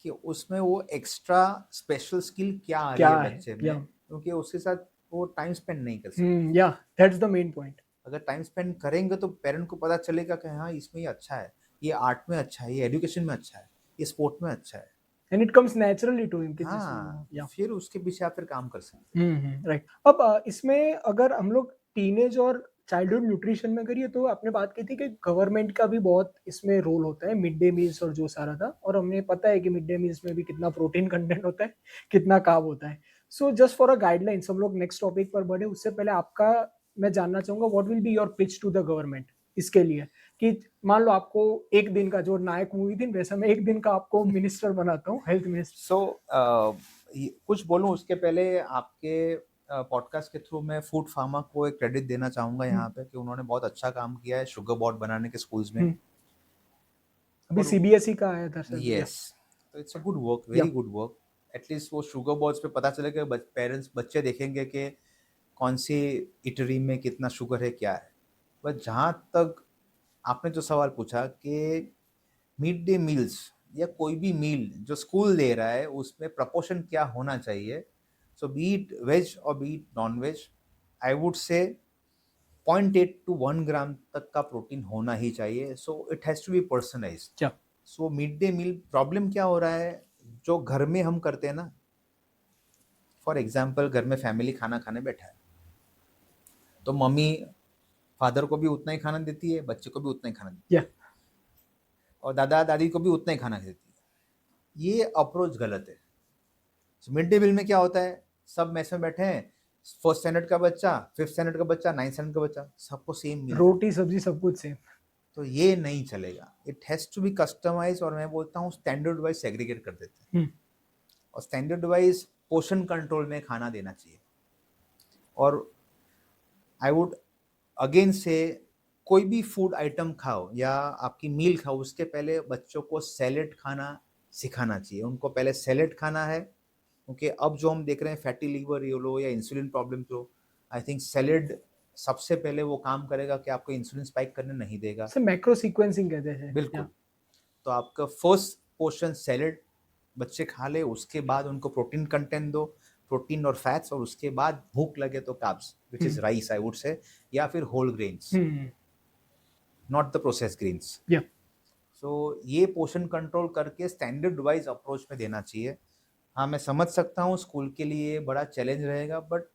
कि उसमें वो एक्स्ट्रा स्पेशल स्किल क्या आ रही क्या है है? बच्चे या में, क्योंकि उसके साथ वो टाइम स्पेंड नहीं कर सकते। या दैट्स द मेन पॉइंट। अगर टाइम स्पेंड करेंगे तो पेरेंट को पता चलेगा कि हाँ इसमें ये अच्छा है, ये आर्ट में अच्छा है, ये एजुकेशन में अच्छा है, ये स्पोर्ट में अच्छा है। And it comes naturally to him कि जैसे हाँ, या फिर उसके पीछे आप फिर काम कर सकते हैं। राइट। अब इसमें अगर हम लोग टीनेज और चाइल्डहुड न्यूट्रिशन में करिए तो आपने बात की थी कि गवर्नमेंट का भी बहुत इसमें रोल होता है, मिड डे मील्स और जो सारा था, और हमें पता है कि मिड डे मील्स में भी कितना प्रोटीन कंटेंट होता है, कितना कार्ब होता है। So just for a guidelines हम लोग नेक्स्ट टॉपिक पर बढ़े उससे पहले आपका मैं जानना चाहूंगा what will be your pitch to the government इसके लिए, कि मान लो आपको एक दिन का, जो नायक मूवी थी वैसा मैं एक दिन का आपको मिनिस्टर बनाता हूँ, हेल्थ मिनिस्टर। सो कुछ बोलूं उसके पहले आपके पॉडकास्ट के थ्रू मैं फूड फार्मा को एक क्रेडिट देना चाहूंगा यहाँ पे कि उन्होंने बहुत अच्छा काम किया है शुगर बोर्ड बनाने के स्कूल्स में। अभी और सीबीएसई का आया था सर। या यस, तो इट्स अ गुड वर्क, या वेरी गुड वर्क। एटलीस्ट वो शुगर बोर्ड्स पे पता चलेगा, पेरेंट्स बच्चे देखेंगे कि कौन सी इटरी में कितना शुगर है क्या है। बट जहाँ तक आपने जो सवाल पूछा कि मिड डे मील्स या कोई भी मील जो स्कूल दे रहा है उसमें प्रपोर्शन क्या होना चाहिए, सो बी इट वेज और be it non veg, I would say 0.8 to 1 ग्राम तक का प्रोटीन होना ही चाहिए। So it has to be personalized. क्या so mid day meal problem क्या हो रहा है, जो घर में हम करते हैं ना, फॉर एग्जाम्पल घर में फैमिली खाना खाने बैठा है तो मम्मी फादर को भी उतना ही खाना देती है, बच्चे को भी उतना ही खाना देती या है, और दादा दादी को भी उतना ही खाना देती है। ये अप्रोच गलत है। मिड डे मील में क्या होता है, सब मैस में बैठे हैं, फर्स्ट स्टैंडर्ड का बच्चा, फिफ्थ स्टैंडर्ड का बच्चा, नाइन्थ स्टैंडर्ड का बच्चा, सबको सेम मिल रहा है। रोटी सब्जी सब कुछ सेम। तो ये नहीं चलेगा, it has to be customise, और मैं बोलता हूँ स्टैंडर्ड वाइज सेग्रीगेट कर देते हैं, और स्टैंडर्ड वाइज पोर्शन कंट्रोल में खाना देना चाहिए। और आई वुड अगेन से, कोई भी फूड आइटम खाओ या आपकी मील खाओ उसके पहले बच्चों को सैलेड खाना सिखाना चाहिए। उनको पहले सैलेड खाना है, क्योंकि अब जो हम देख रहे हैं फैटी लीवर ये लो या insulin problem low, I think salad सबसे पहले वो काम करेगा कि आपको इंसुलिन स्पाइक करने नहीं देगा। सर मैक्रो सीक्वेंसिंग कहते हैं। या बिल्कुल। तो आपका फर्स्ट पोर्शन सैलेड बच्चे खा ले, उसके बाद उनको प्रोटीन कंटेंट दो, प्रोटीन और फैट्स, और उसके बाद भूख लगे तो carbs which is rice I would say, या फिर whole grains, not the process grains. या सो ये पोर्शन कंट्रोल करके स्टैंडर्ड वाइज अप्रोच में देना चाहिए। हाँ, मैं समझ सकता हूँ स्कूल के लिए बड़ा चैलेंज रहेगा, बट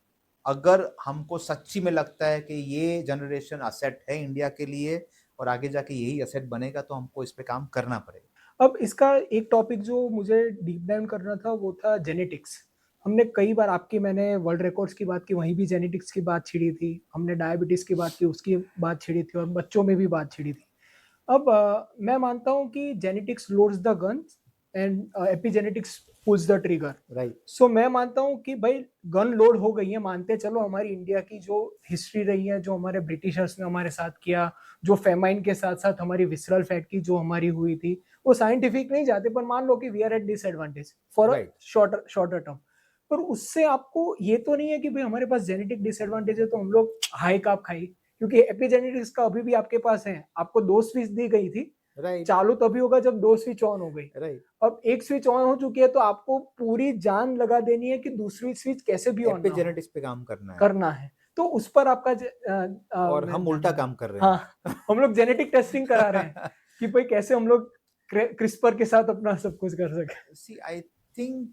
अगर हमको सच्ची में लगता है कि ये जनरेशन असेट है इंडिया के लिए और आगे जाके यही असेट बनेगा, तो हमको इस पे काम करना पड़ेगा। अब इसका एक टॉपिक जो मुझे डीप डाउन करना था वो था जेनेटिक्स। हमने कई बार आपकी, मैंने वर्ल्ड रिकॉर्ड्स की बात की, वहीं भी जेनेटिक्स की बात छिड़ी थी, हमने डायबिटीज की बात की, उसकी बात छिड़ी थी, और बच्चों में भी बात छिड़ी थी। अब मैं मानता हूँ कि genetics loads the guns and epigenetics pulls the trigger. Right. So मैं मानता हूँ कि भाई गन लोड हो गई है, मानते चलो हमारी इंडिया की जो हिस्ट्री रही है, जो हमारे ब्रिटिशर्स ने हमारे साथ किया, जो फेमाइन के साथ साथ हमारी विसरल फैट की जो हमारी हुई थी, वो साइंटिफिक नहीं जाते, पर मान लो कि we are at disadvantage for a right. Shorter shorter term. पर उससे आपको ये तो नहीं है कि भाई हमारे पास जेनेटिक डिसएडवांटेज है तो हम लोग हाई कार्ब खाई, क्योंकि एपिजेनेटिक्स का अभी भी आपके पास है, आपको 2 स्विच दी गई थी, राइट। चालू तभी होगा जब 2 स्विच ऑन हो गई। राइट। अब एक स्विच ऑन हो चुकी है तो आपको पूरी जान लगा देनी है कि दूसरी स्विच कैसे भी ऑन ना हो, एपिजेनेटिक्स पे काम करना है, करना है। तो उस पर आपका और मैं हम उल्टा जानना काम कर रहे हाँ, हैं। हम लोग जेनेटिक टेस्टिंग करा रहे हैं कि भाई कैसे हम लोग क्रिस्पर के साथ अपना सब कुछ कर सके। सी आई थिंक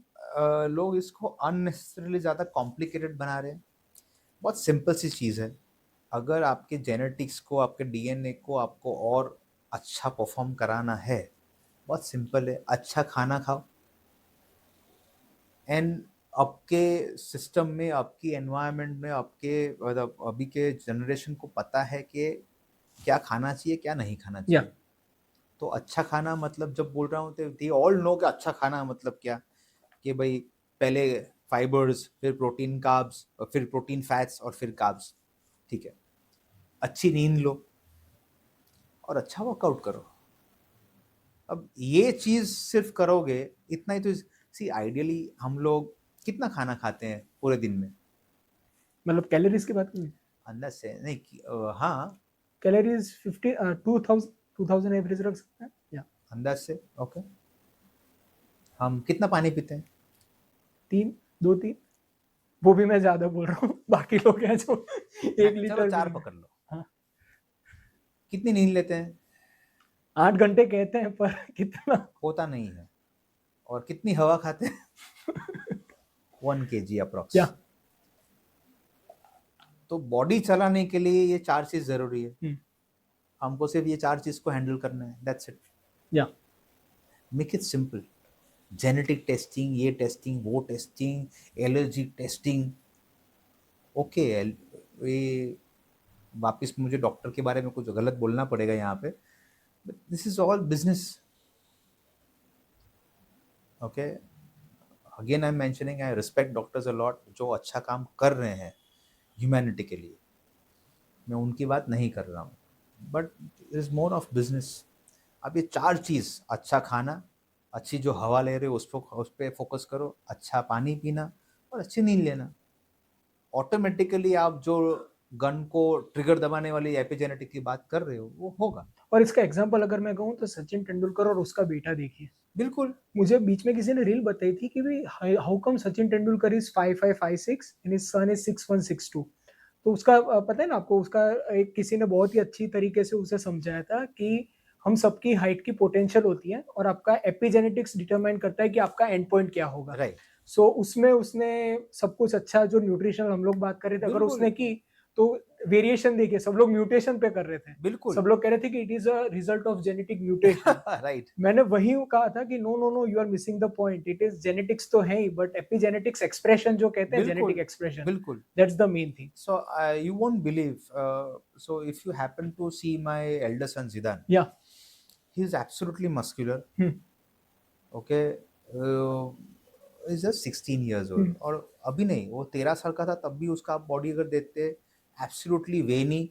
लोग इसको अननेसेसरीली ज़्यादा कॉम्प्लिकेटेड बना रहे हैं। बहुत सिंपल सी चीज़ है, अगर आपके जेनेटिक्स को, आपके डीएनए को आपको और अच्छा परफॉर्म कराना है, बहुत सिंपल है, अच्छा खाना खाओ, एंड आपके सिस्टम में, आपकी एनवायरनमेंट में, आपके मतलब अभी के जनरेशन को पता है कि क्या खाना चाहिए क्या नहीं खाना या चाहिए। तो अच्छा खाना मतलब जब बोल रहा हूँ तो दे ऑल नो कि अच्छा खाना मतलब क्या, कि भाई पहले फाइबर्स, फिर प्रोटीन कार्ब्स, और फिर प्रोटीन फैट्स, और फिर कार्ब्स। ठीक है, अच्छी नींद लो, और अच्छा वर्कआउट करो। अब ये चीज़ सिर्फ करोगे, इतना ही तो सी आइडियली हम लोग कितना खाना खाते हैं पूरे दिन में? मतलब कैलोरीज की बात करें, अंदाज से नहीं हाँ, कैलोरीज 50 2000 एवरेज रख सकते हैं या अंदाज से, ओके। हम कितना पानी पीते हैं? 3 2 3, वो भी मैं ज्यादा बोल रहा हूँ बाकी लोग हैं जो 1 लीटर चलो भी 4 नहीं। पकड़ लो। हाँ, कितनी नींद लेते हैं? 8 घंटे कहते हैं पर कितना? होता नहीं है। और कितनी हवा खाते हैं? 1 केजी अप्रॉक्स। या तो बॉडी चलाने के लिए ये 4 चीज़ ज़रूरी है। हम्म, हमको सिर्फ ये 4 चीज़ को हैंडल करना है, दैट्स इट। या make it simple. Genetic testing, ये टेस्टिंग, वो टेस्टिंग, एलर्जी टेस्टिंग, ओके। ये वापस मुझे डॉक्टर के बारे में कुछ गलत बोलना पड़ेगा यहाँ पे, but this is all business, okay. Again I am mentioning, I respect doctors a lot जो अच्छा काम कर रहे हैं ह्यूमैनिटी के लिए, मैं उनकी बात नहीं कर रहा हूँ, but it is more of business. अब ये 4 चीज़, अच्छा खाना, अच्छी जो हवा ले रहे हो उस पर फोकस करो, अच्छा पानी पीना और अच्छी नींद लेना, ऑटोमेटिकली आप जो गन को ट्रिगर दबाने वाली एपिजेनेटिक की बात कर रहे हो वो होगा। और इसका एग्जांपल अगर मैं कहूँ तो सचिन तेंदुलकर और उसका बेटा देखिए। बिल्कुल। मुझे बीच में किसी ने रील बताई थी कि भाई how come Sachin Tendulkar is 5556 and his son is 6162। तो उसका पता है ना आपको, उसका एक किसी ने बहुत ही अच्छी तरीके से उसे समझाया था कि हम सबकी हाइट की पोटेंशियल होती है और आपका एपिजेनेटिक्स डिटरमाइन करता है कि आपका एंड पॉइंट क्या होगा। राइट। सो उसमें उसने सब कुछ अच्छा, जो न्यूट्रिशन हम लोग बात कर रहे थे, अगर बिल्कुल। उसने की तो वेरिएशन देखिए, सब लोग म्यूटेशन पे कर रहे थे। बिल्कुल। सब लोग कह रहे थे कि it is a result of genetic mutation. Right. मैंने वही कहा था कि no no no, you are missing the point, it is genetics तो है ही, बट एपिजेनेटिक्स एक्सप्रेशन जो कहते हैं, जेनेटिक बिल्कुल। एक्सप्रेशन, बिल्कुल। That's the main thing. So you won't believe. So if you happen to see my elder son Zidane, या he is absolutely muscular. Okay, he's just 16 years old. और अभी नहीं, वो 13 साल का था तब भी उसका बॉडी अगर देखते, एब्सोल्युटली वेनी,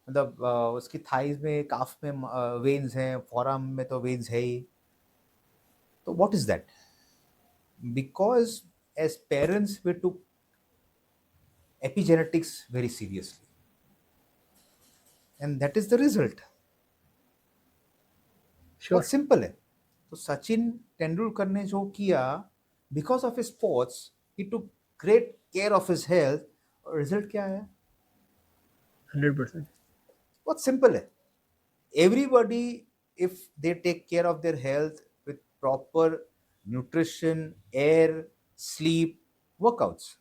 मतलब उसकी थाइज में, काफ में वेन्स हैं, फॉरआर्म में तो वेन्स है ही। तो what is that? Because as parents we took epigenetics very seriously, and that is the result. बहुत श्योर। सिंपल है। तो सचिन तेंदुलकर ने जो किया, because of his sports he took great care of his health, और रिजल्ट क्या है? 100%। बहुत सिंपल है। Everybody, if they take care of their health with proper nutrition, air, sleep, workouts,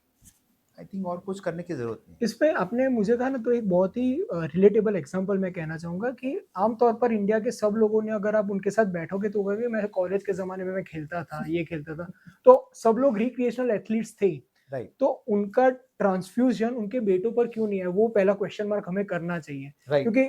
I think और कुछ करने की जरूरत नहीं। इस पे आपने मुझे कहा ना, तो एक बहुत ही रिलेटेबल एग्जांपल मैं कहना चाहूंगा कि आमतौर पर इंडिया के सब लोगों ने, अगर आप उनके साथ बैठोगे तो कहोगे मैं कॉलेज के जमाने में मैं खेलता था, ये खेलता था, तो सब लोग रिक्रिएशनल एथलीट्स थे। राइट। तो उनका ट्रांसफ्यूजन उनके बेटों पर क्यों नहीं है, वो पहला क्वेश्चन मार्क हमें करना चाहिए। राइट। क्योंकि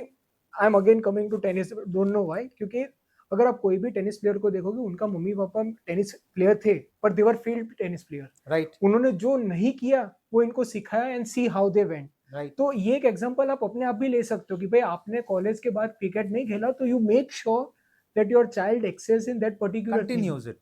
I am again coming to tennis, don't know why, क्योंकि अगर आप कोई भी टेनिस प्लेयर को देखोगे, उनका मम्मी पापा टेनिस प्लेयर थे, पर देवर फील्ड टेनिस प्लेयर। राइट। उन्होंने जो नहीं किया वो इनको सिखाया, and see how they went. Right. तो ये एक एग्जांपल आप अपने आप भी ले सकते हो कि भाई आपने कॉलेज के बाद क्रिकेट नहीं खेला, तो you make sure that your child excels in that particular thing. Continues it.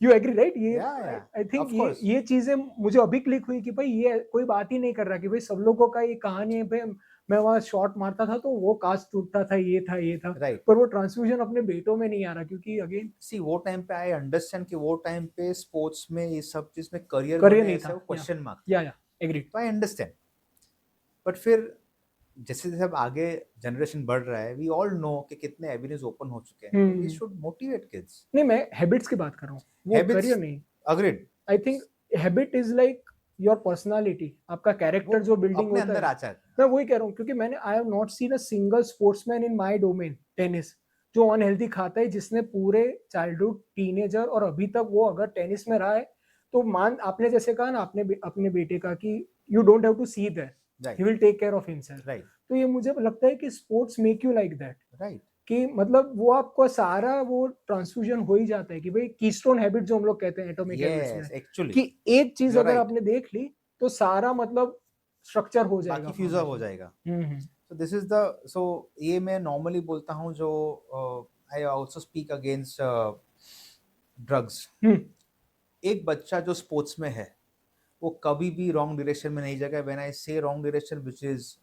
You agree right? ये या या आई थिंक ऑफ कोर्स। ये चीजें मुझे अभी क्लिक हुई कि भाई ये कोई बात ही नहीं कर रहा कि भाई सब लोगों का ये कहानी है, भाई मैं वहां शॉट मारता था तो वो कास्ट टूटता था, ये था ये था, राइट। पर वो ट्रांसफ्यूजन अपने बेटों में नहीं आ रहा, क्योंकि अगेन सी वो टाइम पे आई अंडरस्टैंड कि वो टाइम पे स्पोर्ट्स में, ये सब चीज में करियर करियर बने नहीं ऐसा था। वो क्वेश्चन मार्क था। या एग्री। तो आई अंडरस्टैंड, बट फिर जैसे जैसे अब आगे जनरेशन बढ़ रहा है, वी ऑल नो कि कितने एवेन्यूज ओपन हो चुके हैं, तो वी शुड मोटिवेट किड्स। नहीं, मैं हैबिट्स की बात कर रहा हूँ, वो हैबिट्स, करियर नहीं। Agreed. I think habit is like your personality, आपका वो कैरेक्टर जो बिल्डिंग अपने होता अंदर है। आ जाता है। मैं वही कह रहा हूँ, क्योंकि मैंने I have not seen a single sportsman in my domain tennis जो अनहेल्दी खाता है, जिसने पूरे चाइल्डहुड, टीनेजर और अभी तक वो अगर टेनिस में रहा है। तो मान आपने जैसे कहा ना, आपने अपने बेटे का कि you don't have to see that, he right. Will take care of himself. Right. तो ये मुझे लगता है कि sports make you like that, right. कि मतलब वो आपको सारा वो ट्रांसफ्यूजन हो ही जाता है कि भाई कीस्टोन हैबिट जो हम लोग कहते हैं एटॉमिक हैबिट्स में, यस एक्चुअली कि एक चीज यू आर अगर राइट, आपने देख ली तो सारा मतलब स्ट्रक्चर हो जाएगा बाकी फ्यूज हो फाउंडेशन। जाएगा। हम्म। So this is the so ये मैं normally बोलता हूँ जो I also speak against drugs. हम्म, एक बच्चा जो स्पोर्ट्स में है वो कभी भी रॉन्ग डायरेक्शन में नहीं जाएगा. When I say wrong direction which is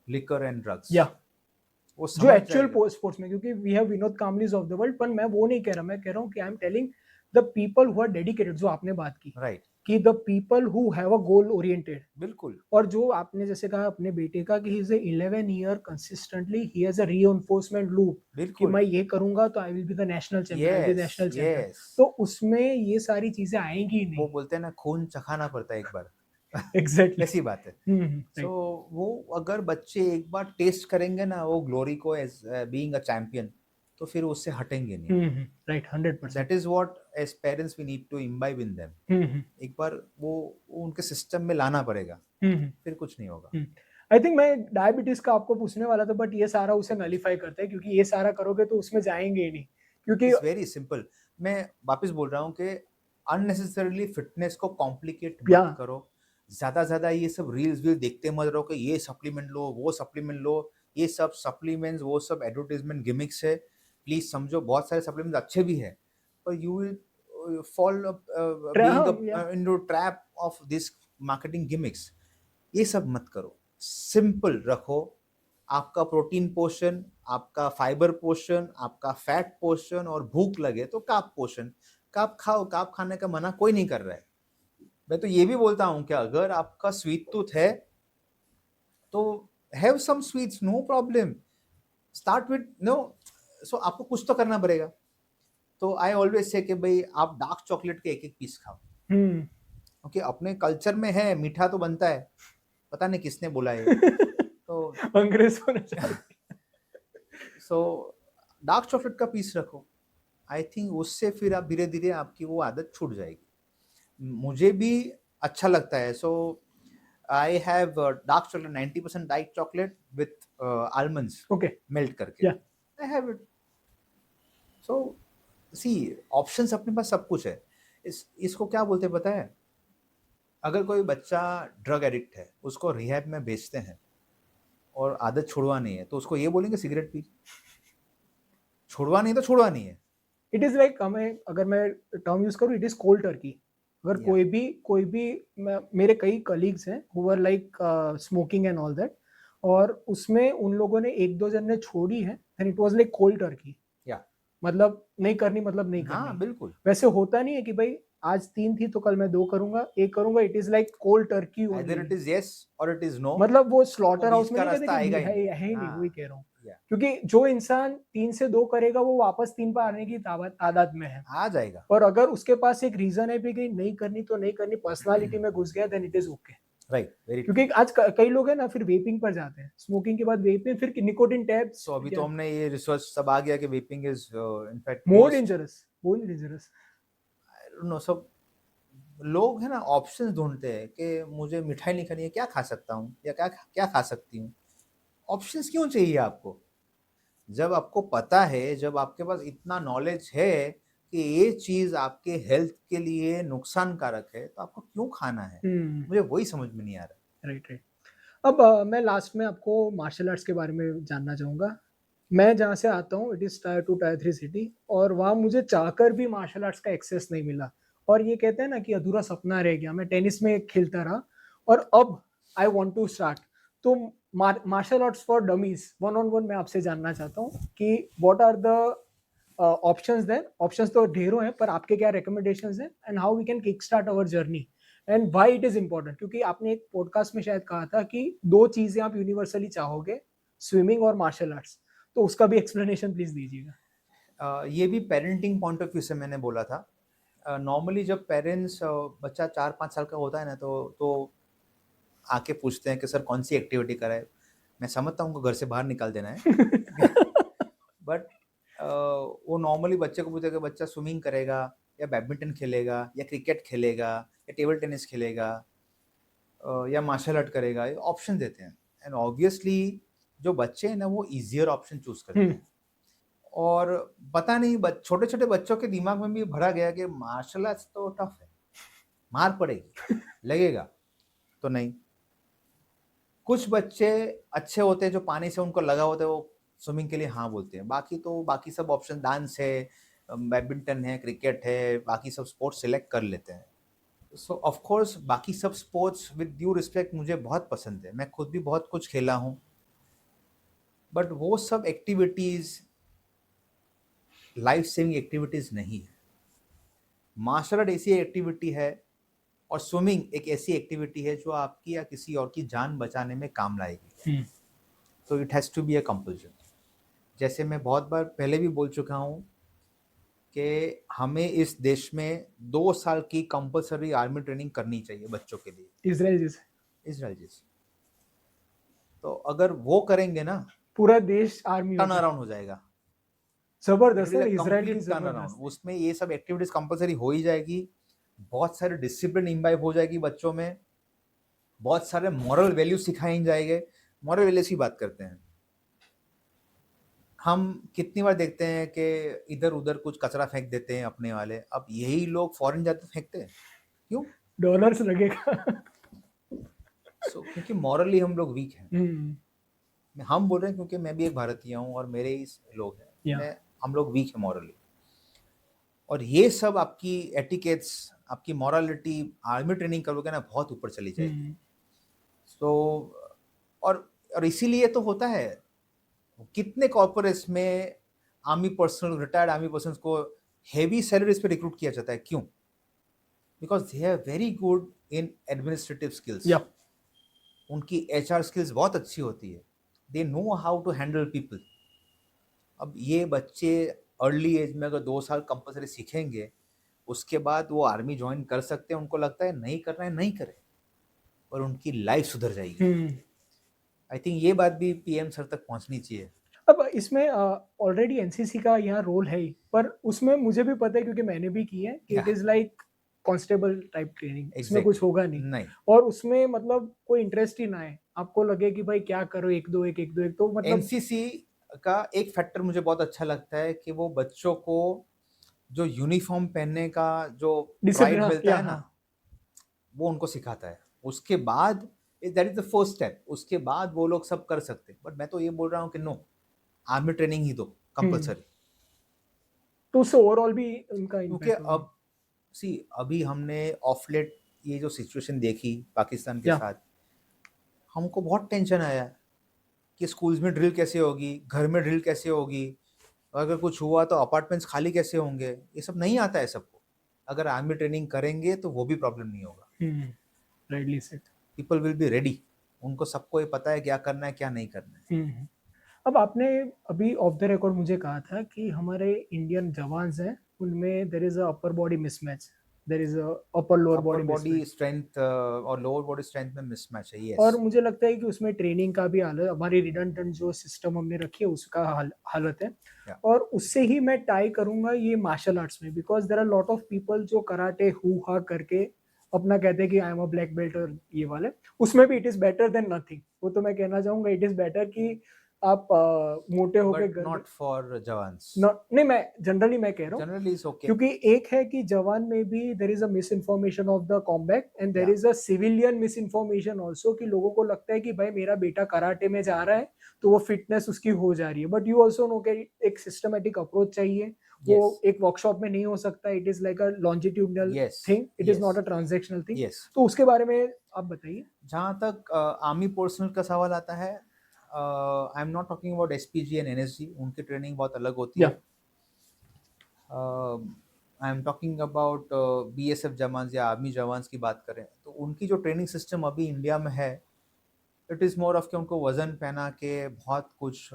liquor and drugs, या वो जो समझ एक्चुअल जाएगा. स्पोर्ट्स में, क्योंकि we have Vinod Kamblis of the world, पर मैं वो नहीं कह रहा, मैं कह रहा हूँ कि I am telling the people who are dedicated, जो आपने बात की राइट, कि the people who have a goal oriented. बिल्कुल. और जो आपने जैसे कहा अपने बेटे का कि he is 11 year consistently he has a reinforcement loop कि बिल्कुल. मैं ये करूंगा तो I will be the national champion, I will be yes, national champion. Yes. तो उसमें ये सारी चीजें आएंगी ही वो नहीं. बोलते हैं ना, खून चखाना पड़ता है एक बार. एग्जैक्टली. ऐसी बात है. सो राइट. वो अगर बच्चे एक बार टेस्ट करेंगे ना वो ग्लोरी को एज बीइंग अ चैंपियन, तो फिर उससे हटेंगे नहीं. Right, 100%. That is what as parents we need to imbibe in them. एक बार वो उनके सिस्टम में लाना पड़ेगा, फिर कुछ नहीं होगा. आई थिंक मैं डायबिटीज का आपको पूछने वाला था, बट ये सारा उसे नलीफाई करता है, क्योंकि ये सारा करोगे तो उसमें जाएंगे ही नहीं, क्योंकि इट्स वेरी सिंपल. मैं वापस बोल रहा हूँ कि अननेसेसरीली फिटनेस को कॉम्प्लिकेट या मत करो. ज्यादा ये सब रील्स वील देखते मत रहो कि ये सप्लीमेंट लो, वो सप्लीमेंट लो. ये सब सप्लीमेंट्स, वो सब एडवर्टाइजमेंट गिमिक्स है. प्लीज समझो, बहुत सारे सप्लीमेंट्स अच्छे भी है, पर यू विल फॉल बीइंग या into trap of this marketing gimmicks. ये सब मत करो. सिंपल रखो. आपका प्रोटीन पोर्शन, आपका फाइबर पोर्शन, आपका फैट पोर्शन, और भूख लगे तो कार्ब पोर्शन. कार्ब खाओ, कार्ब खाने का मना कोई नहीं कर रहा है. मैं तो ये भी बोलता हूँ कि अगर आपका स्वीट टूथ है तो have some sweets, no problem. Start with no. So आपको कुछ तो करना पड़ेगा. तो आई ऑलवेज से कि भाई आप डार्क चॉकलेट के एक एक पीस खाओ. ओके, अपने कल्चर में है मीठा तो बनता है. पता नहीं किसने बोला है. तो अंग्रेजों ने चालू किया. सो डार्क चॉकलेट का पीस रखो. आई थिंक उससे फिर आप धीरे धीरे आपकी वो आदत छूट जाएगी. मुझे भी अच्छा लगता है. So I have dark chocolate 90% diet chocolate with almonds okay. Melt करके. या I have it. So see, options अपने पास सब कुछ है. इसको क्या बोलते हैं पता है? अगर कोई बच्चा ड्रग एडिक्ट है, उसको रिहैब में भेजते हैं और आदत छुड़वा नहीं है, तो उसको ये बोलेंगे सिगरेट पी. छुड़वा नहीं तो छुड़वा नहीं है. इट इज लाइक, हमें अगर मैं टर्म यूज करूँ, इट इज कोल्ड टर्की. अगर या कोई भी मेरे कई कलीग्स हैं who are like smoking and all that, और उसमें उन लोगों ने एक दो जन ने छोड़ी है, and it was like cold Turkey. या मतलब नहीं करनी, मतलब नहीं हाँ, करनी. बिल्कुल. वैसे होता नहीं है कि भाई आज 3 थी तो कल मैं 2 करूंगा, 1 करूंगा. It is like cold Turkey either only. It is yes और इट इज नो. मतलब वो वो स्लॉटर बीच हाउस में का नहीं कहते रास्ता कि आएगा ही नहीं. है ही नहीं, वही हाँ. कह रहा हूँ. या क्योंकि जो इंसान 3 से 2 करेगा वो वापस 3 पर आने की तादाद में है. आ जाएगा. और अगर उसके पास एक रीजन है भी कि नहीं करनी तो नहीं करनी, पर्सनालिटी में घुस गया, then it is okay. Right, very true. क्योंकि आज कई लोग हैं ना, फिर वेपिंग पर जाते हैं, स्मोकिंग के बाद वेपिंग, फिर निकोटिन टैब्स. सो अभी तो हमने ये रिसर्च सब आ गया कि vaping is in fact more most. Dangerous, more dangerous. No, सब लोग है ना ऑप्शंस ढूंढते हैं कि मुझे मिठाई नहीं खानी है, क्या खा सकता हूँ या क्या क्या खा सकती हूँ. ऑप्शंस क्यों चाहिए आपको? जब आपको पता है, जब आपके पास इतना नॉलेज है कि ये चीज आपके हेल्थ के लिए नुकसान कारक है, तो आपको क्यों खाना है? मुझे वही समझ में नहीं आ रहा. Right, right. अब मैं लास्ट में आपको मार्शल आर्ट्स के बारे में जानना चाहूँगा. मैं जहाँ से आता हूँ, it is tyre 2 tyre 3 city, और वहाँ मुझे चाहकर भी मार्शल आर्ट्स का एक्सेस नहीं मिला. और ये कहते हैं ना कि अधूरा सपना रह गया. मैं टेनिस में खेलता रहा, और अब आई वांट टू स्टार्ट. तो martial arts for dummies one on one मैं आपसे जानना चाहता हूँ कि what are the options then. Options तो ढेरों हैं, पर आपके क्या रिकमेंडेशंस हैं, and how we can kick start our journey, and why it is important. क्योंकि आपने एक पॉडकास्ट में शायद कहा था कि 2 चीजें आप यूनिवर्सली चाहोगे, स्विमिंग और मार्शल आर्ट्स. तो उसका भी एक्सप्लेनेशन प्लीज दीजिएगा. ये भी पेरेंटिंग पॉइंट ऑफ व्यू से मैंने बोला था. नॉर्मली जब पेरेंट्स बच्चा 4-5 साल का होता है ना, तो आके पूछते हैं कि सर कौन सी एक्टिविटी कराए. मैं समझता हूँ कि घर से बाहर निकाल देना है. बट वो नॉर्मली बच्चे को पूछते हैं कि बच्चा स्विमिंग करेगा या बैडमिंटन खेलेगा या क्रिकेट खेलेगा या टेबल टेनिस खेलेगा या मार्शल आर्ट करेगा. ये ऑप्शन देते हैं. एंड ऑब्वियसली जो बच्चे हैं ना वो इजियर ऑप्शन चूज करते हैं. और पता नहीं छोटे छोटे बच्चों के दिमाग में भी भरा गया कि मार्शल आर्ट्स तो टफ है, मार पड़ेगी, लगेगा. तो नहीं, कुछ बच्चे अच्छे होते हैं जो पानी से उनको लगा होता है, वो स्विमिंग के लिए हाँ बोलते हैं। बाकी सब ऑप्शन डांस है, बैडमिंटन है, क्रिकेट है, बाकी सब स्पोर्ट्स सिलेक्ट कर लेते हैं। सो ऑफ कोर्स बाकी सब स्पोर्ट्स विद ड्यू रिस्पेक्ट मुझे बहुत पसंद है, मैं खुद भी बहुत कुछ खेला हूँ, बट वो सब एक्टिविटीज़ लाइफ सेविंग एक्टिविटीज़ नहीं है। मार्शल आर्ट ऐसी एक्टिविटी है और स्विमिंग एक ऐसी एक्टिविटी है जो आपकी या किसी और की जान बचाने में काम लाएगी। तो it has to be a compulsion. जैसे मैं बहुत बार पहले भी बोल चुका हूँ कि हमें इस देश में 2 साल की कंपल्सरी आर्मी ट्रेनिंग करनी चाहिए बच्चों के लिए। इसराइल जैसे इसराइल जैसे, तो अगर वो करेंगे ना, पूरा देश आर्मी टर्न होगा। अराउंड हो जाएगा। इट जबरदस्त विल है, अ इसराइल की कंप्लीट टर्न अराउंड। जबरदस्त। उसमें ये सब एक्टिविटीज कंपलसरी हो ही जाएगी, बहुत सारे डिसिप्लिन इम्बाइब हो जाएगी बच्चों में, बहुत सारे मॉरल वैल्यू सिखाए जाएंगे। मॉरल वैल्यूज की बात करते हैं, हम कितनी बार देखते हैं कि इधर उधर कुछ कचरा फेंक देते हैं अपने वाले, अब यही लोग फॉरेन जाते फेंकते हैं, क्यों? डॉलर्स लगेगा। क्योंकि मॉरली हम लोग वीक हैं। हम्म। हम बोल रहे हैं क्योंकि मैं भी एक भारतीय हूँ और मेरे ही लोग हैं, या मैं हम लोग वीक हैं मॉरली। और ये सब आपकी एटिकेट्स, आपकी मॉरलिटी आर्मी ट्रेनिंग करोगे ना, बहुत ऊपर चली जाएगी। तो और इसीलिए तो होता है, कितने कॉर्पोरेट्स में army personnel, retired army person को हेवी सैलरीज पे रिक्रूट किया जाता है, क्यों? Because they are very good in administrative skills, या उनकी एचआर स्किल्स बहुत अच्छी होती है, they know how to handle people. अब ये बच्चे अर्ली एज में अगर 2 साल कंपलसरी सीखेंगे, उसके बाद वो आर्मी ज्वाइन कर सकते हैं, उनको लगता है नहीं करना है नहीं करें, और उनकी लाइफ सुधर जाएगी। आई थिंक ये बात भी पीएम सर तक पहुंचनी चाहिए। अब इसमें ऑलरेडी एनसीसी का यहाँ रोल है ही, पर उसमें मुझे भी पता है क्योंकि मैंने भी की है कि it is like constable type training, इसमें कुछ एग्जैक्टली, होगा नहीं। नहीं। और उसमें मतलब कोई इंटरेस्ट ही ना है, आपको लगे कि भाई क्या करो, एक दो एक एक दो एक, तो मतलब एनसीसी का एक फैक्टर मुझे बहुत अच्छा लगता है कि वो बच्चों को जो यूनिफॉर्म पहनने का जो डिसिप्लिन। प्राइड हाँ मिलता या है हाँ। ना, वो उनको सिखाता है। उसके बाद that is the first step, उसके बाद वो लोग सब कर सकते हैं। बट मैं तो ये बोल रहा हूँ कि नो, आर्मी ट्रेनिंग ही दो कंपलसरी। तो उससे ओवरऑल भी उनका क्योंकि इम्पैक्ट होगा। अब अभी हमने ऑफलेट ये जो सिचुएशन देखी पाकिस्तान के या साथ, हमको बहुत टेंशन आया कि स्कूल्स में ड्रिल कैसे होगी, घर में ड्रिल कैसे होगी, अगर कुछ हुआ तो अपार्टमेंट्स खाली कैसे होंगे। ये सब नहीं आता है सबको। अगर आर्मी ट्रेनिंग करेंगे तो वो भी प्रॉब्लम नहीं होगा। Rightly set. People will be ready, उनको सबको ये पता है क्या करना है क्या नहीं करना है। अब आपने अभी ऑफ द रिकॉर्ड मुझे कहा था कि हमारे इंडियन जवान्स हैं, उनमें देर is a upper body mismatch, there is a upper lower upper body body mismatch. Strength और लोअर बॉडी स्ट्रेंथ में मिसमैच है, और यस। मुझे लगता है कि उसमें ट्रेनिंग का भी हालत, हमारी रिडंडेंट जो सिस्टम हमने रखी है उसका हालत है। और उससे ही मैं टाई करूंगा ये मार्शल आर्ट्स में, because there are lot of people जो कराटे हु हा करके अपना कहते हैं कि I am a black belt और ये वाले, उसमें भी it is better than nothing. वो तो मैं कहना चाहूंगा इट इज बेटर कि आप मोटे होके बट घर। नॉट फॉर जवान्स, नहीं, मैं जनरली मैं कह रहा हूँ, जनरली इज ओके। क्योंकि एक है कि जवान में भी there is a misinformation of the combat and there या is a civilian misinformation also, कि लोगों को लगता है कि भाई मेरा बेटा कराटे में जा रहा है तो वो फिटनेस उसकी हो जा रही है। बट यू ऑल्सो नो कि एक सिस्टमेटिक अप्रोच चाहिए, वो यस, एक वर्कशॉप में नहीं हो सकता। It is like a longitudinal yes, thing, it is yes, not a transactional thing. Yes. तो उसके बारे में आप बताइए। जहाँ तक आर्मी पर्सनल का सवाल आता है, I am not talking about SPG and NSG, उनकी ट्रेनिंग बहुत अलग होती या है। I am talking about BSF जवान या आर्मी जवान की बात करें तो उनकी जो ट्रेनिंग सिस्टम अभी इंडिया में है, इट इज़ मोर ऑफ कि उनको वज़न पहना के बहुत कुछ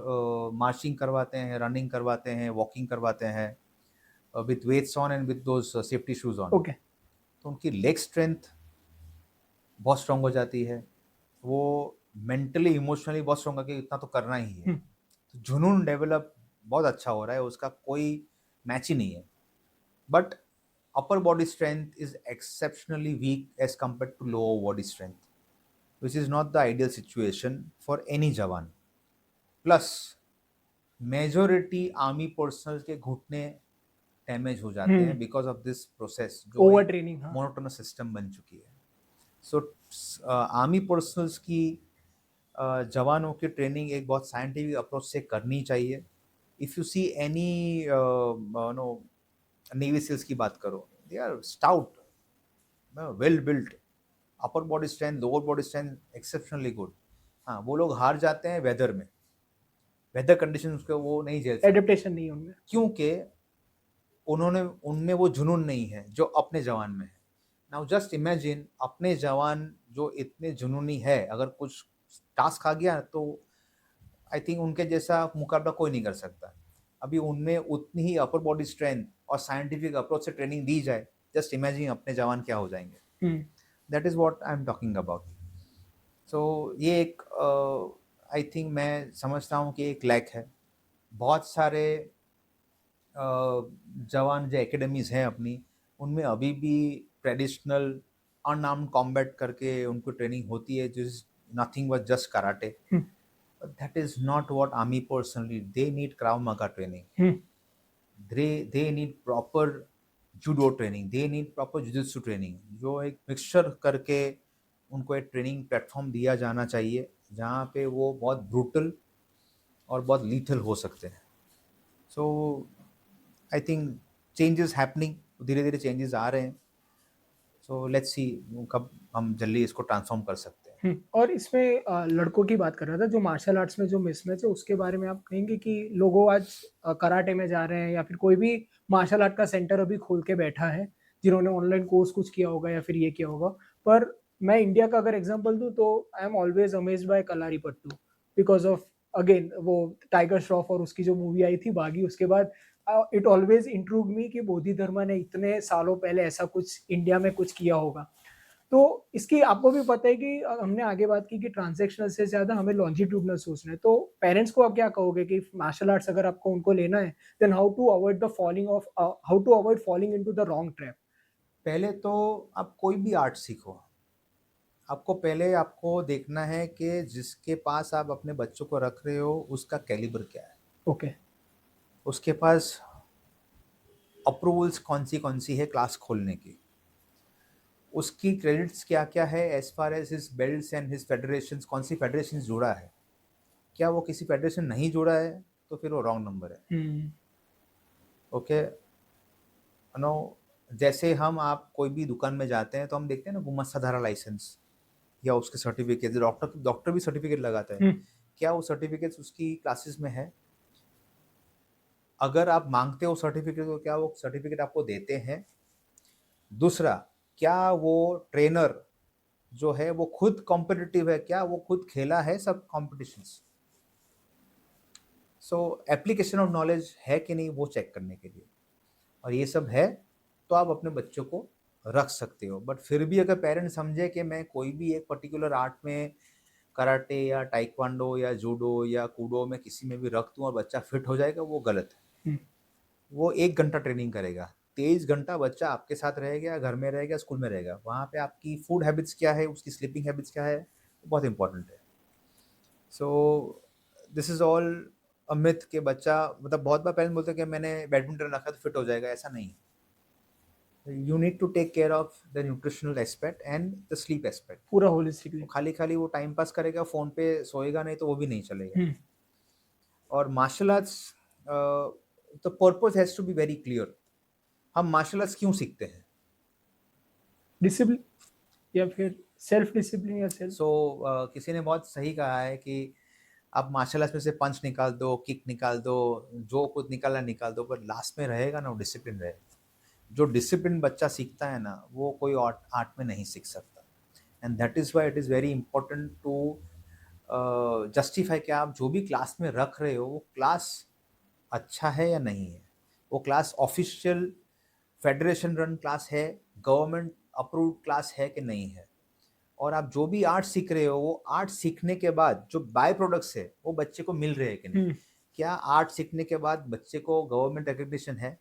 मार्चिंग करवाते हैं, रनिंग करवाते हैं, वॉकिंग करवाते हैं with weights on and with those safety shoes on. Okay. तो उनकी लेग स्ट्रेंथ बहुत स्ट्रांग हो जाती है, वो मेंटली इमोशनली बहुत स्ट्रांग है कि इतना तो करना ही है। तो जुनून डेवलप बहुत अच्छा हो रहा है, उसका कोई मैच ही नहीं है। But upper body strength is exceptionally weak as compared to lower body strength, which is not the ideal situation for any jawan. Plus, majority army personnel के घुटने डैमेज हो जाते हैं बिकॉज ऑफ दिस प्रोसेस, जो over एक training. Monotonous system बन चुकी है। सो आर्मी पर्सनल्स की जवानों की ट्रेनिंग एक बहुत साइंटिफिक अप्रोच से करनी चाहिए। If you see any no navy seals की बात करो, they are stout, well built, upper body strength, lower body strength exceptionally good. हाँ, वो लोग हार जाते हैं वेदर में, वेदर कंडीशंस को वो नहीं झेल सकते, एडेप्टेशन नहीं है उनमें। क्योंकि उन्होंने उनमें वो जुनून नहीं है जो अपने जवान में है। नाउ जस्ट इमेजिन अपने जवान जो इतने जुनूनी है, अगर कुछ टास्क आ गया तो आई थिंक उनके जैसा मुकाबला कोई नहीं कर सकता। अभी उनमें उतनी ही अपर बॉडी स्ट्रेंथ और साइंटिफिक अप्रोच से ट्रेनिंग दी जाए, जस्ट इमेजिन अपने जवान क्या हो जाएंगे। Hmm. That is what I am talking about. So ये एक आई थिंक मैं समझता हूँ कि एक लैक है। बहुत सारे जवान जो एकेडमीज़ हैं अपनी, उनमें अभी भी ट्रेडिशनल अनआर्म्ड कॉम्बैट करके उनको ट्रेनिंग होती है, जिस nothing but just karate. Hmm. But that is not what army personally. They need Krav Maga training. Hmm. They need proper judo training. They need proper jujitsu training. जो एक mixture करके उनको एक ट्रेनिंग प्लेटफॉर्म दिया जाना चाहिए, जहाँ पे वो बहुत ब्रूटल और बहुत लीथल हो सकते हैं। So I think changes happening, धीरे धीरे चेंजेस आ रहे हैं। सो लेट्स सी कब हम जल्दी इसको ट्रांसफॉर्म कर सकते हैं। और इसमें लड़कों की बात कर रहा था, जो मार्शल आर्ट्स में जो मिसमैच है उसके बारे में आप कहेंगे कि लोगों आज कराटे में जा रहे हैं या फिर कोई भी मार्शल आर्ट का सेंटर अभी खोल के बैठा है, जिन्होंने ऑनलाइन कोर्स कुछ किया होगा या फिर ये किया होगा। पर मैं इंडिया का अगर एग्जांपल दूं तो I am always amazed by Kalaripayattu, because of again वो टाइगर श्रॉफ और उसकी जो मूवी आई थी बागी, उसके बाद इट ऑलवेज इंट्रूग मी कि बोधि धर्मा ने इतने सालों पहले ऐसा कुछ इंडिया में कुछ किया होगा। तो इसकी आपको भी पता है कि हमने आगे बात की कि ट्रांजैक्शनल से ज़्यादा हमें लॉन्जिट्यूडनल सोचना है। तो पेरेंट्स को आप क्या कहोगे कि मार्शल आर्ट्स अगर आपको उनको लेना है, then how to avoid falling into the wrong trap? पहले तो आप कोई भी आर्ट सीखो, आपको पहले आपको देखना है कि जिसके पास आप अपने बच्चों को रख रहे हो उसका कैलिबर क्या है, ओके। उसके पास अप्रूवल्स कौन सी है क्लास खोलने की, उसकी क्रेडिट्स क्या क्या है as far as his belts and his federations, कौन सी फेडरेशन जुड़ा है। क्या वो किसी फेडरेशन नहीं जुड़ा है तो फिर वो रॉन्ग नंबर है। हम्म। ओके, नो, जैसे हम आप कोई भी दुकान में जाते हैं तो हम देखते हैं ना गुमस्ता धारा लाइसेंस या उसके सर्टिफिकेट, डॉक्टर डॉक्टर भी सर्टिफिकेट लगाता है। हम्म। क्या वो सर्टिफिकेट्स उसकी क्लासेस में है? अगर आप मांगते हो सर्टिफिकेट तो क्या वो सर्टिफिकेट आपको देते हैं? दूसरा, क्या वो ट्रेनर जो है वो खुद कॉम्पिटिटिव है, क्या वो खुद खेला है सब competitions? So application of knowledge है कि नहीं वो चेक करने के लिए, और ये सब है तो आप अपने बच्चों को रख सकते हो। बट फिर भी अगर पेरेंट्स समझे कि मैं कोई भी एक पर्टिकुलर आर्ट में कराटे या टाइक्वांडो या जूडो या कूडो में किसी में भी रख दूं और बच्चा फिट हो जाएगा, वो गलत है। हम्म। वो 1 घंटा ट्रेनिंग करेगा, 23 घंटा बच्चा आपके साथ रहेगा, घर में रहेगा, स्कूल में रहेगा। वहाँ पे आपकी फूड हैबिट्स क्या है, उसकी स्लीपिंग हैबिट्स क्या है, वो बहुत इंपॉर्टेंट है। सो this is all a myth के बच्चा, मतलब बहुत बार पेरेंट्स बोलते हैं कि मैंने बैडमिंटन रखा तो फिट हो जाएगा, ऐसा नहीं है। You need to take care of the nutritional aspect and the sleep aspect. पूरा होलिस्टिकली। खाली खाली वो टाइम पास करेगा, फ़ोन पे सोएगा नहीं तो वो भी नहीं चलेगा। हम्म। और martial arts, the purpose has to be very clear. हम मार्शल आर्ट्स क्यों सीखते हैं? डिसिप्लिन या फिर सेल्फ डिसिप्लिन या सेल्फ। सो किसी ने बहुत सही कहा है कि आप मार्शल आर्ट्स में से पंच निकाल दो, किक निकाल दो, जो कुछ निकालना निकाल दो, पर लास्ट में रहेगा ना वो डिसिप्लिन रहेगा। जो डिसिप्लिन बच्चा सीखता है ना वो कोई आर्ट आर्ट में नहीं सीख सकता। And that is why it is very important to justify कि आप जो भी क्लास में रख रहे हो वो क्लास अच्छा है या नहीं है, वो class official federation run class है, गवर्नमेंट अप्रूव्ड क्लास है कि नहीं है। और आप जो भी आर्ट सीख रहे हो वो आर्ट सीखने के बाद जो बाय प्रोडक्ट्स है वो बच्चे को मिल रहे हैं कि नहीं। हम्म। क्या आर्ट सीखने के बाद बच्चे को गवर्नमेंट रिकग्निशन है,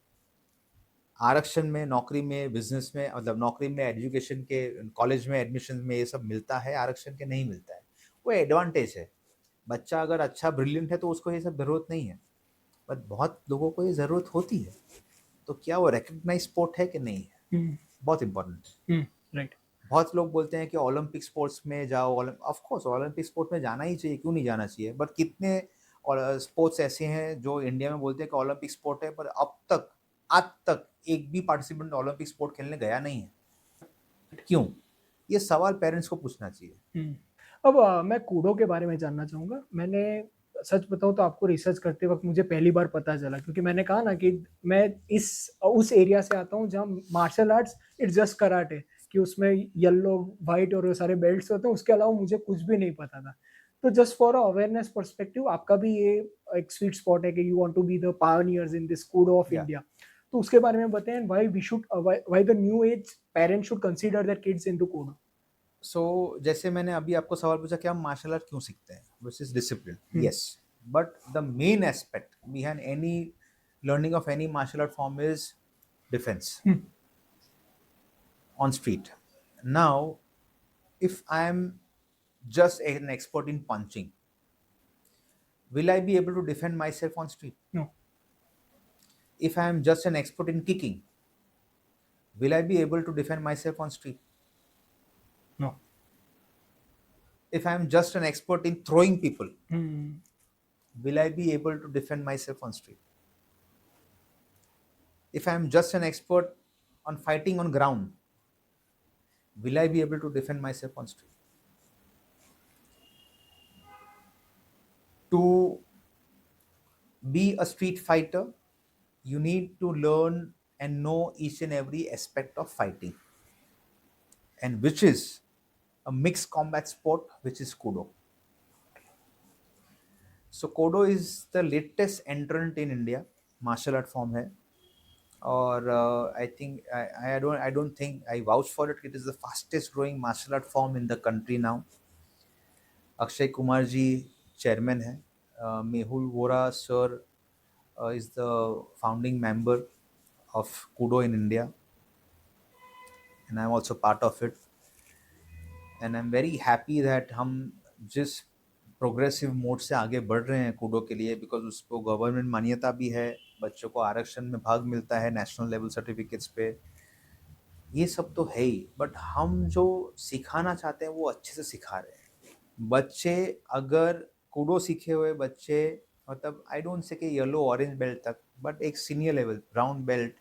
आरक्षण में, नौकरी में, बिजनेस में, मतलब नौकरी में, एजुकेशन के, कॉलेज में एडमिशन में ये सब मिलता है आरक्षण के? नहीं मिलता है। वो एडवांटेज है। बच्चा अगर अच्छा ब्रिलियंट है तो उसको ये सब ज़रूरत नहीं है, बट बहुत लोगों को ये ज़रूरत होती है। तो क्या वो रिकग्नाइज स्पोर्ट है कि नहीं है, हम्म। बहुत इंपॉर्टेंट है। हम्म। राइट। बहुत लोग बोलते हैं कि ओलंपिक स्पोर्ट्स में जाओ, ऑफ कोर्स ओलंपिक स्पोर्ट्स में जाना ही चाहिए, क्यों नहीं जाना चाहिए, बट कितने और स्पोर्ट्स ऐसे हैं जो इंडिया में बोलते हैं कि ओलंपिक स्पोर्ट है, पर अब तक, आज तक एक भी पार्टिसिपेंट ओलंपिक स्पोर्ट खेलने गया नहीं है। क्यों? ये सवाल पेरेंट्स को पूछना चाहिए। हुँ। अब मैं कूडो के बारे में जानना चाहूँगा। मैंने सच बताऊँ तो आपको रिसर्च करते वक़्त मुझे पहली बार पता चला, क्योंकि मैंने कहा ना कि मैं इस उस एरिया से आता हूँ जहाँ martial arts it's just karate, कि उसमें येलो, व्हाइट और वो सारे बेल्ट्स होते हैं, उसके अलावा मुझे कुछ भी नहीं पता था। तो जस्ट फॉर अवेयरनेस पर्सपेक्टिव आपका भी ये एक स्वीट स्पॉट है कि you want to be the pioneers in this Kudo of या इंडिया। तो उसके बारे में बताएँ, why we should why the new age parents should consider their kids into Kudo? So जैसे मैंने अभी आपको सवाल पूछा कि हम मार्शल आर्ट क्यों सीखते हैं, which is discipline, hmm, yes, but the main aspect behind any learning of any martial art form is defense hmm, on street. Now, if I am just an expert in punching, will I be able to defend myself on street? No, If I am just an expert in kicking, will I be able to defend myself on street? No. If I am just an expert in throwing people, hmm, will I be able to defend myself on street? If I am just an expert on fighting on ground, will I be able to defend myself on street? To be a street fighter, you need to learn and know each and every aspect of fighting, and which is a mixed combat sport, which is Kudo. So Kodo is the latest entrant in India, martial art form है, और I think I don't think I vouch for it. It is the fastest growing martial art form in the country now. Akshay Kumar ji chairman है, Mehul Vora sir is the founding member of Kudo in India, and I'm also part of it. And I'm very happy that हम जिस progressive mode से आगे बढ़ रहे हैं Koodo के लिए, बिकॉज उसको गवर्नमेंट मान्यता भी है, बच्चों को आरक्षण में भाग मिलता है नेशनल लेवल सर्टिफिकेट्स पे, ये सब तो है ही, बट हम जो सिखाना चाहते हैं वो अच्छे से सिखा रहे हैं। बच्चे अगर कूडो सीखे हुए बच्चे, मतलब आई डोंट से कि येलो ऑरेंज बेल्ट तक, बट एक सीनियर लेवल ब्राउन बेल्ट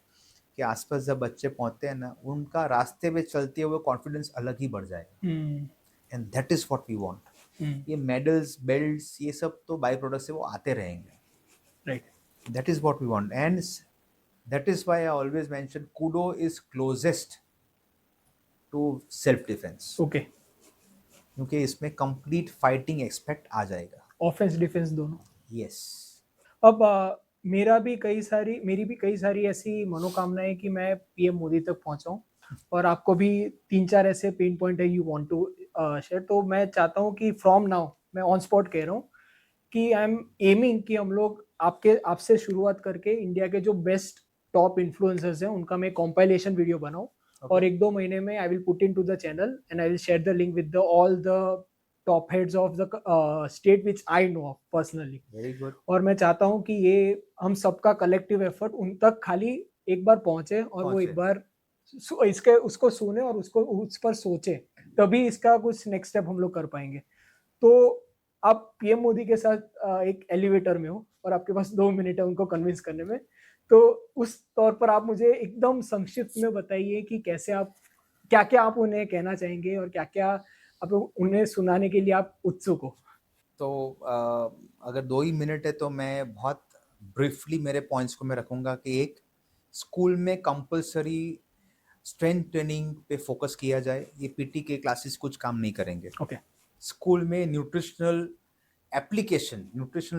के आसपास जब बच्चे पहुंचते हैं ना, उनका रास्ते पे चलते हुए कॉन्फिडेंस अलग ही बढ़ जाएगा, hmm, and that is what we want. Hmm, ये मेडल्स बेल्ट्स ये सब तो बाई प्रोडक्ट से वो आते रहेंगे, right, that is what we want, and that is why I always mention kudo is closest to self defence, okay, क्योंकि इसमें कंप्लीट फाइटिंग एक्सपेक्ट आ जाएगा। ऑफेंस डिफेंस दोनों। यस। अब मेरी भी कई सारी ऐसी मनोकामनाएँ कि मैं पीएम मोदी तक पहुँचाऊँ, और आपको भी 3-4 ऐसे पेन पॉइंट है यू वांट टू शेयर, तो मैं चाहता हूँ कि फ्रॉम नाउ मैं ऑन स्पॉट कह रहा हूँ कि आई एम एमिंग कि हम लोग आपके आपसे शुरुआत करके इंडिया के जो बेस्ट टॉप इन्फ्लुएंसर्स हैं उनका मैं कंपाइलेशन वीडियो बनाऊं, ओके। और 1-2 महीने में I will put into the channel and I will share the link with the all the top heads of the state which I know of personally. Very good. और मैं चाहता हूं कि ये हम सबका कलेक्टिव एफर्ट उन तक खाली एक बार पहुंचे, और वो एक पहुंचे। बार इसके उसको सुने और उसको उस पर सोचे, तभी इसका कुछ नेक्स्ट स्टेप हम लोग कर पाएंगे। तो आप पीएम मोदी के साथ एक एलिवेटर में हो और आपके पास 2 मिनट है उनको कन्विंस करने में। तो उस तौर पर आप मुझे एकदम संक्षिप्त में बताइए कि कैसे आप क्या-क्या आप उन्हें कहना चाहेंगे और क्या-क्या आप उन्हें सुनाने के लिए आप उत्सुक हो? तो अगर 2 ही मिनट है तो मैं बहुत ब्रीफली मेरे पॉइंट्स को मैं रखूँगा कि एक, स्कूल में कंपल्सरी स्ट्रेंथ ट्रेनिंग पे फोकस किया जाए, ये पीटी के क्लासेस कुछ काम नहीं करेंगे। ओके, स्कूल में न्यूट्रिशनल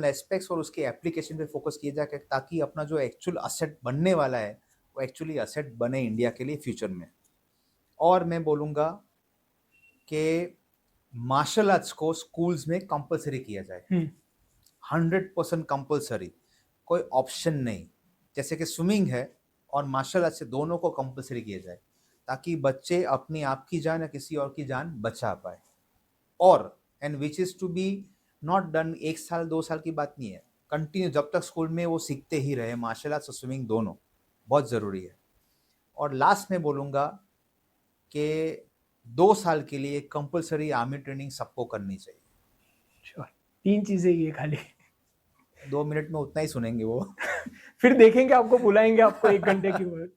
एस्पेक्ट्स और उसके एप्लीकेशन पे फोकस किया जाए, ताकि अपना जो एक्चुअल असेट बनने वाला है वो एक्चुअली असेट बने इंडिया के लिए फ्यूचर में। और मैं बोलूँगा कि मार्शल आर्ट्स को स्कूल्स में कंपलसरी किया जाए, हुँ, 100% कंपलसरी, कोई ऑप्शन नहीं। जैसे कि स्विमिंग है और मार्शल आर्ट्स से दोनों को कंपलसरी किया जाए, ताकि बच्चे अपनी आप की जान या किसी और की जान बचा पाए। और and which is to be not done 1 साल 2 साल की बात नहीं है, कंटिन्यू जब तक स्कूल में वो सीखते ही रहे, मार्शल आर्ट्स और स्विमिंग दोनों बहुत ज़रूरी है। और लास्ट में बोलूँगा कि 2 साल के लिए कंपल्सरी आर्मी ट्रेनिंग सबको करनी चाहिए। श्योर। 3 चीज़ें ही है खाली। 2 मिनट में उतना ही सुनेंगे वो। फिर देखेंगे आपको बुलाएँगे आपको 1 घंटे की वो